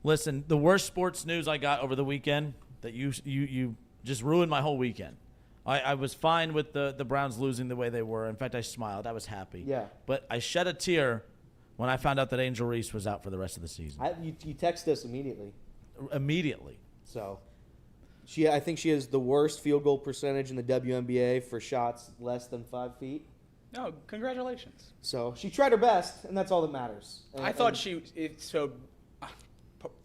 Listen, the worst sports news I got over the weekend that you just ruined my whole weekend. I was fine with the Browns losing the way they were. In fact, I smiled. I was happy. Yeah. But I shed a tear when I found out that Angel Reese was out for the rest of the season. You text us immediately. Immediately. So, I think she has the worst field goal percentage in the WNBA for shots less than 5 feet. No, congratulations. So she tried her best, and that's all that matters. I thought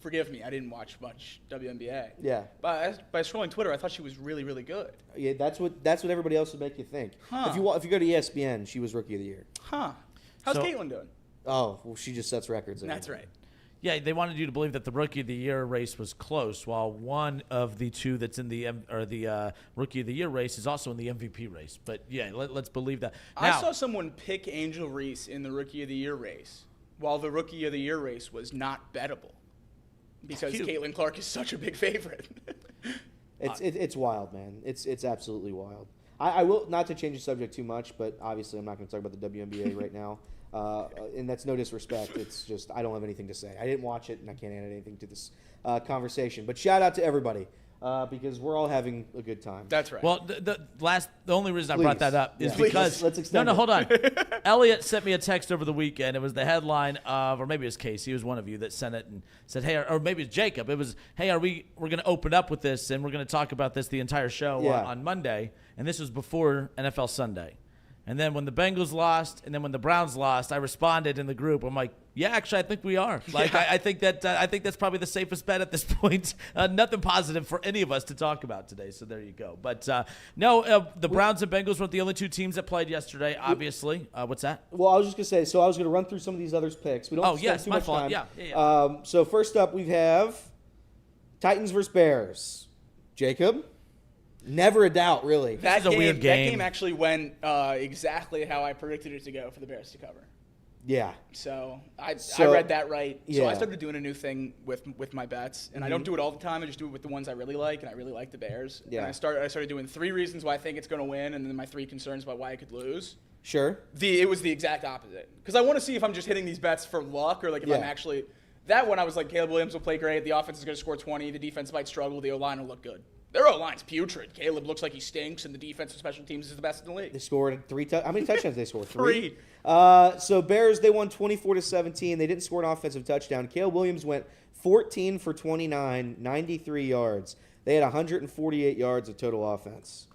forgive me, I didn't watch much WNBA. Yeah. But by scrolling Twitter, I thought she was really, really good. Yeah, that's what everybody else would make you think. Huh. If you go to ESPN, she was Rookie of the Year. Huh. How's So- Caitlin doing? Oh, well, she just sets records. That's right. Yeah, they wanted you to believe that the Rookie of the Year race was close, while one of the two that's in the Rookie of the Year race is also in the MVP race. But yeah, let's believe that. I Now, saw someone pick Angel Reese in the Rookie of the Year race, while the Rookie of the Year race was not bettable. Because Cute. Caitlin Clark is such a big favorite. It's wild, man. It's absolutely wild. I will, not to change the subject too much, but obviously I'm not going to talk about the WNBA right now. And that's no disrespect. It's just I don't have anything to say. I didn't watch it, and I can't add anything to this conversation. But shout out to everybody because we're all having a good time. That's right. well, the only reason I brought Please. that up is Yeah. because Please. Let's extend no, it. hold on. Elliot sent me a text over the weekend. It was the headline of, or maybe it was Casey. He was one of you that sent it and said, "Hey," or maybe it's Jacob. It was, "Hey, we're going to open up with this, and we're going to talk about this the entire show on Monday." And this was before NFL Sunday. And then when the Bengals lost, and then when the Browns lost, I responded in the group. I'm like, "Yeah, actually, I think we are. Like, I think that's probably the safest bet at this point. Nothing positive for any of us to talk about today. So there you go. But the Browns and Bengals weren't the only two teams that played yesterday. Obviously, what's that? Well, I was just going to say, so I was going to run through some of these others picks. We don't spend too my much fault. time. Yeah. So first up, we have Titans versus Bears. Jacob? Never a doubt, really. that is a weird game. That game actually went exactly how I predicted it to go for the Bears to cover. Yeah. So I So- read that right. So yeah. I started doing a new thing with my bets, and I don't do it all the time. I just do it with the ones I really like, and I really like the Bears. Yeah. And I started doing 3 reasons why I think it's going to win, and then my 3 concerns about why I could lose. Sure. It was the exact opposite, because I want to see if I'm just hitting these bets for luck or like if I'm Yeah. actually. That one I was like, Caleb Williams will play great. The offense is going to score 20. The defense might struggle. The O-line will look good. Their O-line's putrid. Caleb looks like he stinks, and the defense and special teams is the best in the league. They scored 3 how many touchdowns they scored? 3. So Bears, they won 24-17. They didn't score an offensive touchdown. Caleb Williams went 14 for 29, 93 yards. They had 148 yards of total offense.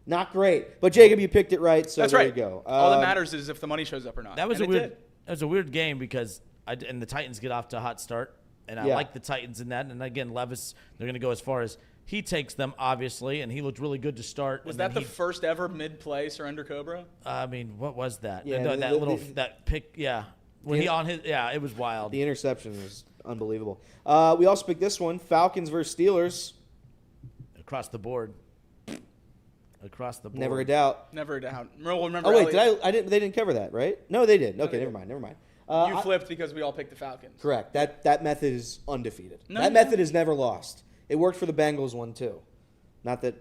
Not great. But Jacob, you picked it right, so That's there right. you go. All that matters is if the money shows up or not. That was And a it weird. did. That was a weird game because and the Titans get off to a hot start, and I Yeah. like the Titans in that. And again, Levis, they're going to go as far as he takes them, obviously, and he looked really good to start. Was and that then the first ever mid-play surrender Cobra? I mean, what was that? Yeah, that pick. Yeah, when he on his. Yeah, it was wild. The interception was unbelievable. We also picked this one, Falcons versus Steelers. Across the board. Across the board. Never a doubt. Never a doubt. Remember Oh, wait, Elliott? they didn't cover that, right? No, they did. Okay, they never didn't. mind. You flipped because we all picked the Falcons. Correct. That method is undefeated. No, that you method don't. is never lost. It worked for the Bengals one too. Not that,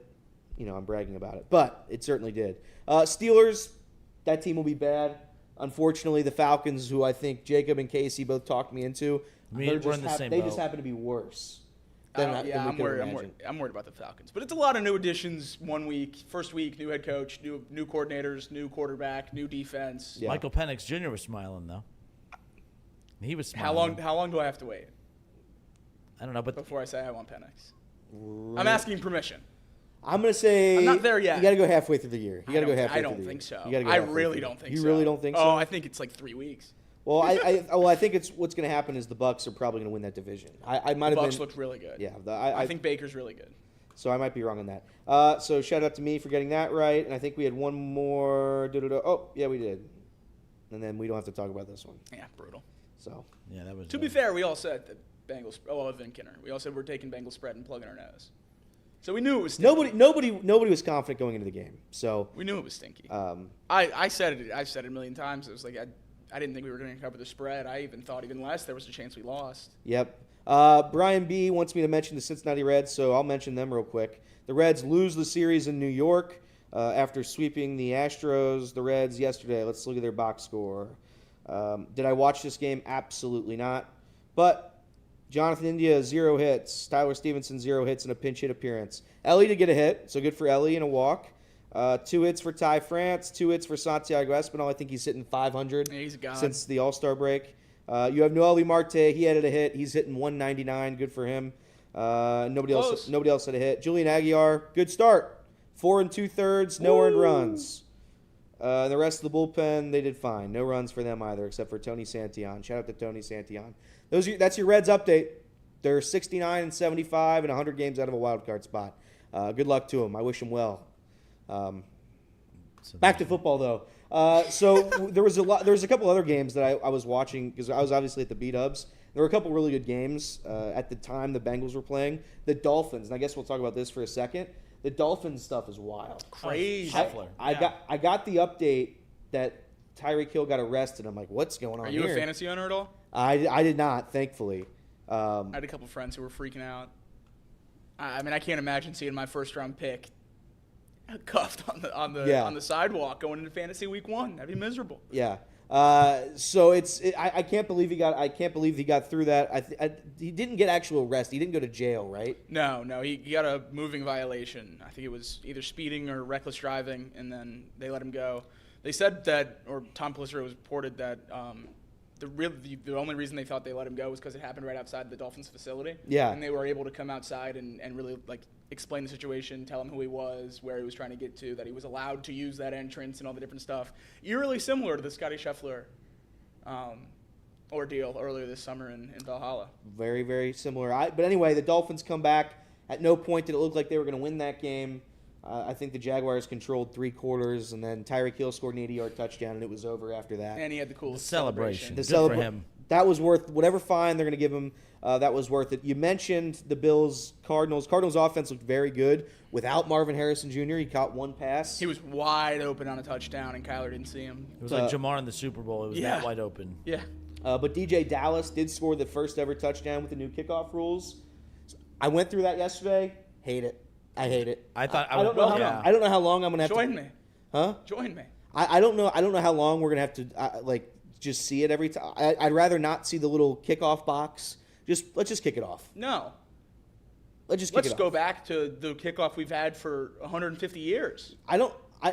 I'm bragging about it, but it certainly did. Steelers, that team will be bad. Unfortunately, the Falcons, who I think Jacob and Casey both talked me into, We're they're in just the same they boat. just happen to be worse. I'm we could worried. imagine. I'm worried about the Falcons. But it's a lot of new additions. 1 week, first week, new head coach, new coordinators, new quarterback, new defense. Yeah. Michael Penix Jr. was smiling though. He was smiling. How long do I have to wait I don't know, but before I say I want Penix? I'm asking permission. I'm gonna say I'm not there yet. You got to go halfway through the year. You got to go halfway. I don't through the think year. so. You gotta go I halfway really through. don't think You so. really don't think so? Oh, I think it's like 3 weeks. Well, I think it's what's going to happen is the Bucs are probably going to win that division. I might The have Bucs been. looked really good. Yeah, I think Baker's really good. So I might be wrong on that. So shout out to me for getting that right, and I think we had one more. Oh, yeah, we did. And then we don't have to talk about this one. Yeah, brutal. So Yeah, that was. To be fair, we all said that Bengals. Oh, Vin Kinner. We all said we're taking Bengals spread and plugging our nose. So we knew it was stinky. nobody was confident going into the game. So We knew it was stinky. I said it. I've said it a million times. It was like I didn't think we were going to cover the spread. I even thought even less there was a chance we lost. Yep. Brian B wants me to mention the Cincinnati Reds, so I'll mention them real quick. The Reds lose the series in New York after sweeping the Astros. The Reds yesterday. Let's look at their box score. Did I watch this game? Absolutely not. But Jonathan India, 0 hits. Tyler Stevenson, 0 hits and a pinch hit appearance. Ellie did get a hit, so good for Ellie and a walk. 2 hits for Ty France, 2 hits for Santiago Espinal. I think he's hitting 500 Yeah, he's a god. since the All-Star break. You have Noelvi Marte. He added a hit. He's hitting 199. Good for him. Nobody else had a hit. Julian Aguiar, good start. 4 2/3, no earned runs. The rest of the bullpen, they did fine. No runs for them either, except for Tony Santillan. Shout out to Tony Santillan. That's your Reds update. They're 69-75 and 100 games out of a wild card spot. Good luck to them. I wish them well. Back to football though. So there was a couple other games that I was watching because I was obviously at the B-Dubs. There were a couple really good games at the time the Bengals were playing. The Dolphins, and I guess we'll talk about this for a second. The Dolphins stuff is wild. Crazy. I got the update that Tyreek Hill got arrested. I'm like, what's going on Are you here? a fantasy owner at all? I did not, thankfully. I had a couple friends who were freaking out. I mean, I can't imagine seeing my first round pick cuffed on the sidewalk going into fantasy week 1. That'd be miserable. Yeah. So I can't believe he got through that. He didn't get actual arrest. He didn't go to jail, right? No, he got a moving violation. I think it was either speeding or reckless driving, and then they let him go. They said that, or Tom Pelissero was reported that the only reason they thought they let him go was because it happened right outside the Dolphins facility. Yeah. And they were able to come outside and really explain the situation, tell him who he was, where he was trying to get to, that he was allowed to use that entrance and all the different stuff. Eerily similar to the Scotty Scheffler ordeal earlier this summer in Valhalla. Very, very similar. But anyway, the Dolphins come back. At no point did it look like they were going to win that game. I think the Jaguars controlled 3 quarters, and then Tyreek Hill scored an 80-yard touchdown, and it was over after that. And he had the coolest celebration. The Good for him. That was worth whatever fine they're going to give him. That was worth it. You mentioned the Bills, Cardinals. Cardinals offense looked very good without Marvin Harrison Jr. He caught 1 pass. He was wide open on a touchdown, and Kyler didn't see him. It was like Jamar in the Super Bowl. It was that wide open. Yeah. But DJ Dallas did score the first ever touchdown with the new kickoff rules. I went through that yesterday. Hate it. I hate it. I thought I don't know. I don't know how long I'm gonna have Join to me. Huh? Join me. I don't know. I don't know how long we're gonna have to just see it every time. I'd rather not see the little kickoff box. Let's just kick it off. No. Let's go back to the kickoff we've had for 150 years.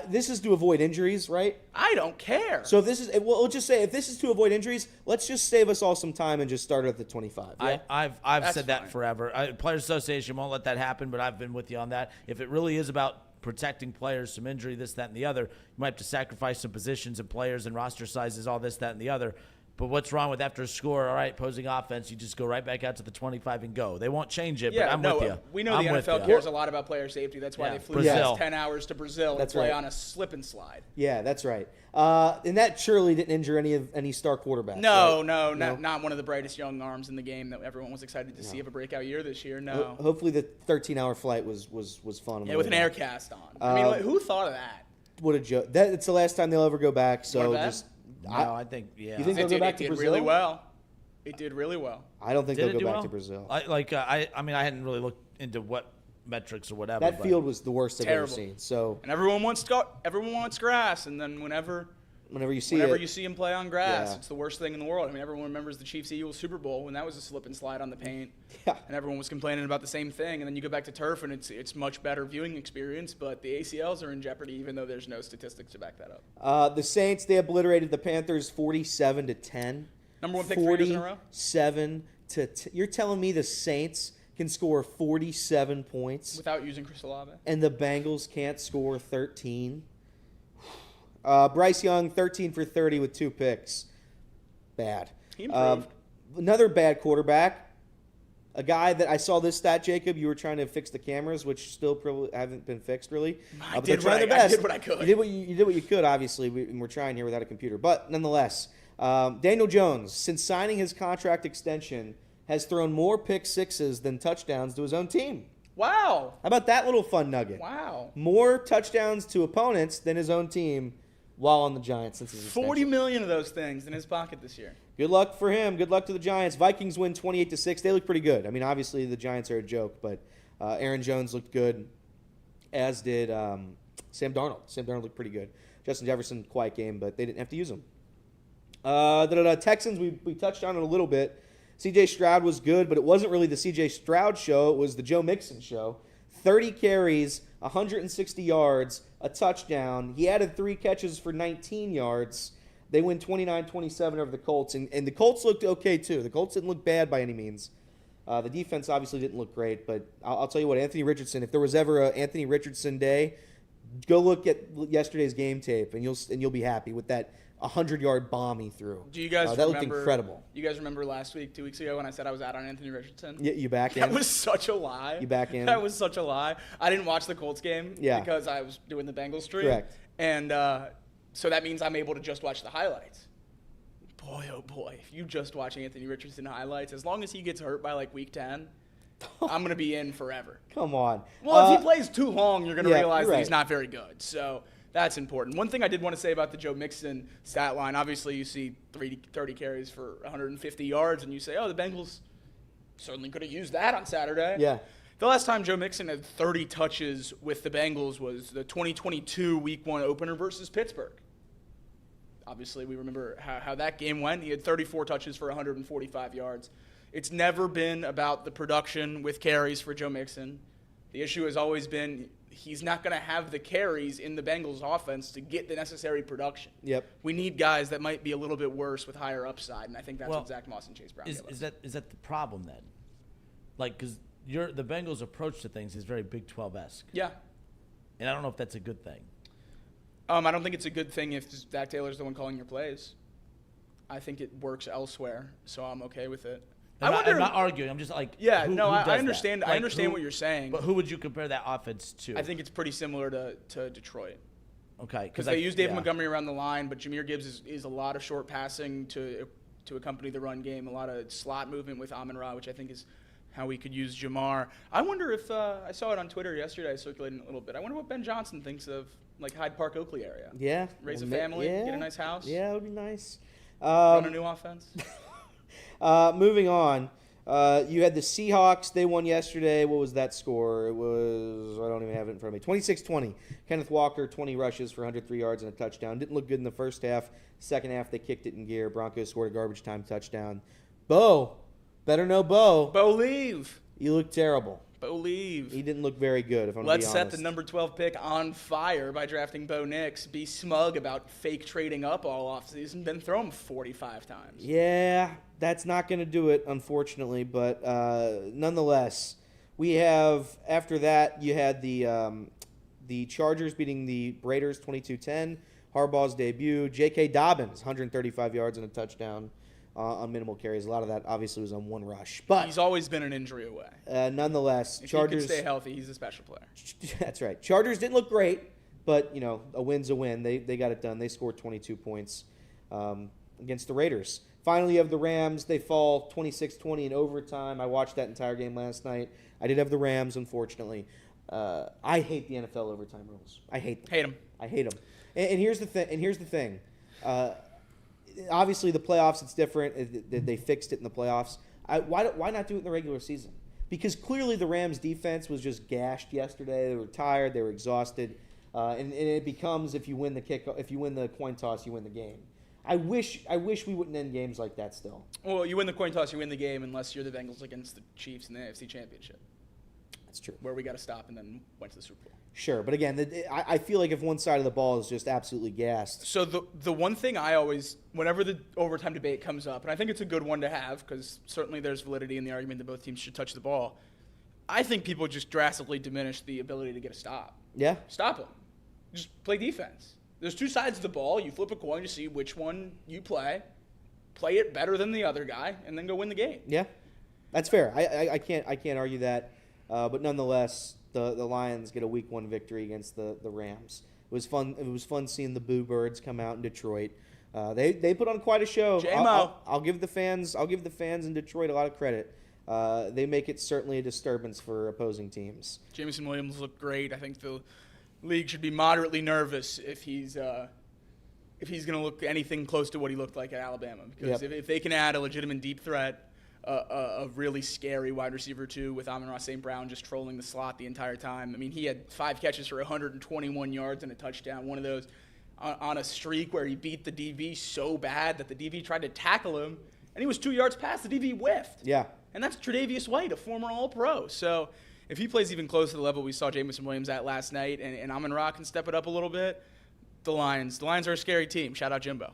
This is to avoid injuries, right? I don't care. So if this is, we'll just say if this is to avoid injuries, let's just save us all some time and just start at the 25. Yeah? I've said that fine. forever. Players Association won't let that happen, but I've been with you on that. If it really is about protecting players, some injury, this, that, and the other, you might have to sacrifice some positions and players and roster sizes, all this, that, and the other. But what's wrong with after a score, all right, opposing offense, you just go right back out to the 25 and go. They won't change it, but I'm with you. We know the NFL cares a lot about player safety. That's why they flew Brazil. 10 hours to Brazil That's to play right. on a slip and slide. Yeah, that's right. And that surely didn't injure any star quarterbacks. No, right? not one of the brightest young arms in the game that everyone was excited to see have a breakout year this year. No. Hopefully the 13-hour flight was fun. Yeah, with an air cast on. I mean, who thought of that? What a joke. It's the last time they'll ever go back. So just. No, I think, yeah. You think they'll go back to Brazil? Really well. It did really well. I don't think Did they'll it go do back well? to Brazil. I mean, I hadn't really looked into what metrics or whatever. That but field was the worst I've ever Terrible. seen. So And everyone wants grass, and then whenever you see you it, see him play on grass, Yeah. it's the worst thing in the world. I mean, everyone remembers the Chiefs-Eagles Super Bowl when that was a slip and slide on the paint, Yeah. and everyone was complaining about the same thing. And then you go back to turf, and it's much better viewing experience, but the ACLs are in jeopardy, even though there's no statistics to back that up. the Saints, they obliterated the Panthers 47-10. Number one pick 3 years in a row? 47 to 10. You're telling me the Saints can score 47 points Without using Chris Olave. and the Bengals can't score 13? Bryce Young, 13 for 30 with 2 picks. bad. He improved. Another bad quarterback. A guy that I saw this stat, Jacob. You were trying to fix the cameras, which still probably haven't been fixed really. I But they're did trying what their I best. did what I could. You did what you could. Obviously, we're trying here without a computer. But nonetheless, Daniel Jones, since signing his contract extension, has thrown more pick sixes than touchdowns to his own team. Wow. How about that little fun nugget? Wow. More touchdowns to opponents than his own team while on the Giants since his extension. 40 million of those things in his pocket this year. Good luck for him. Good luck to the Giants. Vikings win 28-6. They look pretty good. I mean, obviously the Giants are a joke, but Aaron Jones looked good, as did Sam Darnold. Sam Darnold looked pretty good. Justin Jefferson, quiet game, but they didn't have to use him. Texans, we touched on it a little bit. C.J. Stroud was good, but it wasn't really the C.J. Stroud show. It was the Joe Mixon show. 30 carries, 160 yards, a touchdown. He added 3 catches for 19 yards. They win 29-27 over the Colts, and the Colts looked okay too. The Colts didn't look bad by any means. The defense obviously didn't look great, but I'll tell you what, Anthony Richardson, if there was ever an Anthony Richardson day, go look at yesterday's game tape, and you'll be happy with that 100-yard bomb he threw. Do you guys that remember? looked incredible. You guys remember last week, 2 weeks ago, when I said I was out on Anthony Richardson? Yeah, you back in? That was such a lie. You back in? That was such a lie. I didn't watch the Colts game because I was doing the Bengals stream. Correct. And so that means I'm able to just watch the highlights. Boy, oh boy, if you just watch Anthony Richardson highlights, as long as he gets hurt by like week 10, I'm going to be in forever. Come on. Well, if he plays too long, you're going to realize that right. he's not very good. So that's important. One thing I did want to say about the Joe Mixon stat line, obviously you see 30 carries for 150 yards, and you say, oh, the Bengals certainly could have used that on Saturday. Yeah. The last time Joe Mixon had 30 touches with the Bengals was the 2022 Week 1 opener versus Pittsburgh. Obviously, we remember how that game went. He had 34 touches for 145 yards. It's never been about the production with carries for Joe Mixon. The issue has always been he's not going to have the carries in the Bengals offense to get the necessary production. Yep. We need guys that might be a little bit worse with higher upside, and I think that's what Zach Moss and Chase Brown give us. Is that the problem then? Like, because the Bengals' approach to things is very Big 12-esque. Yeah. And I don't know if that's a good thing. I don't think it's a good thing if Zack Taylor's the one calling your plays. I think it works elsewhere, so I'm okay with it. I'm not arguing. I'm just like, yeah, who I does understand. that? I Like, understand what you're saying. But who would you compare that offense to? I think it's pretty similar to Detroit. Okay, Because they use David Montgomery around the line, but Jahmyr Gibbs is a lot of short passing to accompany the run game, a lot of slot movement with Amon-Ra, which I think is how we could use Jamar. I wonder if I saw it on Twitter yesterday, circulating a little bit. I wonder what Ben Johnson thinks of like Hyde Park, Oakley area. Yeah. Raise a family, get a nice house. Yeah, it would be nice. Run a new offense. Moving on. You had the Seahawks. They won yesterday. What was that score? It was, I don't even have it in front of me, 26-20. Kenneth Walker, 20 rushes for 103 yards and a touchdown. Didn't look good in the first half. Second half, they kicked it in gear. Broncos scored a garbage time touchdown. Bo. Better know Bo. Bo leave. You look terrible. Bo leave. He didn't look very good, if I'm Let's being set honest. the number 12 pick on fire by drafting Bo Nix. Be smug about fake trading up all offseason. Then throw him 45 times. Yeah, that's not going to do it, unfortunately. But nonetheless, we have, after that, you had the Chargers beating the Raiders 22-10. Harbaugh's debut. J.K. Dobbins, 135 yards and a touchdown on minimal carries. A lot of that obviously was on one rush. But he's always been an injury away. Nonetheless, If Chargers. he can stay healthy, he's a special player. That's right. Chargers didn't look great, but, a win's a win. They got it done. They scored 22 points against the Raiders. Finally, you have the Rams. They fall 26-20 in overtime. I watched that entire game last night. I did have the Rams, unfortunately. I hate the NFL overtime rules. I hate them. Hate him. I hate them. And here's the thing. Obviously, the playoffs, it's different. They fixed it in the playoffs. Why not do it in the regular season? Because clearly the Rams' defense was just gashed yesterday. They were tired. They were exhausted. And it becomes if you win the coin toss, you win the game. I wish we wouldn't end games like that still. Well, you win the coin toss, you win the game, unless you're the Bengals against the Chiefs in the AFC Championship. That's true. Where we got to stop and then went to the Super Bowl. Sure, but again, I feel like if one side of the ball is just absolutely gassed. So the one thing I always, whenever the overtime debate comes up, and I think it's a good one to have because certainly there's validity in the argument that both teams should touch the ball, I think people just drastically diminish the ability to get a stop. Yeah? Stop them. Just play defense. There's two sides of the ball. You flip a coin to see which one you play. play it better than the other guy, and then go win the game. Yeah, that's fair. I can't argue that. But nonetheless, the Lions get a Week 1 victory against the Rams. It was fun. It was fun seeing the Boo Birds come out in Detroit. They put on quite a show. J-Mo. I'll give the fans in Detroit a lot of credit. They make it certainly a disturbance for opposing teams. Jameson Williams looked great. I think the league should be moderately nervous if he's going to look anything close to what he looked like at Alabama. Because if they can add a legitimate deep threat, a really scary wide receiver too, with Amon-Ra St. Brown just trolling the slot the entire time. I mean, he had 5 catches for 121 yards and a touchdown. One of those on a streak where he beat the DB so bad that the DB tried to tackle him, and he was 2 yards past the DB, whiffed. Yeah. And that's Tre'Davious White, a former All-Pro. So if he plays even close to the level we saw Jameson Williams at last night, and Amon-Ra can step it up a little bit, the Lions are a scary team. Shout out Jimbo.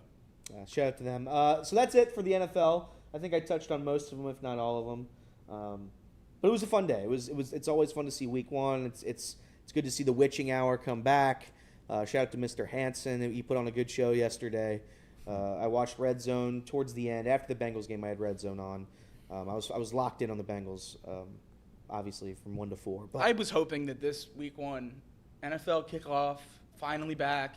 Shout out to them. So that's it for the NFL. I think I touched on most of them, if not all of them. But it was a fun day. It's always fun to see Week 1. It's good to see the witching hour come back. Shout out to Mr. Hansen. He put on a good show yesterday. I watched Red Zone towards the end. After the Bengals game, I had Red Zone on. I was locked in on the Bengals, obviously from 1 to 4. But I was hoping that this Week 1 NFL kickoff finally back.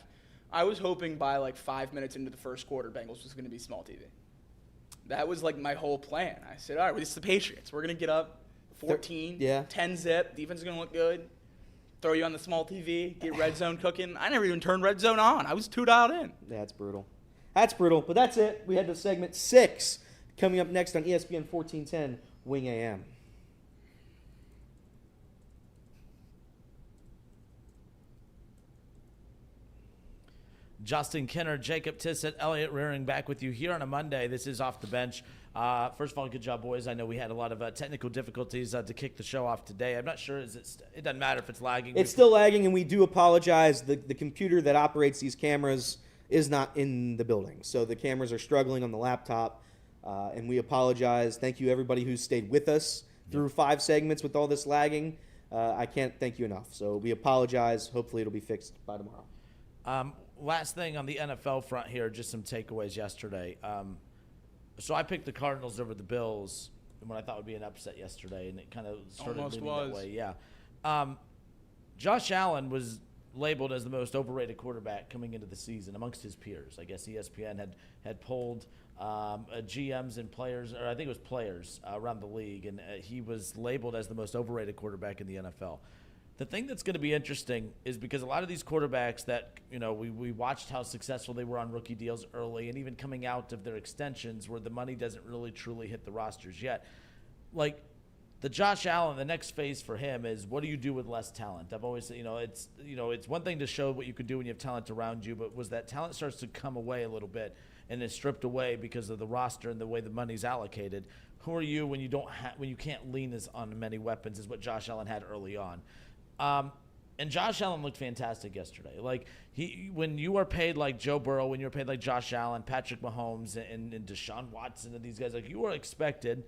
I was hoping by like 5 minutes into the first quarter, Bengals was going to be small TV. That was like my whole plan. I said, all right, well, it's the Patriots. We're going to get up 14, 10 zip. Defense is going to look good. Throw you on the small TV, get Red Zone cooking. I never even turned Red Zone on. I was too dialed in. That's brutal. That's brutal. But that's it. We had to segment 6 coming up next on ESPN 1410 Wing AM. Justin Kinner, Jacob Tissett, Elliot Rearing back with you here on a Monday. This is Off the Bench. First of all, good job, boys. I know we had a lot of technical difficulties to kick the show off today. I'm not sure. It doesn't matter if it's lagging. It's still lagging, and we do apologize. The computer that operates these cameras is not in the building, so the cameras are struggling on the laptop, and we apologize. Thank you, everybody who stayed with us through 5 segments with all this lagging. I can't thank you enough, so we apologize. Hopefully it'll be fixed by tomorrow. Last thing on the NFL front here, just some takeaways yesterday. So I picked the Cardinals over the Bills in what I thought would be an upset yesterday, and it kind of started leaning that way. Yeah. Josh Allen was labeled as the most overrated quarterback coming into the season amongst his peers. I guess ESPN had polled GMs and players, or I think it was players around the league, and he was labeled as the most overrated quarterback in the NFL. The thing that's going to be interesting is because a lot of these quarterbacks that, we watched how successful they were on rookie deals early and even coming out of their extensions where the money doesn't really truly hit the rosters yet. Like the Josh Allen, the next phase for him is what do you do with less talent? I've always said, it's one thing to show what you can do when you have talent around you, but was that talent starts to come away a little bit and is stripped away because of the roster and the way the money's allocated. Who are you when you can't lean on many weapons is what Josh Allen had early on. And Josh Allen looked fantastic yesterday. Like when you are paid like Joe Burrow, when you're paid like Josh Allen, Patrick Mahomes, and Deshaun Watson, and these guys, like you are expected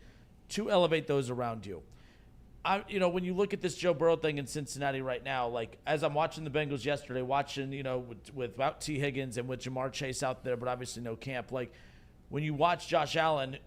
to elevate those around you. When you look at this Joe Burrow thing in Cincinnati right now, like as I'm watching the Bengals yesterday, without T. Higgins and with Jamar Chase out there, but obviously no camp, like when you watch Josh Allen,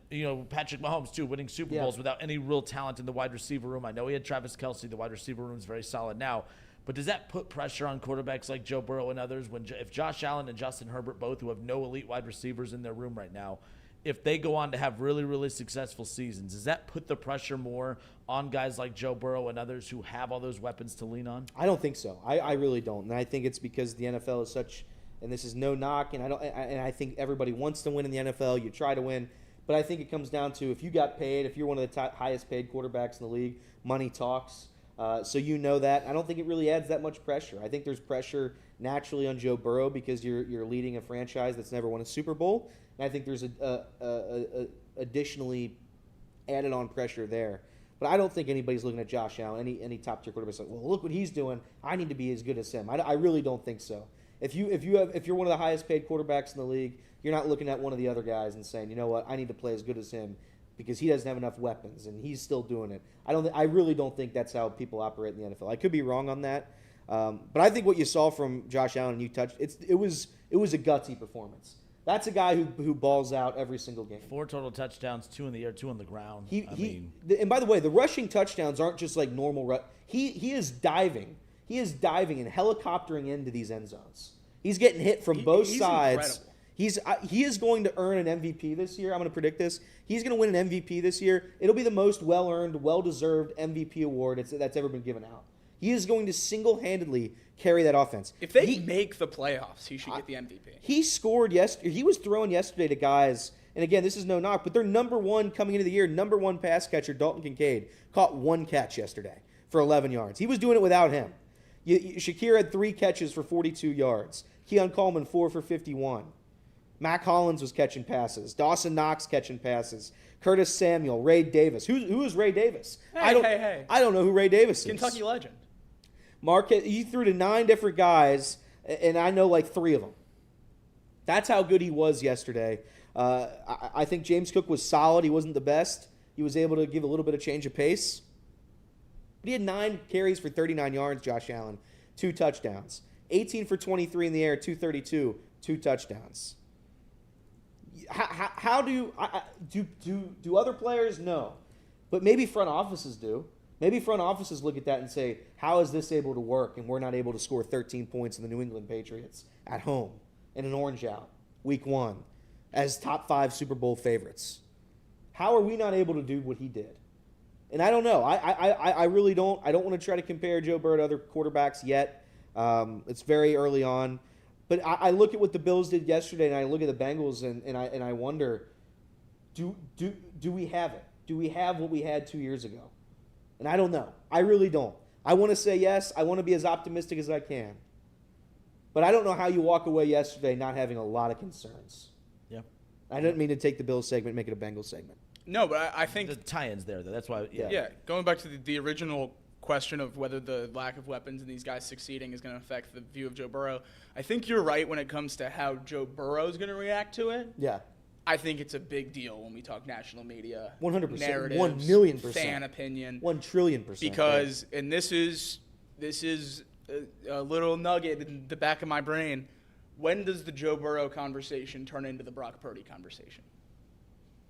Patrick Mahomes too, winning Super Bowls without any real talent in the wide receiver room. I know he had Travis Kelce. The wide receiver room is very solid now. But does that put pressure on quarterbacks like Joe Burrow and others if Josh Allen and Justin Herbert both, who have no elite wide receivers in their room right now, if they go on to have really, really successful seasons, does that put the pressure more on guys like Joe Burrow and others who have all those weapons to lean on? I don't think so. I really don't. And I think it's because the NFL is such – and this is no knock, and I think everybody wants to win in the NFL. You try to win. But I think it comes down to if you got paid, if you're one of the highest paid quarterbacks in the league, money talks. So you know that. I don't think it really adds that much pressure. I think there's pressure naturally on Joe Burrow because you're leading a franchise that's never won a Super Bowl. And I think there's additionally added on pressure there. But I don't think anybody's looking at Josh Allen, any top-tier quarterback, like, well, look what he's doing. I need to be as good as him. I really don't think so. If you're one of the highest paid quarterbacks in the league, you're not looking at one of the other guys and saying, you know what, I need to play as good as him because he doesn't have enough weapons and he's still doing it. I really don't think that's how people operate in the NFL. I could be wrong on that, but I think what you saw from Josh Allen, and you touched it was a gutsy performance. That's a guy who balls out every single game. 4 total touchdowns, 2 in the air, 2 on the ground. And by the way, the rushing touchdowns aren't just like normal. He is diving. He is diving and helicoptering into these end zones. He's getting hit from both sides. Incredible. He is going to earn an MVP this year. I'm going to predict this. He's going to win an MVP this year. It'll be the most well-earned, well-deserved MVP award that's ever been given out. He is going to single-handedly carry that offense. If they make the playoffs, he should get the MVP. He scored yesterday. He was throwing yesterday to guys, and again, this is no knock, but their number one coming into the year, number one pass catcher, Dalton Kincaid, caught 1 catch yesterday for 11 yards. He was doing it without him. Shakir had 3 catches for 42 yards. Keon Coleman, 4 for 51. Mac Hollins was catching passes. Dawson Knox catching passes. Curtis Samuel, Ray Davis. Who is Ray Davis? Hey. I don't know who Ray Davis is. Kentucky legend. Marquez, he threw to 9 different guys, and I know like 3 of them. That's how good he was yesterday. I think James Cook was solid. He wasn't the best. He was able to give a little bit of change of pace. But he had 9 carries for 39 yards, Josh Allen, 2 touchdowns. 18 for 23 in the air, 232, 2 touchdowns. How do other players? No. But maybe front offices do. Maybe front offices look at that and say, how is this able to work and we're not able to score 13 points in the New England Patriots at home in an orange out, week 1, as top 5 Super Bowl favorites? How are we not able to do what he did? And I don't know. I really don't. I don't want to try to compare Joe Burrow to other quarterbacks yet. It's very early on. But I look at what the Bills did yesterday, and I look at the Bengals, and I wonder, do we have it? Do we have what we had 2 years ago? And I don't know. I really don't. I want to say yes. I want to be as optimistic as I can. But I don't know how you walk away yesterday not having a lot of concerns. Yeah. I didn't mean to take the Bills segment and make it a Bengals segment. No, but I think The tie-in's there, though. That's why, Yeah, going back to the original question of whether the lack of weapons and these guys succeeding is going to affect the view of Joe Burrow, I think you're right when it comes to how Joe Burrow is going to react to it. Yeah. I think it's a big deal when we talk national media, 100%, narratives, 1,000,000%, fan opinion, 1,000,000,000%. because, and this is a little nugget in the back of my brain. When does the Joe Burrow conversation turn into the Brock Purdy conversation?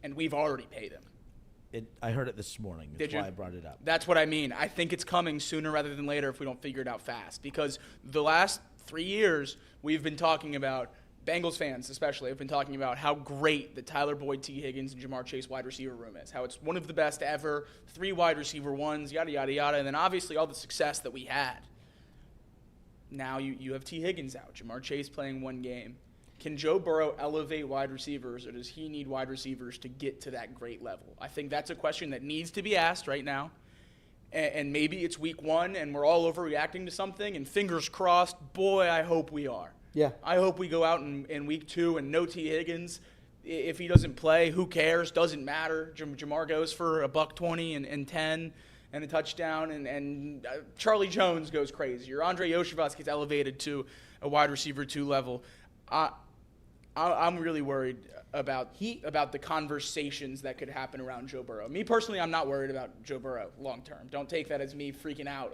And we've already paid him. I heard it this morning. That's why I brought it up. That's what I mean. I think it's coming sooner rather than later if we don't figure it out fast. Because the last 3 years, we've been talking about, Bengals fans especially, have been talking about how great the Tyler Boyd, T. Higgins, and Jamar Chase wide receiver room is. How it's one of the best ever, 3 wide receiver ones, yada, yada, yada. And then obviously all the success that we had. Now you have T. Higgins out, Jamar Chase playing 1 game. Can Joe Burrow elevate wide receivers, or does he need wide receivers to get to that great level? I think that's a question that needs to be asked right now. And maybe it's week 1 and we're all overreacting to something, and fingers crossed, boy, I hope we are. Yeah. I hope we go out in week 2 and no T. Higgins. If he doesn't play, who cares? Doesn't matter. Jamar goes for $120 and 10 and a touchdown, and Charlie Jones goes crazy. Or Andre Yoshivas gets elevated to a wide receiver 2 level. I'm really worried about the conversations that could happen around Joe Burrow. Me personally, I'm not worried about Joe Burrow long term. Don't take that as me freaking out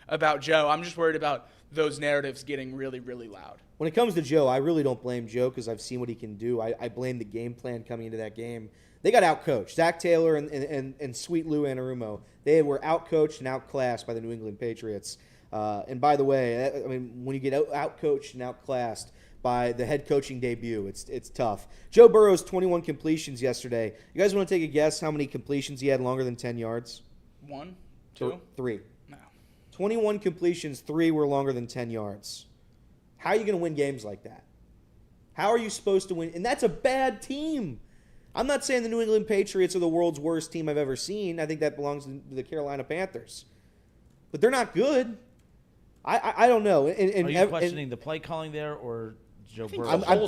about Joe. I'm just worried about those narratives getting really, really loud. When it comes to Joe, I really don't blame Joe because I've seen what he can do. I blame the game plan coming into that game. They got outcoached. Zack Taylor and Sweet Lou Anarumo, they were outcoached and outclassed by the New England Patriots. And by the way, I mean, when you get outcoached and outclassed by the head coaching debut, it's tough. Joe Burrow's 21 completions yesterday. You guys want to take a guess how many completions he had longer than 10 yards? 1, 2, 3. No. 21 completions, 3 were longer than 10 yards. How are you going to win games like that? How are you supposed to win? And that's a bad team. I'm not saying the New England Patriots are the world's worst team I've ever seen. I think that belongs to the Carolina Panthers. But they're not good. I don't know. Are you questioning the play calling there, or Joe Burrow? I'm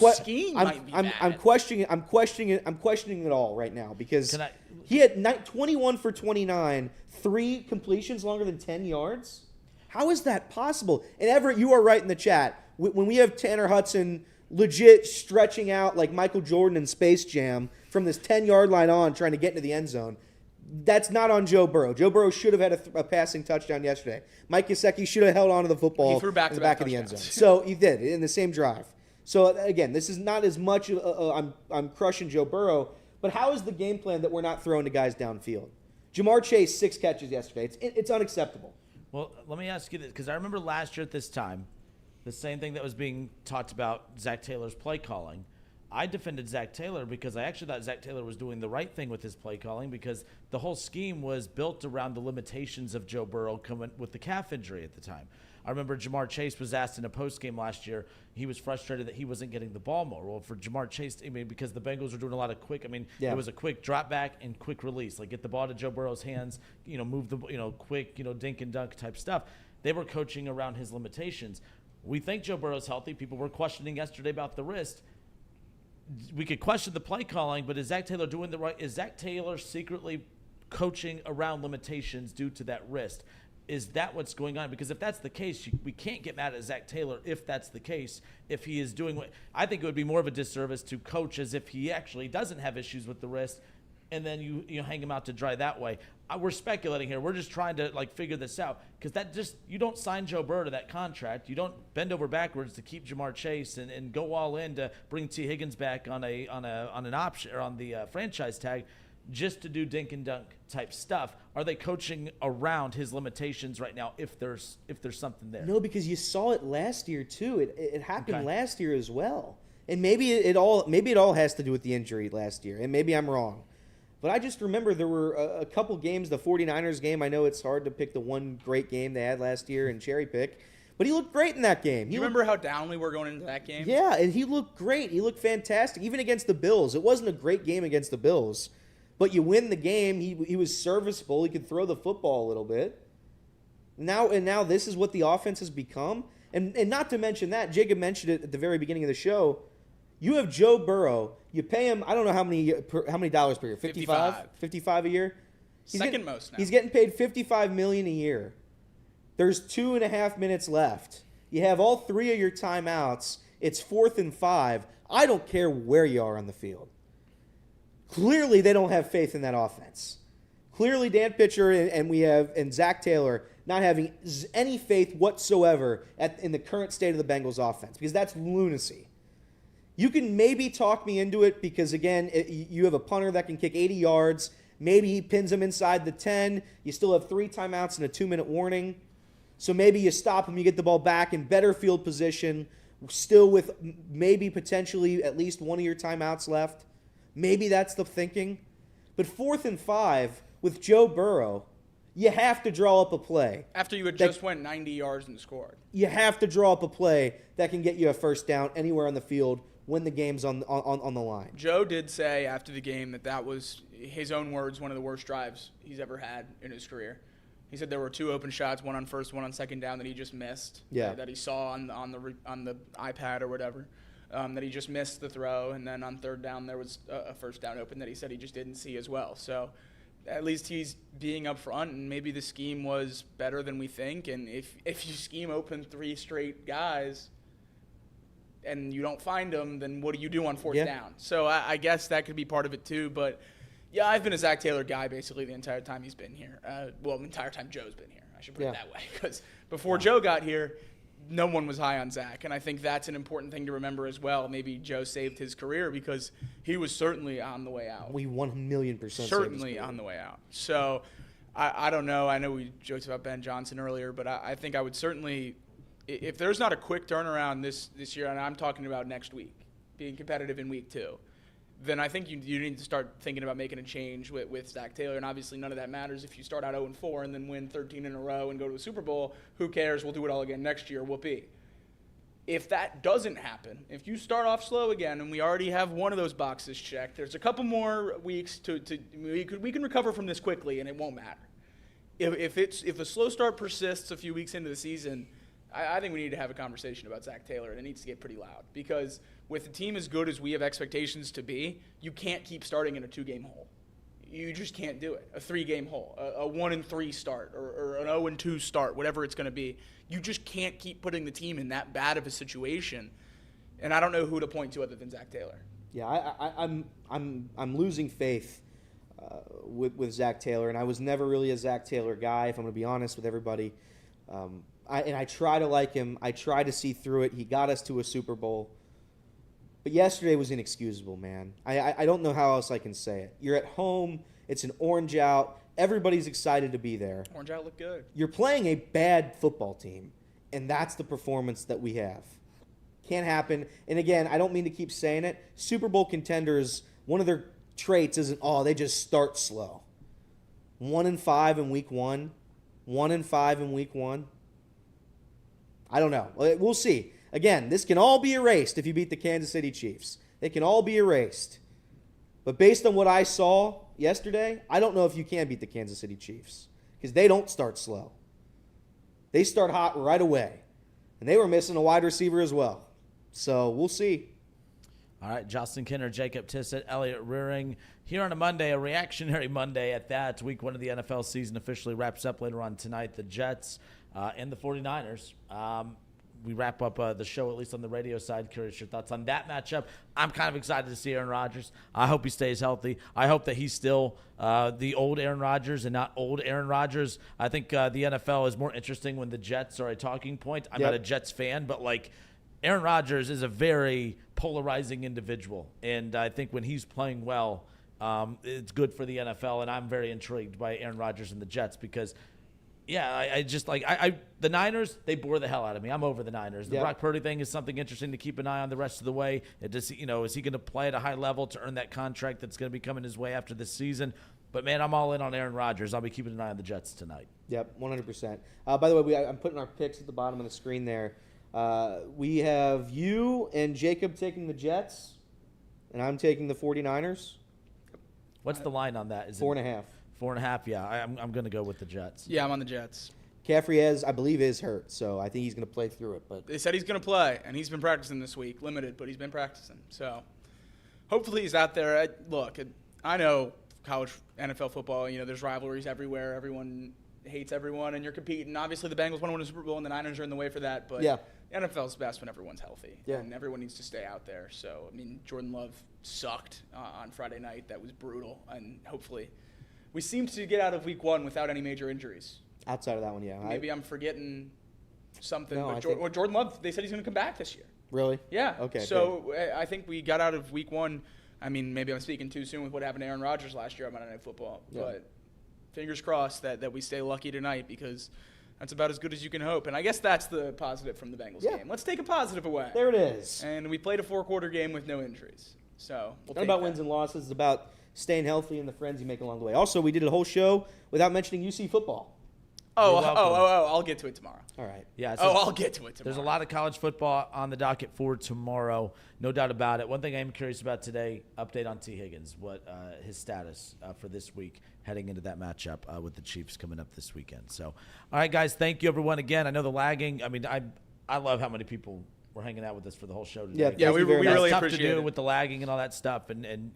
questioning it all right now because he had 21 for 29, 3 completions longer than 10 yards. How is that possible? And Everett, you are right in the chat. When we have Tanner Hudson legit stretching out like Michael Jordan in Space Jam from this 10-yard line on trying to get into the end zone, that's not on Joe Burrow. Joe Burrow should have had a passing touchdown yesterday. Mike Gesicki should have held on to the football He threw in the back of the end zone. So he did in the same drive. So again, this is not as much I'm crushing Joe Burrow, but how is the game plan that we're not throwing to guys downfield? Jamar Chase, 6 catches yesterday. It's unacceptable. Well, let me ask you this, because I remember last year at this time, the same thing that was being talked about, Zack Taylor's play calling. I defended Zack Taylor because I actually thought Zack Taylor was doing the right thing with his play calling, because the whole scheme was built around the limitations of Joe Burrow coming with the calf injury at the time. I remember Jamar Chase was asked in a postgame last year, he was frustrated that he wasn't getting the ball more. Well, for Jamar Chase, I mean, because the Bengals were doing a lot of quick, it was a quick drop back and quick release, like get the ball to Joe Burrow's hands, move the, quick, dink and dunk type stuff. They were coaching around his limitations. We think Joe Burrow's healthy. People were questioning yesterday about the wrist. We could question the play calling, but is Zack Taylor doing the right? Is Zack Taylor secretly coaching around limitations due to that wrist? Is that what's going on? Because if that's the case, we can't get mad at Zack Taylor if that's the case. If he is doing what I think it would be more of a disservice to coach as if he actually doesn't have issues with the wrist, and then you hang him out to dry that way. We're speculating here. We're just trying to figure this out, because you don't sign Joe Burrow to that contract. You don't bend over backwards to keep Jamar Chase and go all in to bring T. Higgins back on an option or on the franchise tag, just to do dink and dunk type stuff. Are they coaching around his limitations right now if there's something there? No, because you saw it last year too. It happened last year as well. And maybe it all has to do with the injury last year. And maybe I'm wrong. But I just remember there were a couple games, the 49ers game. I know it's hard to pick the one great game they had last year and cherry pick, but he looked great in that game. Do you remember how down we were going into that game? Yeah, and he looked great. He looked fantastic, even against the Bills. It wasn't a great game against the Bills, but you win the game. He was serviceable. He could throw the football a little bit. Now this is what the offense has become. And not to mention that, Jacob mentioned it at the very beginning of the show, you have Joe Burrow. You pay him, I don't know how many dollars per year, 55 a year. Second most now. He's getting paid $55 million a year. There's 2.5 minutes left. You have all 3 of your timeouts. It's 4th and 5. I don't care where you are on the field. Clearly, they don't have faith in that offense. Clearly, Dan Pitcher and Zack Taylor not having any faith whatsoever in the current state of the Bengals offense, because that's lunacy. You can maybe talk me into it because, again, you have a punter that can kick 80 yards. Maybe he pins him inside the 10. You still have 3 timeouts and a 2-minute warning. So maybe you stop him, you get the ball back in better field position, still with maybe potentially at least 1 of your timeouts left. Maybe that's the thinking. But 4th and 5 with Joe Burrow, you have to draw up a play. After you had just went 90 yards and scored. You have to draw up a play that can get you a first down anywhere on the field when the game's on the line. Joe did say after the game that was, his own words, one of the worst drives he's ever had in his career. He said there were 2 open shots, one on first, one on second down, that he just missed. Yeah. That he saw on the iPad or whatever. That he just missed the throw, and then on 3rd down there was a first down open that he said he just didn't see as well. So at least he's being upfront, and maybe the scheme was better than we think. And if you scheme open 3 straight guys and you don't find them, then what do you do on 4th down? So I guess that could be part of it too. But yeah, I've been a Zack Taylor guy basically the entire time he's been here. The entire time Joe's been here. I should put it that way, because before Joe got here, no one was high on Zack, and I think that's an important thing to remember as well. Maybe Joe saved his career because he was certainly on the way out. We 1,000,000% certainly on the way out. So I don't know. I know we joked about Ben Johnson earlier, but I think I would certainly, if there's not a quick turnaround this year, and I'm talking about next week, being competitive in week 2, then I think you need to start thinking about making a change with Zack Taylor. And obviously none of that matters if you start out 0-4 and then win 13 in a row and go to a Super Bowl. Who cares? We'll do it all again next year. Whoopee. If that doesn't happen, if you start off slow again, and we already have one of those boxes checked, there's a couple more weeks we can recover from this quickly, and it won't matter. If a slow start persists a few weeks into the season, I think we need to have a conversation about Zack Taylor, and it needs to get pretty loud, because with a team as good as we have expectations to be, you can't keep starting in a 2-game hole. You just can't do it. A 3-game hole, a 1-3 start, or an 0-2 start, whatever it's going to be. You just can't keep putting the team in that bad of a situation. And I don't know who to point to other than Zack Taylor. Yeah, I'm losing faith with Zack Taylor, and I was never really a Zack Taylor guy, if I'm going to be honest with everybody. I try to like him. I try to see through it. He got us to a Super Bowl. But yesterday was inexcusable, man. I don't know how else I can say it. You're at home. It's an orange out. Everybody's excited to be there. Orange out looked good. You're playing a bad football team, and that's the performance that we have. Can't happen. And again, I don't mean to keep saying it. Super Bowl contenders, one of their traits isn't, they just start slow. 1-5 in week 1. 1-5 in week 1. I don't know. We'll see. Again, this can all be erased if you beat the Kansas City Chiefs. They can all be erased. But based on what I saw yesterday, I don't know if you can beat the Kansas City Chiefs because they don't start slow. They start hot right away. And they were missing a wide receiver as well. So we'll see. All right, Justin Kinner, Jacob Tissett, Elliot Rearing. Here on a Monday, a reactionary Monday at that. Week 1 of the NFL season officially wraps up later on tonight. The Jets and the 49ers. We wrap up the show, at least on the radio side. Curious your thoughts on that matchup. I'm kind of excited to see Aaron Rodgers. I hope he stays healthy. I hope that he's still the old Aaron Rodgers and not old Aaron Rodgers. I think the NFL is more interesting when the Jets are a talking point. I'm not a Jets fan, but Aaron Rodgers is a very polarizing individual. And I think when he's playing well, it's good for the NFL. And I'm very intrigued by Aaron Rodgers and the Jets because – I just the Niners, they bore the hell out of me. I'm over the Niners. The Brock Purdy thing is something interesting to keep an eye on the rest of the way. Is he going to play at a high level to earn that contract that's going to be coming his way after this season? But, man, I'm all in on Aaron Rodgers. I'll be keeping an eye on the Jets tonight. Yep, 100%. By the way, I'm putting our picks at the bottom of the screen there. We have you and Jacob taking the Jets, and I'm taking the 49ers. What's the line on that? Is 4.5. 4.5, yeah. I'm going to go with the Jets. Yeah, I'm on the Jets. Caffrey, I believe, is hurt, so I think he's going to play through it. But they said he's going to play, and he's been practicing this week, limited, but he's been practicing. So hopefully he's out there. Look, I know college NFL football, there's rivalries everywhere. Everyone hates everyone, and you're competing. Obviously, the Bengals want to win a Super Bowl, and the Niners are in the way for that. But the NFL's best when everyone's healthy, and everyone needs to stay out there. So, Jordan Love sucked on Friday night. That was brutal, and hopefully – we seem to get out of week 1 without any major injuries. Outside of that one, yeah. Maybe I'm forgetting something. No, but Jordan Love, they said he's going to come back this year. Really? Yeah. Okay. So good. I think we got out of week 1. Maybe I'm speaking too soon with what happened to Aaron Rodgers last year on Monday Night Football. Yeah. But fingers crossed that we stay lucky tonight because that's about as good as you can hope. And I guess that's the positive from the Bengals game. Let's take a positive away. There it is. And we played a 4-quarter game with no injuries. So we'll not about wins and losses. It's about staying healthy and the friends you make along the way. Also, we did a whole show without mentioning UC football. I'll get to it tomorrow. All right. Yeah. I'll get to it tomorrow. There's a lot of college football on the docket for tomorrow, no doubt about it. One thing I'm curious about today, update on T. Higgins, what his status for this week heading into that matchup with the Chiefs coming up this weekend. So, all right, guys, thank you, everyone. Again, I know the lagging. I love how many people were hanging out with us for the whole show today. Yeah, we really tough appreciate to do it. with the lagging and all that stuff, and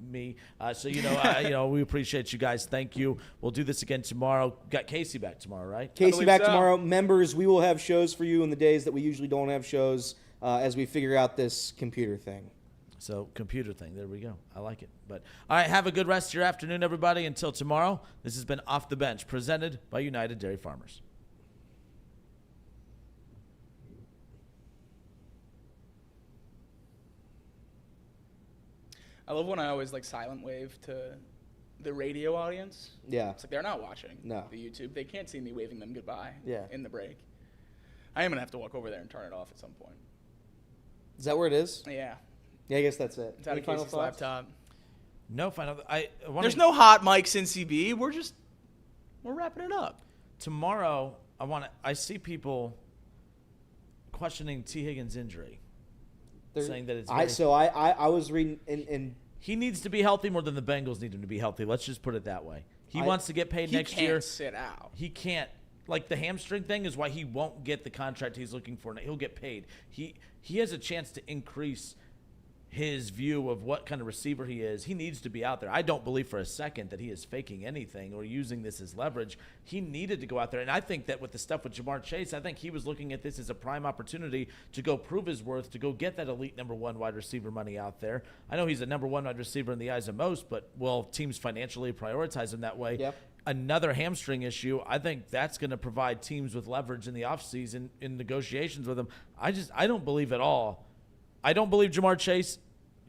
me. We appreciate you guys. Thank you. We'll do this again tomorrow. Got Casey back tomorrow, right? Casey back tomorrow. Members, we will have shows for you in the days that we usually don't have shows as we figure out this computer thing. So computer thing. There we go. I like it. But all right, have a good rest of your afternoon, everybody. Until tomorrow, this has been Off the Bench, presented by United Dairy Farmers. I love when I always silent wave to the radio audience. Yeah. It's they're not watching the YouTube. They can't see me waving them goodbye in the break. I am going to have to walk over there and turn it off at some point. Is that where it is? Yeah. Yeah, I guess that's it. It's out of Casey's laptop. No final. There's no hot mics in CB. We're wrapping it up. Tomorrow, I see people questioning T. Higgins' injury. Saying that it's I was reading and he needs to be healthy more than the Bengals need him to be healthy. Let's just put it that way. He wants to get paid next year. He can't sit out. He can't. The hamstring thing is why he won't get the contract he's looking for. He'll get paid. He has a chance to increase his view of what kind of receiver he is. He needs to be out there. I don't believe for a second that he is faking anything or using this as leverage. He needed to go out there. And I think that with the stuff with Jamar Chase, I think he was looking at this as a prime opportunity to go prove his worth, to go get that elite number 1 wide receiver money out there. I know he's a number 1 wide receiver in the eyes of most, but will teams financially prioritize him that way? Yep. Another hamstring issue, I think that's going to provide teams with leverage in the offseason in negotiations with him. I don't believe at all I don't believe Jamar Chase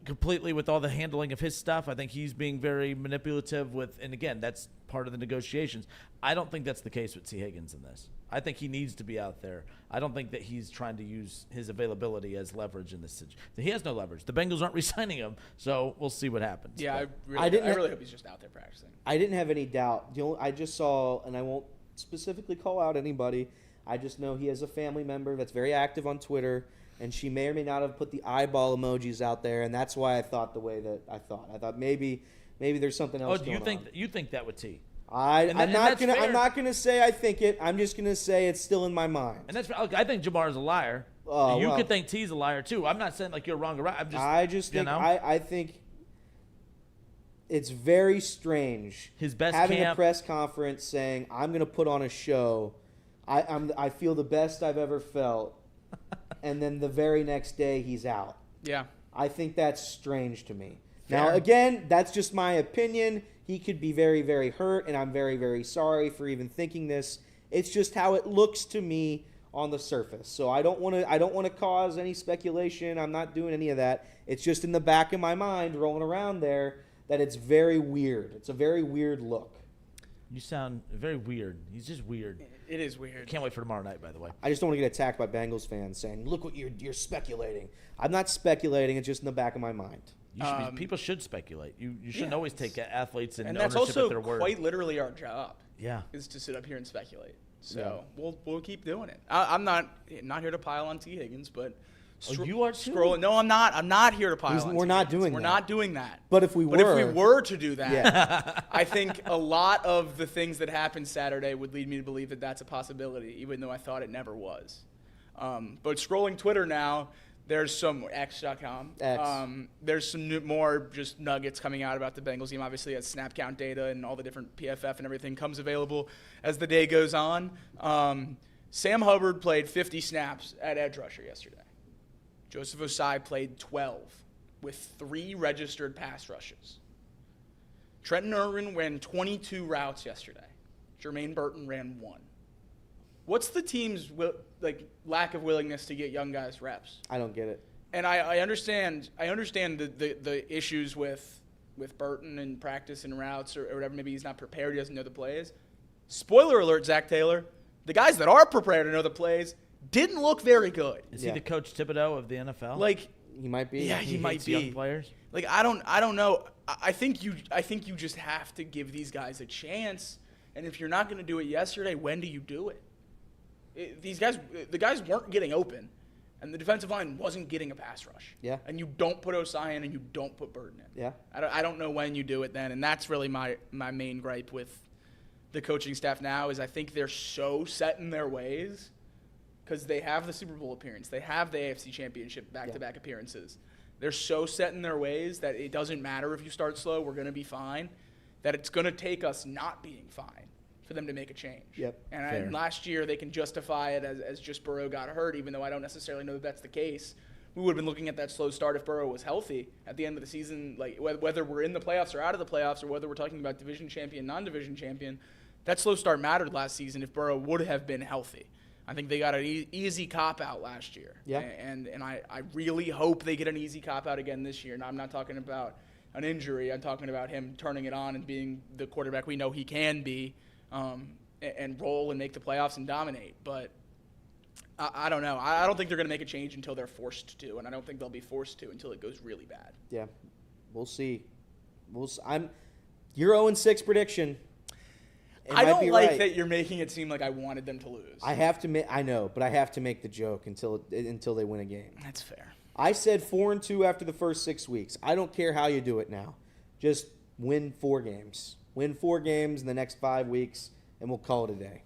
completely with all the handling of his stuff. I think he's being very manipulative and again, that's part of the negotiations. I don't think that's the case with T. Higgins in this. I think he needs to be out there. I don't think that he's trying to use his availability as leverage in this situation. He has no leverage. The Bengals aren't re-signing him, so we'll see what happens. Yeah, But I really hope he's just out there practicing. I didn't have any doubt. I just saw, and I won't specifically call out anybody, I just know he has a family member that's very active on Twitter, and she may or may not have put the eyeball emojis out there, and that's why I thought the way that I thought. I thought maybe there's something else do going you think on. you think that with T? I'm not gonna say I think it. I'm just gonna say it's still in my mind. And that's I think Jamar is a liar. You could think T's a liar too. I'm not saying like you're wrong or right. I think it's very strange. His best having camp. a press conference saying I'm gonna put on a show. I feel the best I've ever felt, and then the very next day he's out. Yeah. I think that's strange to me. Fair. Now, again, that's just my opinion. He could be very, very hurt, and I'm very, very sorry for even thinking this. It's just how it looks to me on the surface. So I don't want to cause any speculation. I'm not doing any of that. It's just in the back of my mind, rolling around there, that it's very weird. It's a very weird look. You sound very weird. He's just weird. It is weird. Can't wait for tomorrow night, by the way. I just don't want to get attacked by Bengals fans saying, "Look what you're speculating." I'm not speculating. It's just in the back of my mind. People should speculate. You shouldn't always take athletes and that's ownership also at their word. quite literally our job. Yeah. Is to sit up here and speculate. So we'll keep doing it. I'm not here to pile on T. Higgins, but you are too? scrolling. No, I'm not. I'm not here to pile on. We're T. not Higgins. doing We're that. not doing that. But if we were to do that, yeah. I think a lot of the things that happened Saturday would lead me to believe that that's a possibility, even though I thought it never was. But scrolling Twitter now, there's some X.com. There's some more just nuggets coming out about the Bengals team. Obviously, as snap count data and all the different PFF and everything comes available as the day goes on. Sam Hubbard played 50 snaps at edge rusher yesterday. Joseph Osai played 12 with 3 registered pass rushes. Trenton Irwin ran 22 routes yesterday. Jermaine Burton ran 1. What's the team's lack of willingness to get young guys reps? I don't get it. And I understand the issues with Burton and practice and routes or whatever. Maybe he's not prepared. He doesn't know the plays. Spoiler alert, Zack Taylor. The guys that are prepared to know the plays didn't look very good. Is he the Coach Thibodeau of the NFL? He might be. Yeah, he might be. Young players. I don't know. I think you just have to give these guys a chance. And if you're not going to do it yesterday, when do you do it? The guys weren't getting open, and the defensive line wasn't getting a pass rush. Yeah. And you don't put Osai in, and you don't put Burton in. Yeah. I don't know when you do it then, and that's really my main gripe with the coaching staff now is I think they're so set in their ways because they have the Super Bowl appearance. They have the AFC Championship back-to-back appearances. They're so set in their ways that it doesn't matter if you start slow, we're going to be fine, that it's going to take us not being fine for them to make a change. Yep. And last year they can justify it as just Burrow got hurt, even though I don't necessarily know that that's the case. We would have been looking at that slow start if Burrow was healthy at the end of the season, like whether we're in the playoffs or out of the playoffs or whether we're talking about division champion, non-division champion. That slow start mattered last season if Burrow would have been healthy. I think they got an easy cop-out last year. Yeah. And I really hope they get an easy cop-out again this year. And I'm not talking about an injury. I'm talking about him turning it on and being the quarterback we know he can be and roll and make the playoffs and dominate. But I don't know. I don't think they're going to make a change until they're forced to, and I don't think they'll be forced to until it goes really bad. Yeah. We'll see. Your 0-6 prediction. I don't like that you're making it seem like I wanted them to lose. I know, but I have to make the joke until they win a game. That's fair. I said 4-2 after the first 6 weeks. I don't care how you do it now. Just win 4 games. Win 4 games in the next 5 weeks, and we'll call it a day.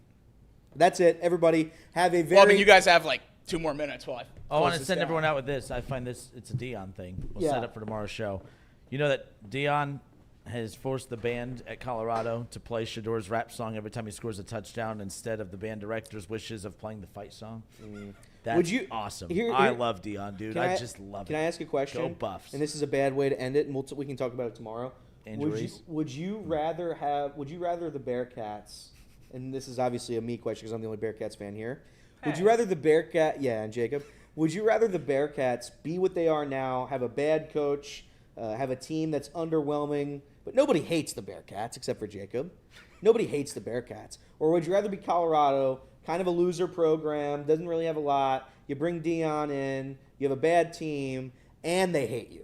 That's it. Everybody have a very... Well, I mean, you guys have 2 more minutes while I want to send everyone out with this. I find it's a Dion thing. We'll set up for tomorrow's show. You know that Dion has forced the band at Colorado to play Shador's rap song every time he scores a touchdown instead of the band director's wishes of playing the fight song. That's awesome. I love Dion, dude. I just love it. Can I ask a question? Go Buffs. And this is a bad way to end it, and we can talk about it tomorrow. Injuries. Would you rather the Bearcats? And this is obviously a me question because I'm the only Bearcats fan here. Would you rather the Bearcat? Yeah, and Jacob. Would you rather the Bearcats be what they are now, have a bad coach, have a team that's underwhelming, but nobody hates the Bearcats except for Jacob? Nobody hates the Bearcats. Or would you rather be Colorado, kind of a loser program, doesn't really have a lot, you bring Dion in, you have a bad team, and they hate you?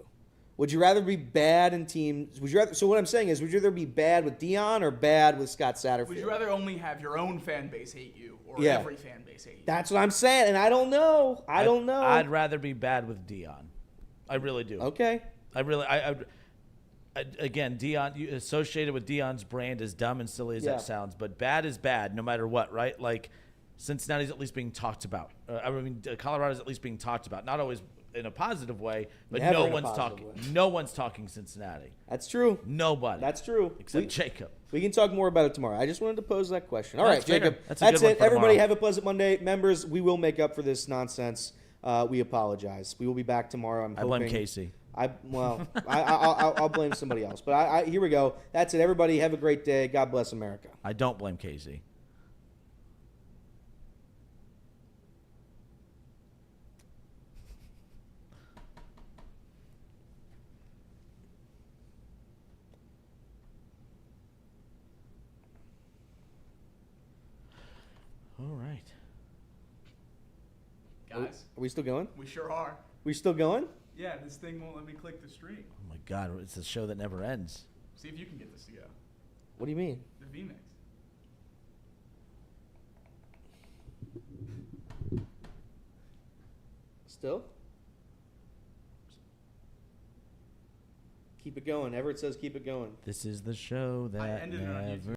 Would you rather be bad in teams? So what I'm saying is, would you rather be bad with Dion or bad with Scott Satterfield? Would you rather only have your own fan base hate you or Yeah. every fan base hate you? That's what I'm saying, and I don't know. I don't know. I'd rather be bad with Dion. I really do. Okay. Again, Dion, associated with Dion's brand, as dumb and silly as Yeah. that sounds, but bad is bad no matter what, right? Like, Cincinnati's at least being talked about. Colorado's at least being talked about. Not always in a positive way, but Never no in a one's positive talking. way. No one's talking Cincinnati. That's true. Nobody. That's true. Except Jacob. We can talk more about it tomorrow. I just wanted to pose that question. All That's right, fair. Jacob. That's a good one it. for Everybody tomorrow. have a pleasant Monday. Members, we will make up for this nonsense. We apologize. We will be back tomorrow. I blame Casey. I'll blame somebody else. But here we go. That's it. Everybody have a great day. God bless America. I don't blame Casey. All right. Guys, Are we still going? we sure are. We still going? Yeah, this thing won't let me click the stream. Oh my God, it's a show that never ends. See if you can get this to go. What do you mean? The VMix. Still? Keep it going. Everett says keep it going. This is the show that ended it on never YouTube.